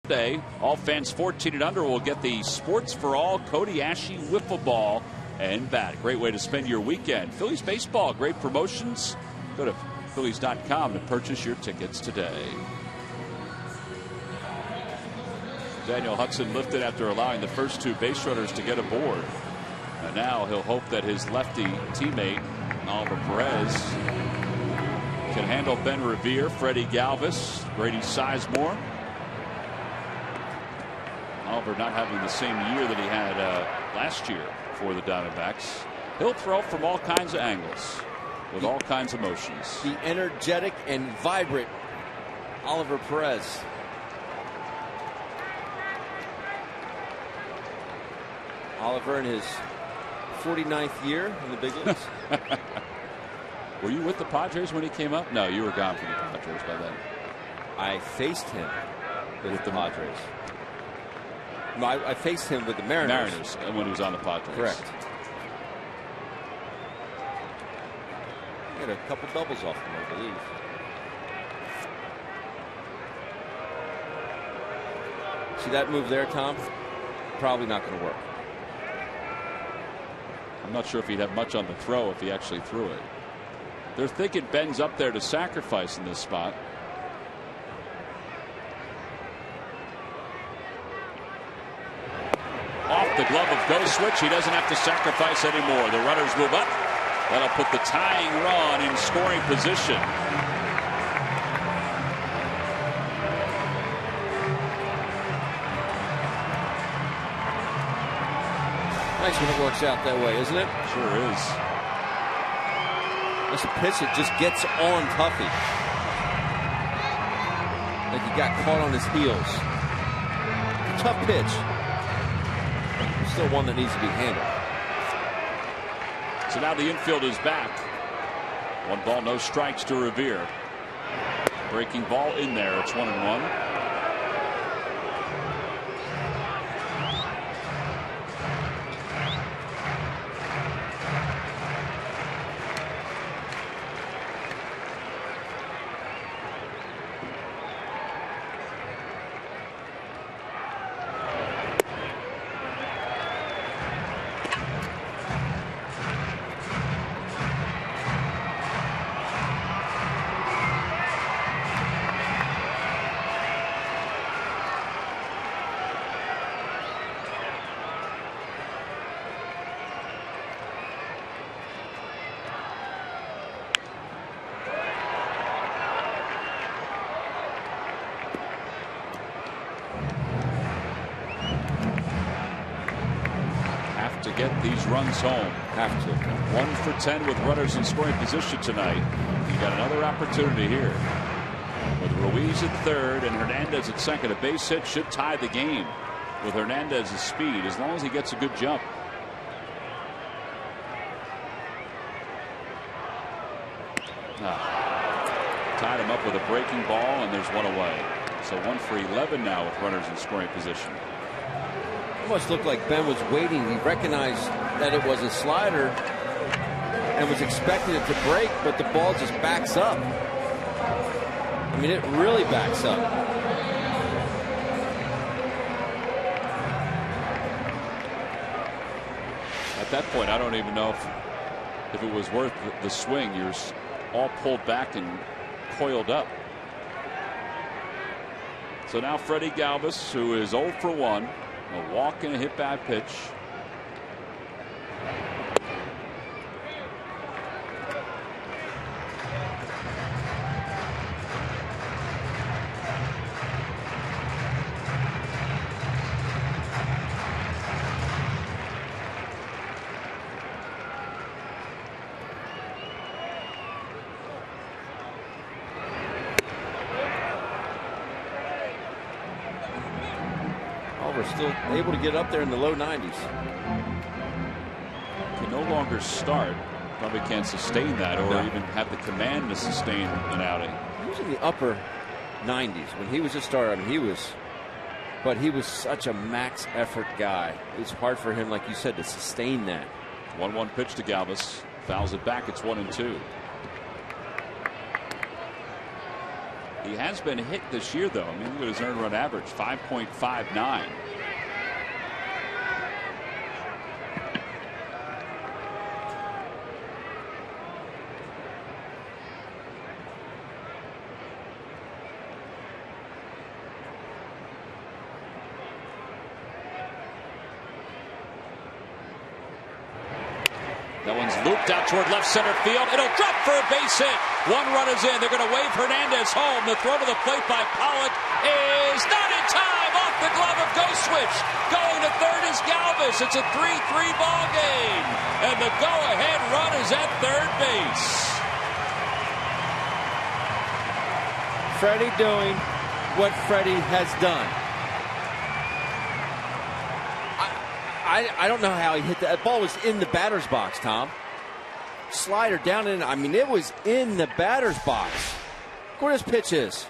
Day, all fans 14 and under will get the Sports for All Cody Ashe wiffle ball and bat. Great way to spend your weekend. Phillies baseball, great promotions. Go to Phillies.com to purchase your tickets today. Daniel Hudson lifted after allowing the first 2 base runners to get aboard. And now he'll hope that his lefty teammate, Oliver Perez, can handle Ben Revere, Freddie Galvis, Grady Sizemore. Oliver not having the same year that he had last year for the Diamondbacks. He'll throw from all kinds of angles with all kinds of motions. The energetic and vibrant Oliver Perez. Oliver in his 49th year in the big leagues. Were you with the Padres when he came up? No, you were gone from the Padres by then. I faced him with the Padres. No, I faced him with the Mariners. When he was on the Padres. Correct. He had a couple doubles off him, I believe. See that move there, Tom? Probably not going to work. I'm not sure if he'd have much on the throw if he actually threw it. They're thinking Ben's up there to sacrifice in this spot. Off the glove of Goldschmidt. He doesn't have to sacrifice anymore. The runners move up. That'll put the tying run in scoring position. nice when it works out that way, isn't it? Sure is. That's a pitch that just gets on Tuffy. Like he got caught on his heels. Tough pitch. Still one that needs to be handled. So now the infield is back. 1 ball, no strikes to Revere. Breaking ball in there. It's 1-1. To get these runs home. Have to. 1 for 10 with runners in scoring position tonight. You got another opportunity here with Ruiz at third and Hernandez at second. A base hit should tie the game with Hernandez's speed as long as he gets a good jump. Tied him up with a breaking ball, and there's one away. So 1 for 11 now with runners in scoring position. Almost looked like Ben was waiting. He recognized that it was a slider and was expecting it to break, but the ball just backs up. I mean, it really backs up. At that point, I don't even know if it was worth the swing. You're all pulled back and coiled up. So now Freddie Galvis, who is 0 for 1. A walk and a hit bad pitch. Still able to get up there in the low 90s. Can no longer start. Probably can't sustain that or even have the command to sustain an outing. He was in the upper 90s when he was a starter. I mean, but he was such a max effort guy. It's hard for him, like you said, to sustain that. 1-1 pitch to Galvis. Fouls it back. It's 1-2. He has been hit this year, though. I mean, look at his earned run average, 5.59. That one's looped out toward left center field. It'll drop for a base hit. 1 run is in. They're going to wave Hernandez home. The throw to the plate by Pollock is not in time. Off the glove of Goldschmidt. Going to third is Galvis. It's a 3-3 ball game. And the go-ahead run is at third base. Freddie doing what Freddie has done. I don't know how he hit that. That ball was in the batter's box, Tom. Slider down in. I mean, it was in the batter's box. Look where his pitch is.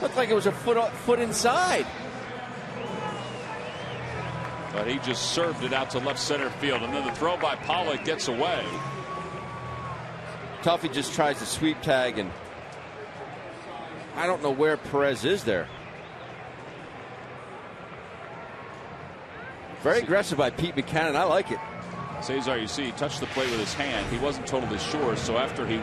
Looked like it was a foot inside. But he just served it out to left center field. And then the throw by Pollock gets away. Tuffy just tries to sweep tag, and I don't know where Perez is there. Very aggressive by Pete Buchanan. I like it. Cesar, you see, he touched the plate with his hand. He wasn't totally sure, so after he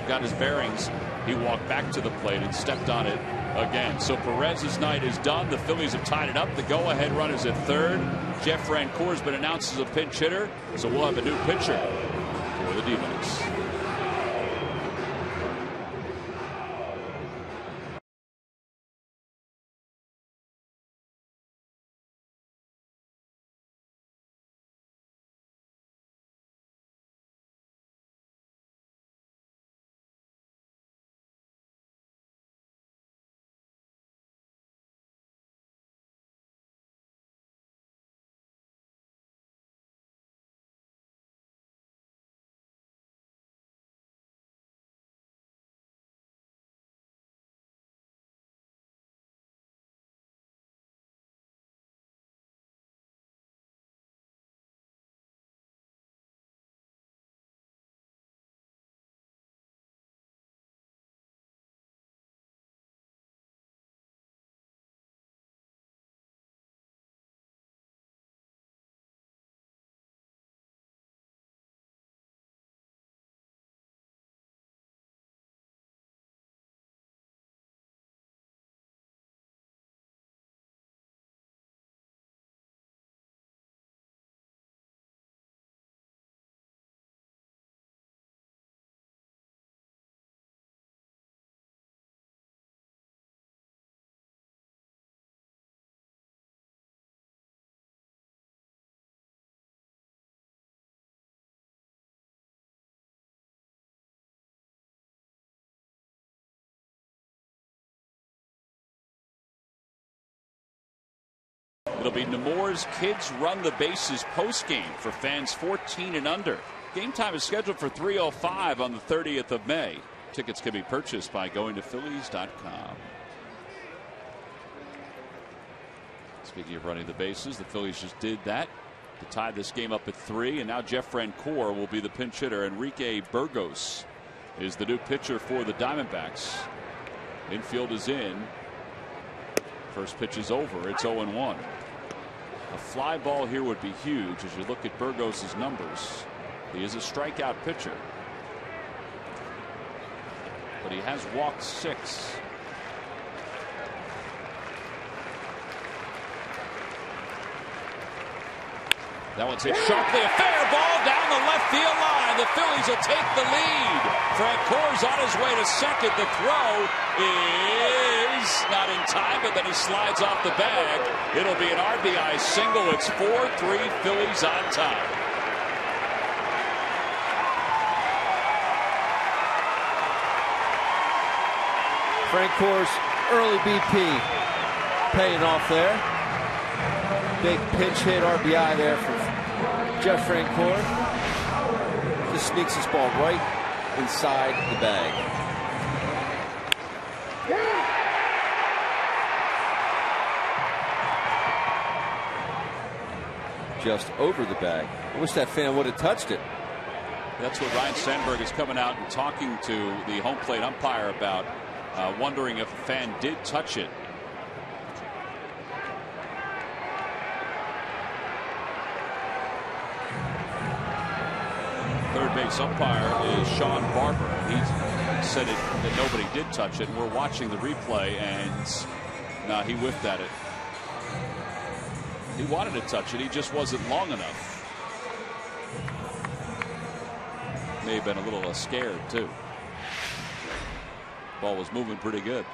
got his bearings, he walked back to the plate and stepped on it again. So Perez's night is done. The Phillies have tied it up. The go-ahead run is at third. Jeff Rancourt has been announced as a pinch hitter, so we'll have a new pitcher for the D-backs. It'll be Nemours Kids Run the Bases postgame for fans 14 and under. Game time is scheduled for 3:05 on the 30th of May. Tickets can be purchased by going to Phillies.com. Speaking of running the bases, the Phillies just did that to tie this game up at 3, and now Jeff Francoeur will be the pinch hitter. Enrique Burgos is the new pitcher for the Diamondbacks. Infield is in. First pitch is over. It's 0-1. A fly ball here would be huge as you look at Burgos' numbers. He is a strikeout pitcher, but he has walked 6. That one's hit sharply. A fair ball down the left field line. The Phillies will take the lead. Francoeur's on his way to second. The throw is not in time, but then he slides off the bag. It'll be an RBI single. It's 4-3 Phillies on top. Francoeur's early BP paying off there. Big pinch hit RBI there for Jeff Francoeur. Just sneaks this ball right inside the bag. Just over the bag. I wish that fan would have touched it. That's what Ryan Sandberg is coming out and talking to the home plate umpire about, wondering if a fan did touch it. Third base umpire is Sean Barber. He said that nobody did touch it. We're watching the replay, and no, he whiffed at it. He wanted to touch it. He just wasn't long enough. May have been a little scared, too. Ball was moving pretty good.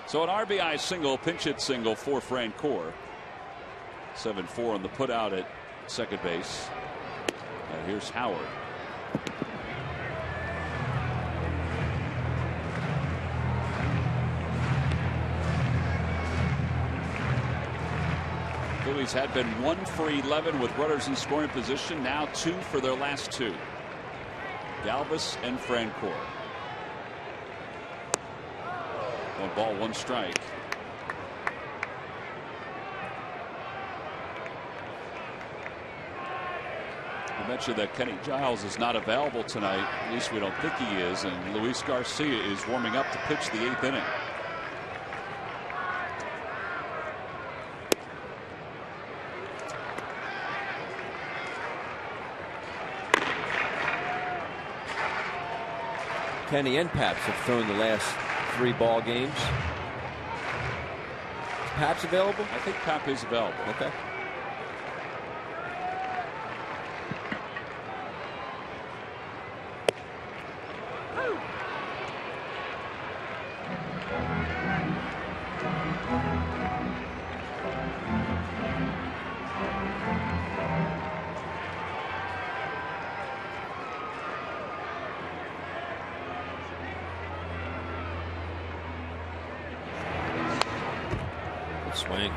So an RBI single, pinch hit single for Francoeur. 7-4 on the put out at second base. Here's Howard. Phillies had been 1 for 11 with runners in scoring position. Now 2 for their last 2. Galvis and Francoeur. 1 ball, 1 strike. I mentioned that Kenny Giles is not available tonight. At least we don't think he is. And Luis Garcia is warming up to pitch the 8th inning. Kenny and Paps have thrown the last 3 ball games. Is Paps available? I think Pap is available. Okay. Swing.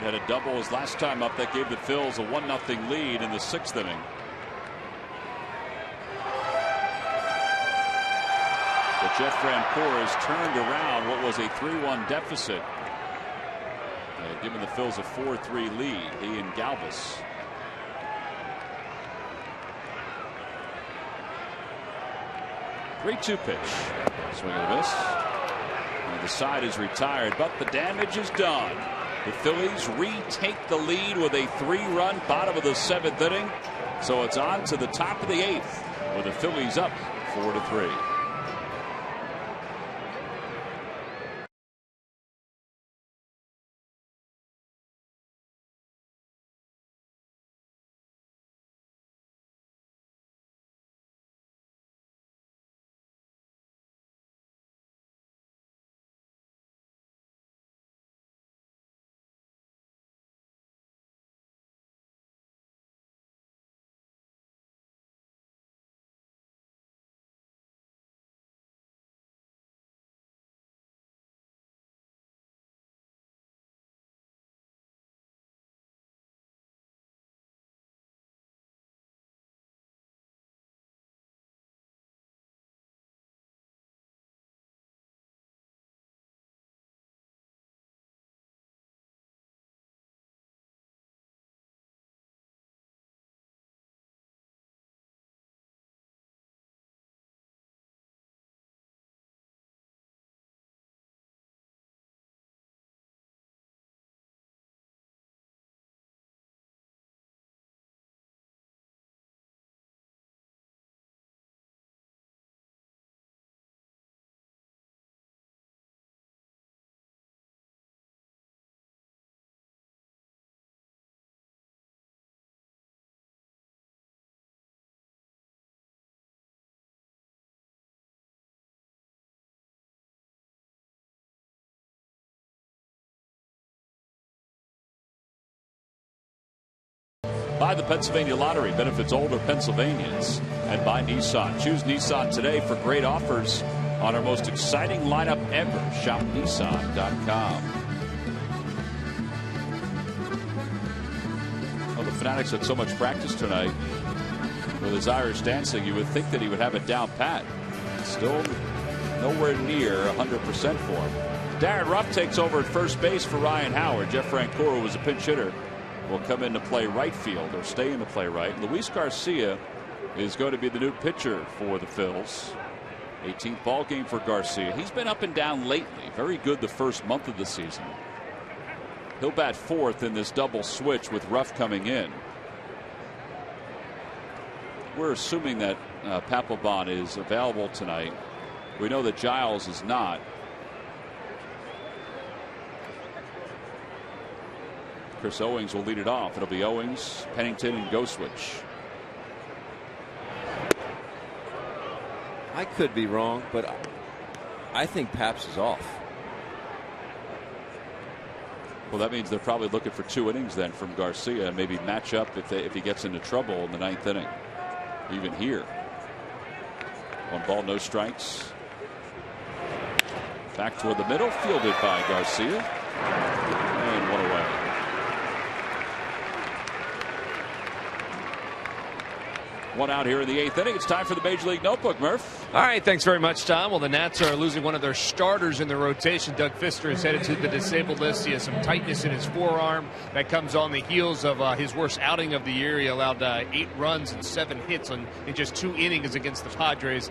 Had a double his last time up. That gave the Phils a 1-0 lead in the 6th inning. But Jeff Francoeur has turned around what was a 3-1 deficit. Giving the Phils a 4-3 lead. He and Galvis. Three-two pitch. Swing and a miss. And the side is retired, but the damage is done. The Phillies retake the lead with a 3-run bottom of the 7th inning. So it's on to the top of the 8th with the Phillies up 4-3. By the Pennsylvania Lottery, benefits older Pennsylvanians. And by Nissan. Choose Nissan today for great offers on our most exciting lineup ever. Shop Nissan.com. Well, the Fanatics had so much practice tonight with his Irish dancing. You would think that he would have it down pat. Still nowhere near 100% for him. Darren Ruff takes over at first base for Ryan Howard. Jeff Franco, who was a pinch hitter, will come in to play right field or stay in to play right. Luis Garcia is going to be the new pitcher for the Phils. 18th ball game for Garcia. He's been up and down lately. Very good the first month of the season. He'll bat fourth in this double switch with Ruff coming in. We're assuming that Papelbon is available tonight. We know that Giles is not. Chris Owings will lead it off. It'll be Owings, Pennington, and Goldschmidt. I could be wrong, but I think Paps is off. Well, that means they're probably looking for 2 innings then from Garcia, and maybe match up if he gets into trouble in the 9th inning. Even here. 1 ball, no strikes. Back toward the middle, fielded by Garcia. And 1 away. One out here in the 8th inning. It's time for the Major League Notebook, Murph. All right, thanks very much, Tom. Well, the Nats are losing one of their starters in the rotation. Doug Fister is headed to the disabled list. He has some tightness in his forearm. That comes on the heels of his worst outing of the year. He allowed 8 runs and 7 hits in just 2 innings against the Padres.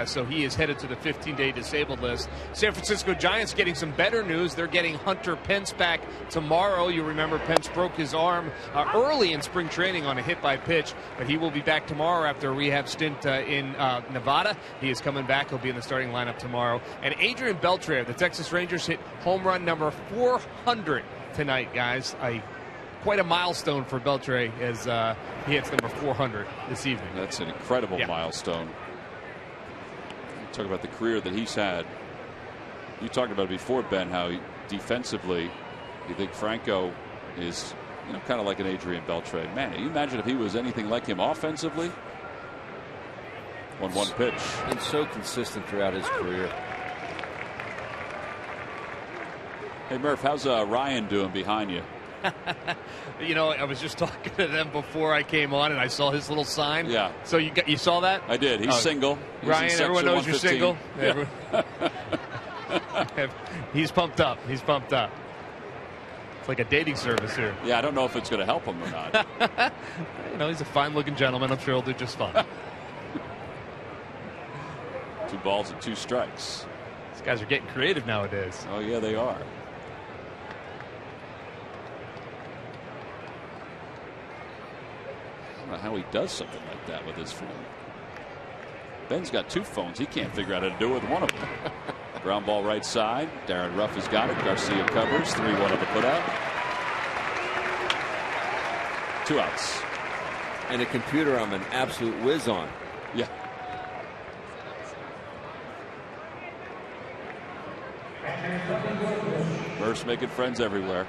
So he is headed to the 15-day disabled list. San Francisco Giants getting some better news. They're getting Hunter Pence back tomorrow. You remember Pence broke his arm early in spring training on a hit by pitch, but he will be back tomorrow after a rehab stint in Nevada. He is coming back. He'll be in the starting lineup tomorrow. And Adrian Beltre, the Texas Rangers, hit home run number 400 tonight, guys. Quite a milestone for Beltre as he hits number 400 this evening. That's an incredible milestone. Talk about the career that he's had. You talked about it before, Ben, how defensively you think Franco is kind of like an Adrian Beltre. Man, can you imagine if he was anything like him offensively? 1-1 pitch. And so consistent throughout his career. Hey, Murph, how's Ryan doing behind you? I was just talking to them before I came on, and I saw his little sign. Yeah. So you saw that? I did. He's single. He's Ryan, everyone knows you're single. Yeah. He's pumped up. He's pumped up. It's like a dating service here. Yeah, I don't know if it's going to help him or not. You know, he's a fine-looking gentleman. I'm sure he'll do just fine. 2 balls and 2 strikes. These guys are getting creative nowadays. Oh, yeah, they are. I don't know how he does something like that with his phone. Ben's got 2 phones. He can't figure out how to do it with one of them. Ground ball right side. Darren Ruff has got it. Garcia covers. 3-1 on the putout. 2 outs. And a computer I'm an absolute whiz on. Yeah. Murph's making friends everywhere.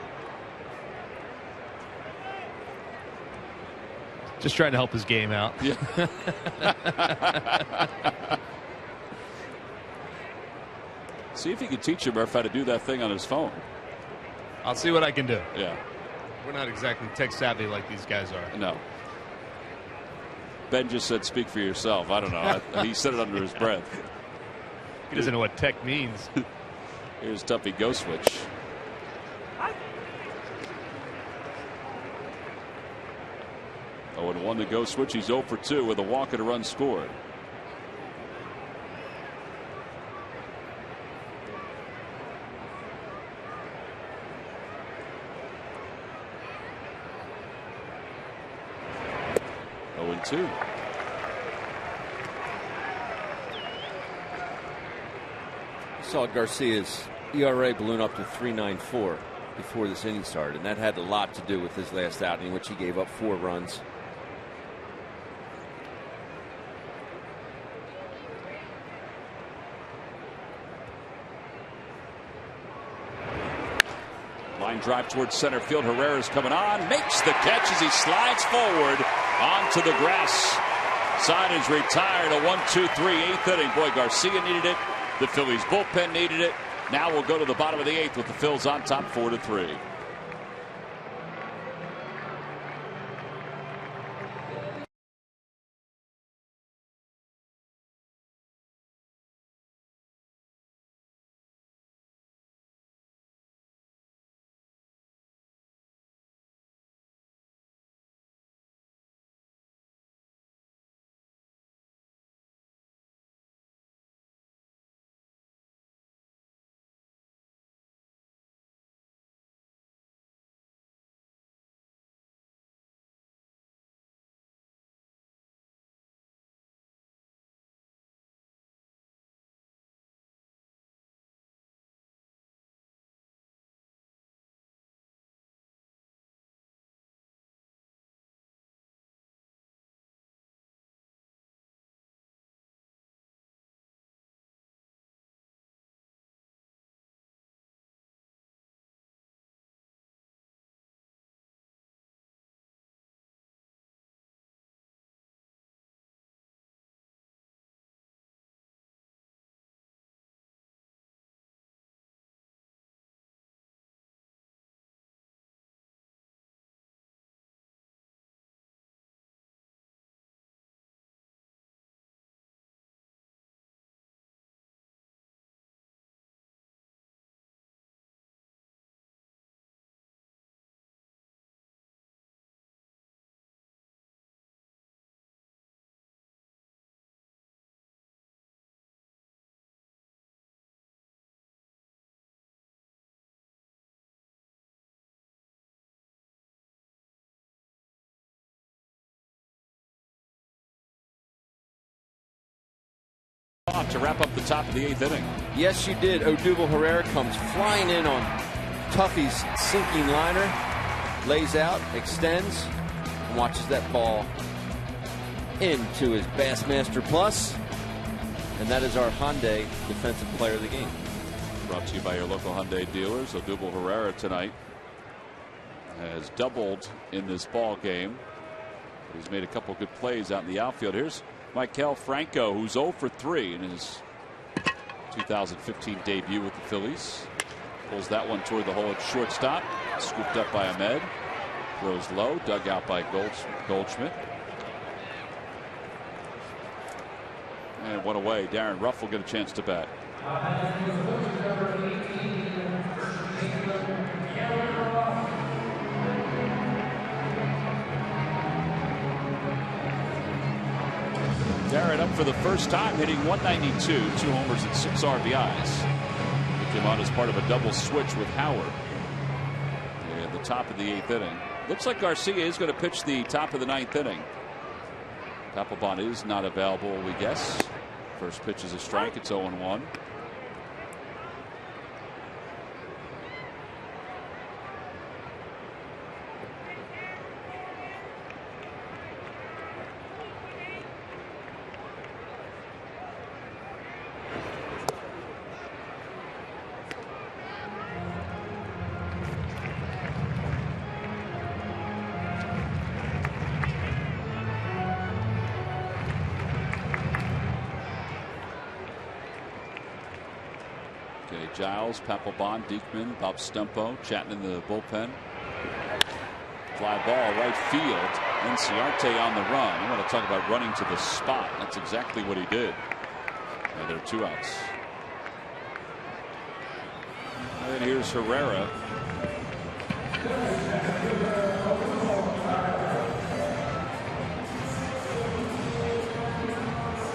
Just trying to help his game out. Yeah. See if you can teach Murph how to do that thing on his phone. I'll see what I can do. Yeah. We're not exactly tech savvy like these guys are. No. Ben just said, "Speak for yourself." I don't know. He said it under his breath. He doesn't know what tech means. Here's Tuffy go switch. Oh, and 1 to go switch. He's 0 for 2 with a walk and a run scored. Oh, and 2. Saw Garcia's ERA balloon up to 3.94 before this inning started, and that had a lot to do with his last outing, in which he gave up 4 runs. Line drive towards center field. Herrera's coming on, makes the catch as he slides forward onto the grass. Side is retired. A 1-2-3 8th inning. Boy, Garcia needed it. The Phillies bullpen needed it. Now we'll go to the bottom of the 8th with the Phils on top 4-3. To wrap up the top of the 8th inning. Yes, you did. Odubel Herrera comes flying in on Tuffy's sinking liner, lays out, extends, and watches that ball into his Bassmaster Plus. And that is our Hyundai Defensive Player of the Game. Brought to you by your local Hyundai dealers. Odubel Herrera tonight has doubled in this ball game. He's made a couple good plays out in the outfield. Here's Maikel Franco, who's 0 for 3 in his 2015 debut with the Phillies. Pulls that one toward the hole at shortstop. Scooped up by Ahmed. Throws low. Dug out by Goldschmidt. And one away. Darren Ruff will get a chance to bat. for the first time, hitting 192, 2 homers and 6 RBIs. He came on as part of a double switch with Howard at the top of the 8th inning. Looks like Garcia is going to pitch the top of the 9th inning. Papelbon is not available, we guess. First pitch is a strike. It's 0-1. Giles, Papelbon, Diekman, Bob Stumpo chatting in the bullpen. Fly ball right field. Inciarte on the run. You want to talk about running to the spot. That's exactly what he did. And there are 2 outs. And here's Herrera.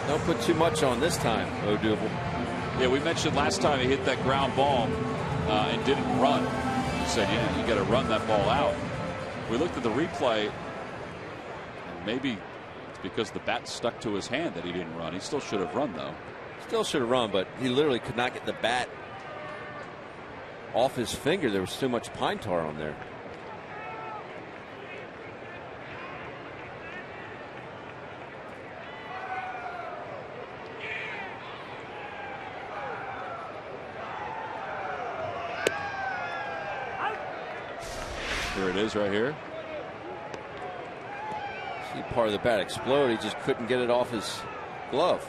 Don't put too much on this time, Odubel. Yeah, we mentioned last time he hit that ground ball and didn't run. We said, yeah, you got to run that ball out. We looked at the replay, and maybe it's because the bat stuck to his hand that he didn't run. He still should have run, though. Still should have run, but he literally could not get the bat off his finger. There was too much pine tar on there. Here it is right here. See part of the bat explode. He just couldn't get it off his glove.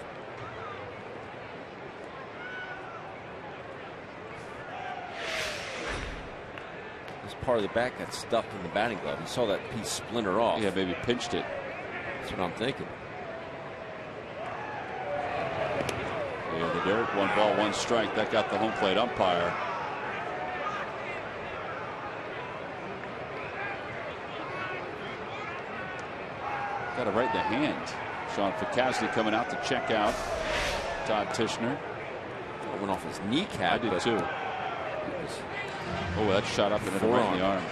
This part of the bat got stuck in the batting glove. He saw that piece splinter off. Yeah, maybe pinched it. That's what I'm thinking. Yeah, the dirt. 1 ball, 1 strike. That got the home plate umpire. Got it right in the hand. Sean Ficasny coming out to check out Todd Tishner. It went off his kneecap. I did too. Oh, that shot up and hit him right in the arm.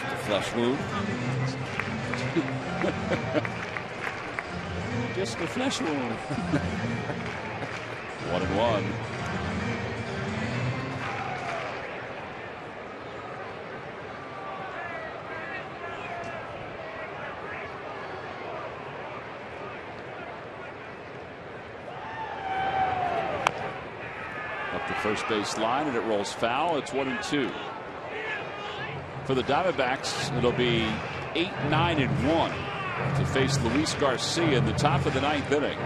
The flesh wound. Just a flesh wound. 1-1. First base line, and it rolls foul. It's 1-2. For the Diamondbacks, it'll be 8-9-1 to face Luis Garcia in the top of the 9th inning.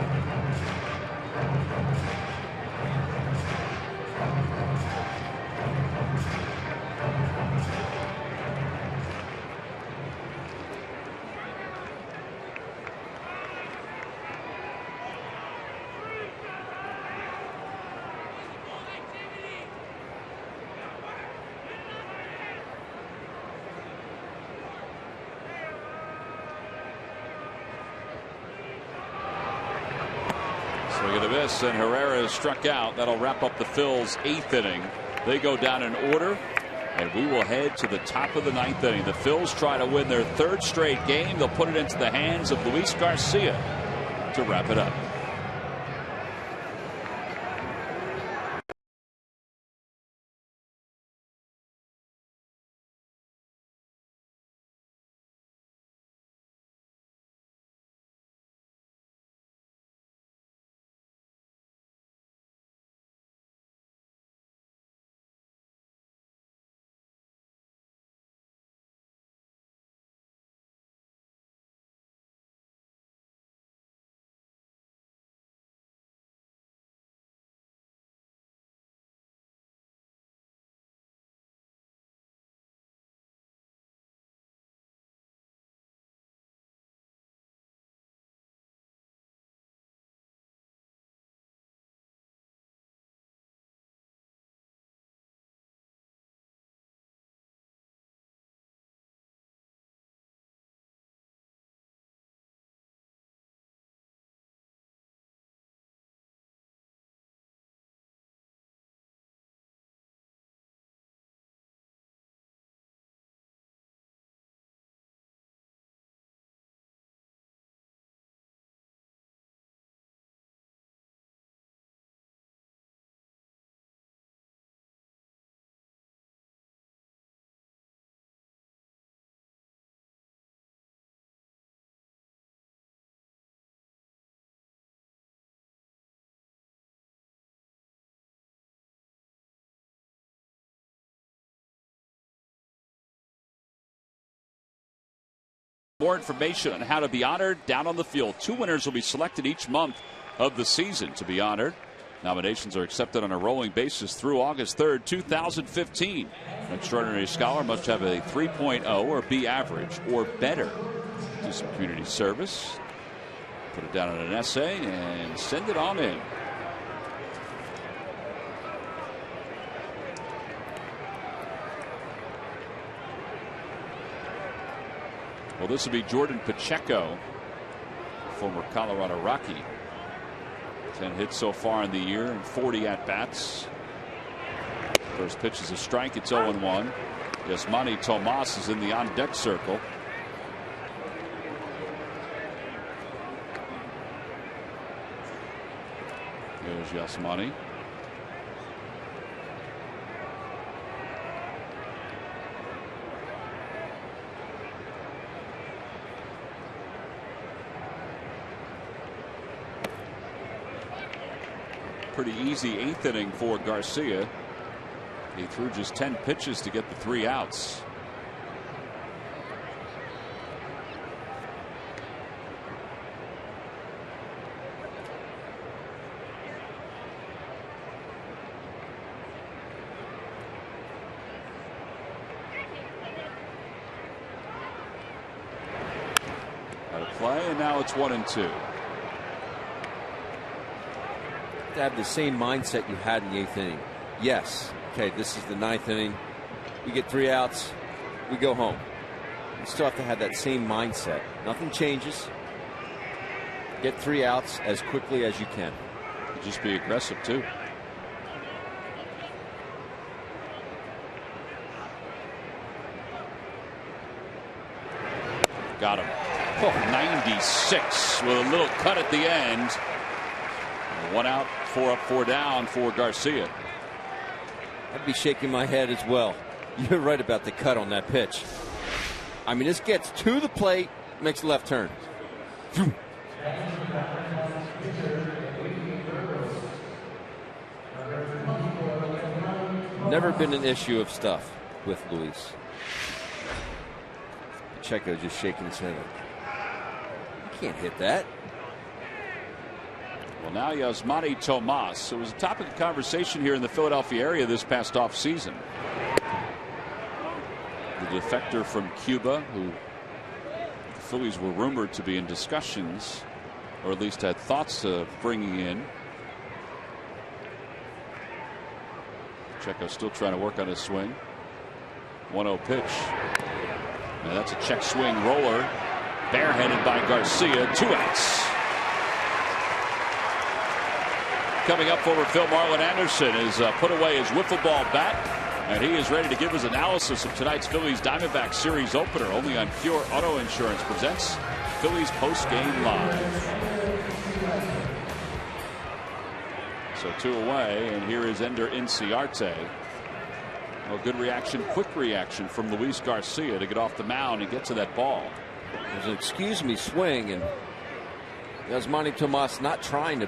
And Herrera is struck out. That'll wrap up the Phils' 8th inning. They go down in order, and we will head to the top of the 9th inning. The Phils try to win their 3rd straight game. They'll put it into the hands of Luis Garcia to wrap it up. More information on how to be honored down on the field. 2 winners will be selected each month of the season to be honored. Nominations are accepted on a rolling basis through August 3rd, 2015. An extraordinary scholar must have a 3.0 or B average or better. Do some community service. Put it down in an essay and send it on in. Well, this will be Jordan Pacheco, former Colorado Rocky. 10 hits so far in the year and 40 at-bats. First pitch is a strike. It's 0-1. Yasmani Tomas is in the on-deck circle. Here's Yasmani. Pretty easy 8th inning for Garcia. He threw just 10 pitches to get the 3 outs. Out of play, and now it's 1-2. To have the same mindset you had in the 8th inning. Yes, okay, this is the 9th inning. We get 3 outs, we go home. You still have to have that same mindset. Nothing changes. Get 3 outs as quickly as you can. Just be aggressive too. Got him. 96 with a little cut at the end. 1 out, 4 up, 4 down for Garcia. I'd be shaking my head as well. You're right about the cut on that pitch. I mean, this gets to the plate, makes a left turn. Never been an issue of stuff with Luis. Pacheco just shaking his head. You can't hit that. Well, now Yasmani Tomas. It was a topic of conversation here in the Philadelphia area this past offseason. The defector from Cuba, who the Phillies were rumored to be in discussions, or at least had thoughts of bringing in. Pacheco still trying to work on his swing. 1-0 pitch. Now that's a check swing roller. Barehanded by Garcia. 2 outs. Coming up forward, Phil Marlon Anderson has put away his wiffle ball bat, and he is ready to give his analysis of tonight's Phillies Diamondbacks series opener. Only on Pure Auto Insurance presents Phillies Postgame Live. So 2 away, and here is Ender Inciarte. Well, good reaction, quick reaction from Luis Garcia to get off the mound and get to that ball. There's an excuse me swing, and Yasmani Tomas not trying to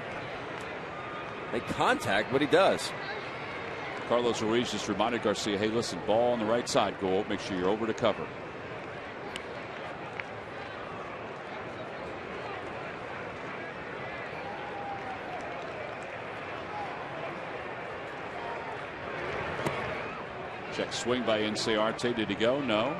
make contact, but he does. Carlos Ruiz just reminded Garcia, hey, listen, ball on the right side, go, make sure you're over to cover. Check swing by Inciarte. Did he go? No.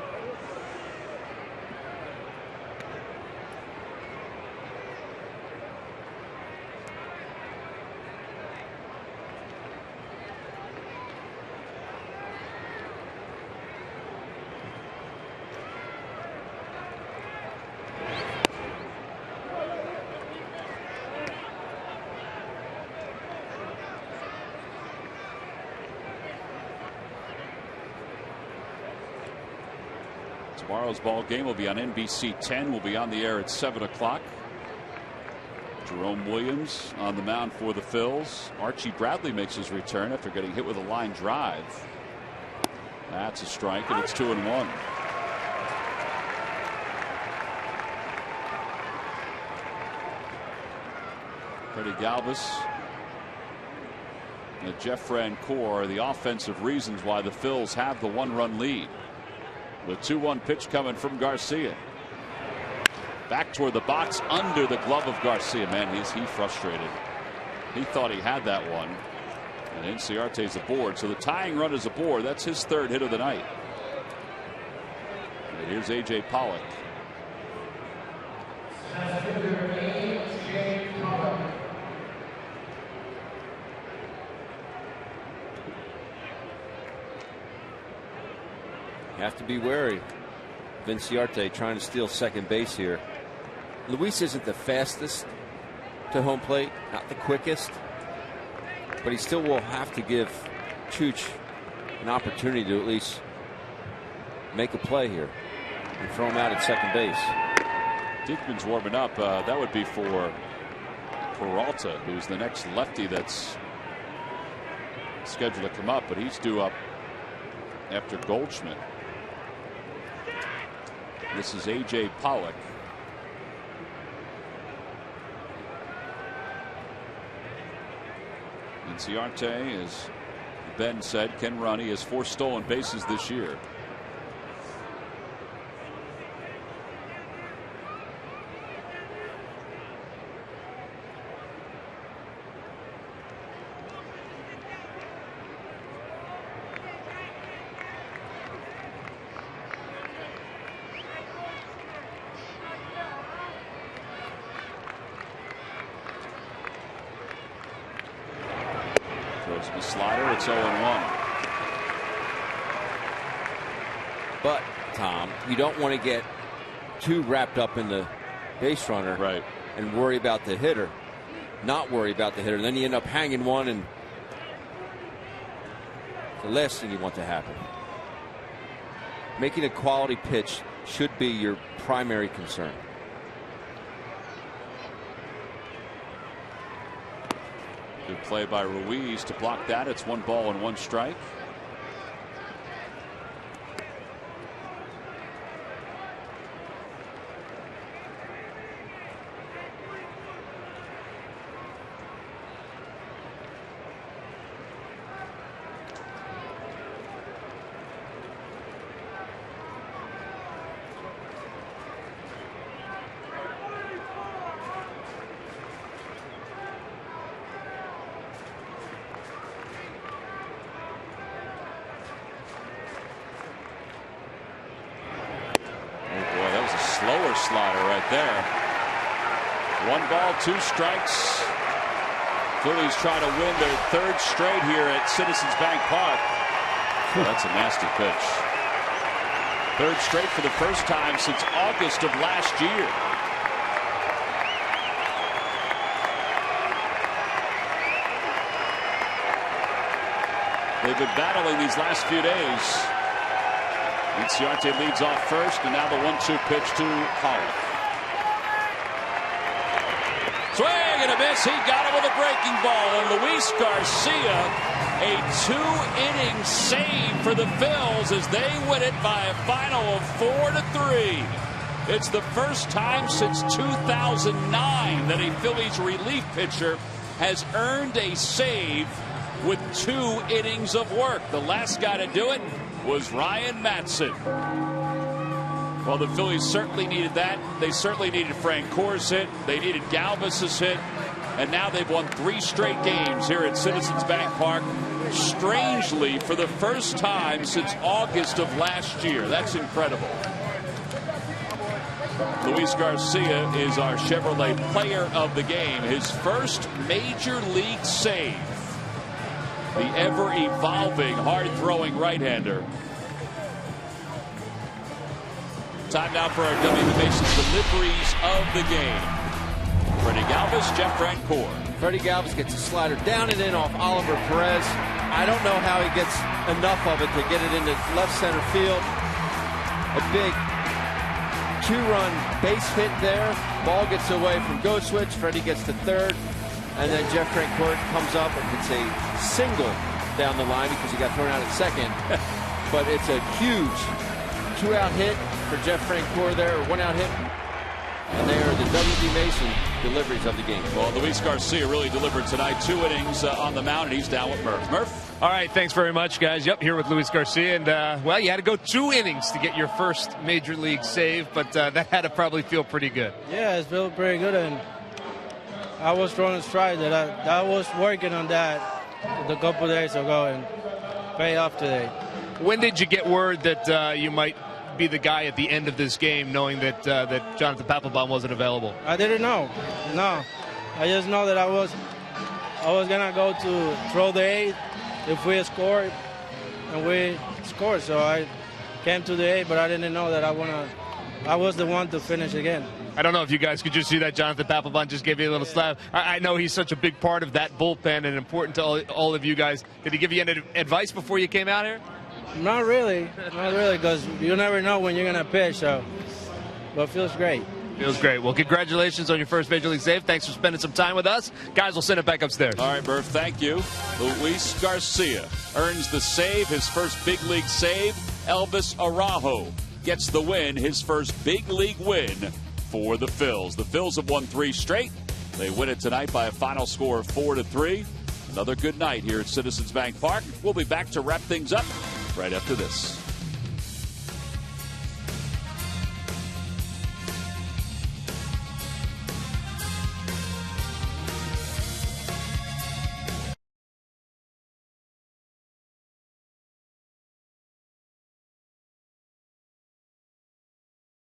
Tomorrow's ball game will be on NBC 10. Will be on the air at 7 o'clock. Jerome Williams on the mound for the Phils. Archie Bradley makes his return after getting hit with a line drive. That's a strike, and it's 2-1. Freddie Galvis and Jeff Franco are the offensive reasons why the Phils have the 1-run lead. The 2-1 pitch coming from Garcia. Back toward the box, under the glove of Garcia. Man, he frustrated. He thought he had that one. And Inciarte's aboard. So the tying run is aboard. That's his third hit of the night. And here's A.J. Pollock. You have to be wary. Inciarte trying to steal second base here. Luis isn't the fastest to home plate, not the quickest, but he still will have to give Chooch an opportunity to at least make a play here and throw him out at second base. Diekman's warming up. That would be for Peralta, who's the next lefty that's scheduled to come up, but he's due up after Goldschmidt. This is A.J. Pollock. Inciarte, as Ben said, can run. He has 4 stolen bases this year. The slider, it's 0-1. But Tom, you don't want to get too wrapped up in the base runner, right, and worry about the hitter. Not worry about the hitter. Then you end up hanging one, and the last thing you want to happen. Making a quality pitch should be your primary concern. Good play by Ruiz to block that. It's 1 ball and 1 strike. Slower slider right there. 1 ball, 2 strikes. Phillies try to win their 3rd straight here at Citizens Bank Park. Oh, that's a nasty pitch. 3rd straight for the first time since August of last year. They've been battling these last few days. Inciarte leads off first, and now the 1-2 pitch to Pollock. Swing and a miss. He got it with a breaking ball, and Luis Garcia, a 2-inning save for the Phils as they win it by a final of 4-3. It's the first time since 2009 that a Phillies relief pitcher has earned a save with 2 innings of work. The last guy to do it was Ryan Matson. Well, the Phillies certainly needed that. They certainly needed Franco's hit. They needed Galvis's hit. And now they've won 3 straight games here at Citizens Bank Park. Strangely, for the first time since August of last year. That's incredible. Luis Garcia is our Chevrolet player of the game. His first major league save. The ever-evolving, hard-throwing right-hander. Time now for our WBAS's deliveries of the game. Freddie Galvis, Jeff Franco. Freddie Galvis gets a slider down and in off Oliver Perez. I don't know how he gets enough of it to get it into left center field. A big 2-run base hit there. Ball gets away from Goldschmidt. Freddie gets to 3rd. And then Jeff Franco comes up and gets a single down the line because he got thrown out at 2nd. But it's a huge 2-out hit for Jeff Franco there, or 1-out hit. And they are the W.B. Mason deliveries of the game. Well, Luis Garcia really delivered tonight. 2 innings on the mound, and he's down with Murph. Murph? All right, thanks very much, guys. Yep, here with Luis Garcia. And, well, you had to go 2 innings to get your first Major League save, but that had to probably feel pretty good. Yeah, it felt pretty good, and I was throwing a stride that I was working on that a couple days ago and paid off today. When did you get word that you might be the guy at the end of this game, knowing that Jonathan Papelbon wasn't available? I didn't know. No. I just know that I was going to go to throw the 8th if we scored, and we scored. So I came to the 8th, but I didn't know that I was the one to finish again. I don't know if you guys could just see that Jonathan Papelbon just gave you a little slap. I know he's such a big part of that bullpen and important to all of you guys. Did he give you any advice before you came out here? Not really, because you never know when you're going to pitch. So, but it feels great. Feels great. Well, congratulations on your first Major League save. Thanks for spending some time with us. Guys, we'll send it back upstairs. All right, Murph, thank you. Luis Garcia earns the save, his first big league save. Elvis Araujo gets the win, his first big league win for the Phils. The Phils have won 3 straight. They win it tonight by a final score of 4-3. Another good night here at Citizens Bank Park. We'll be back to wrap things up right after this.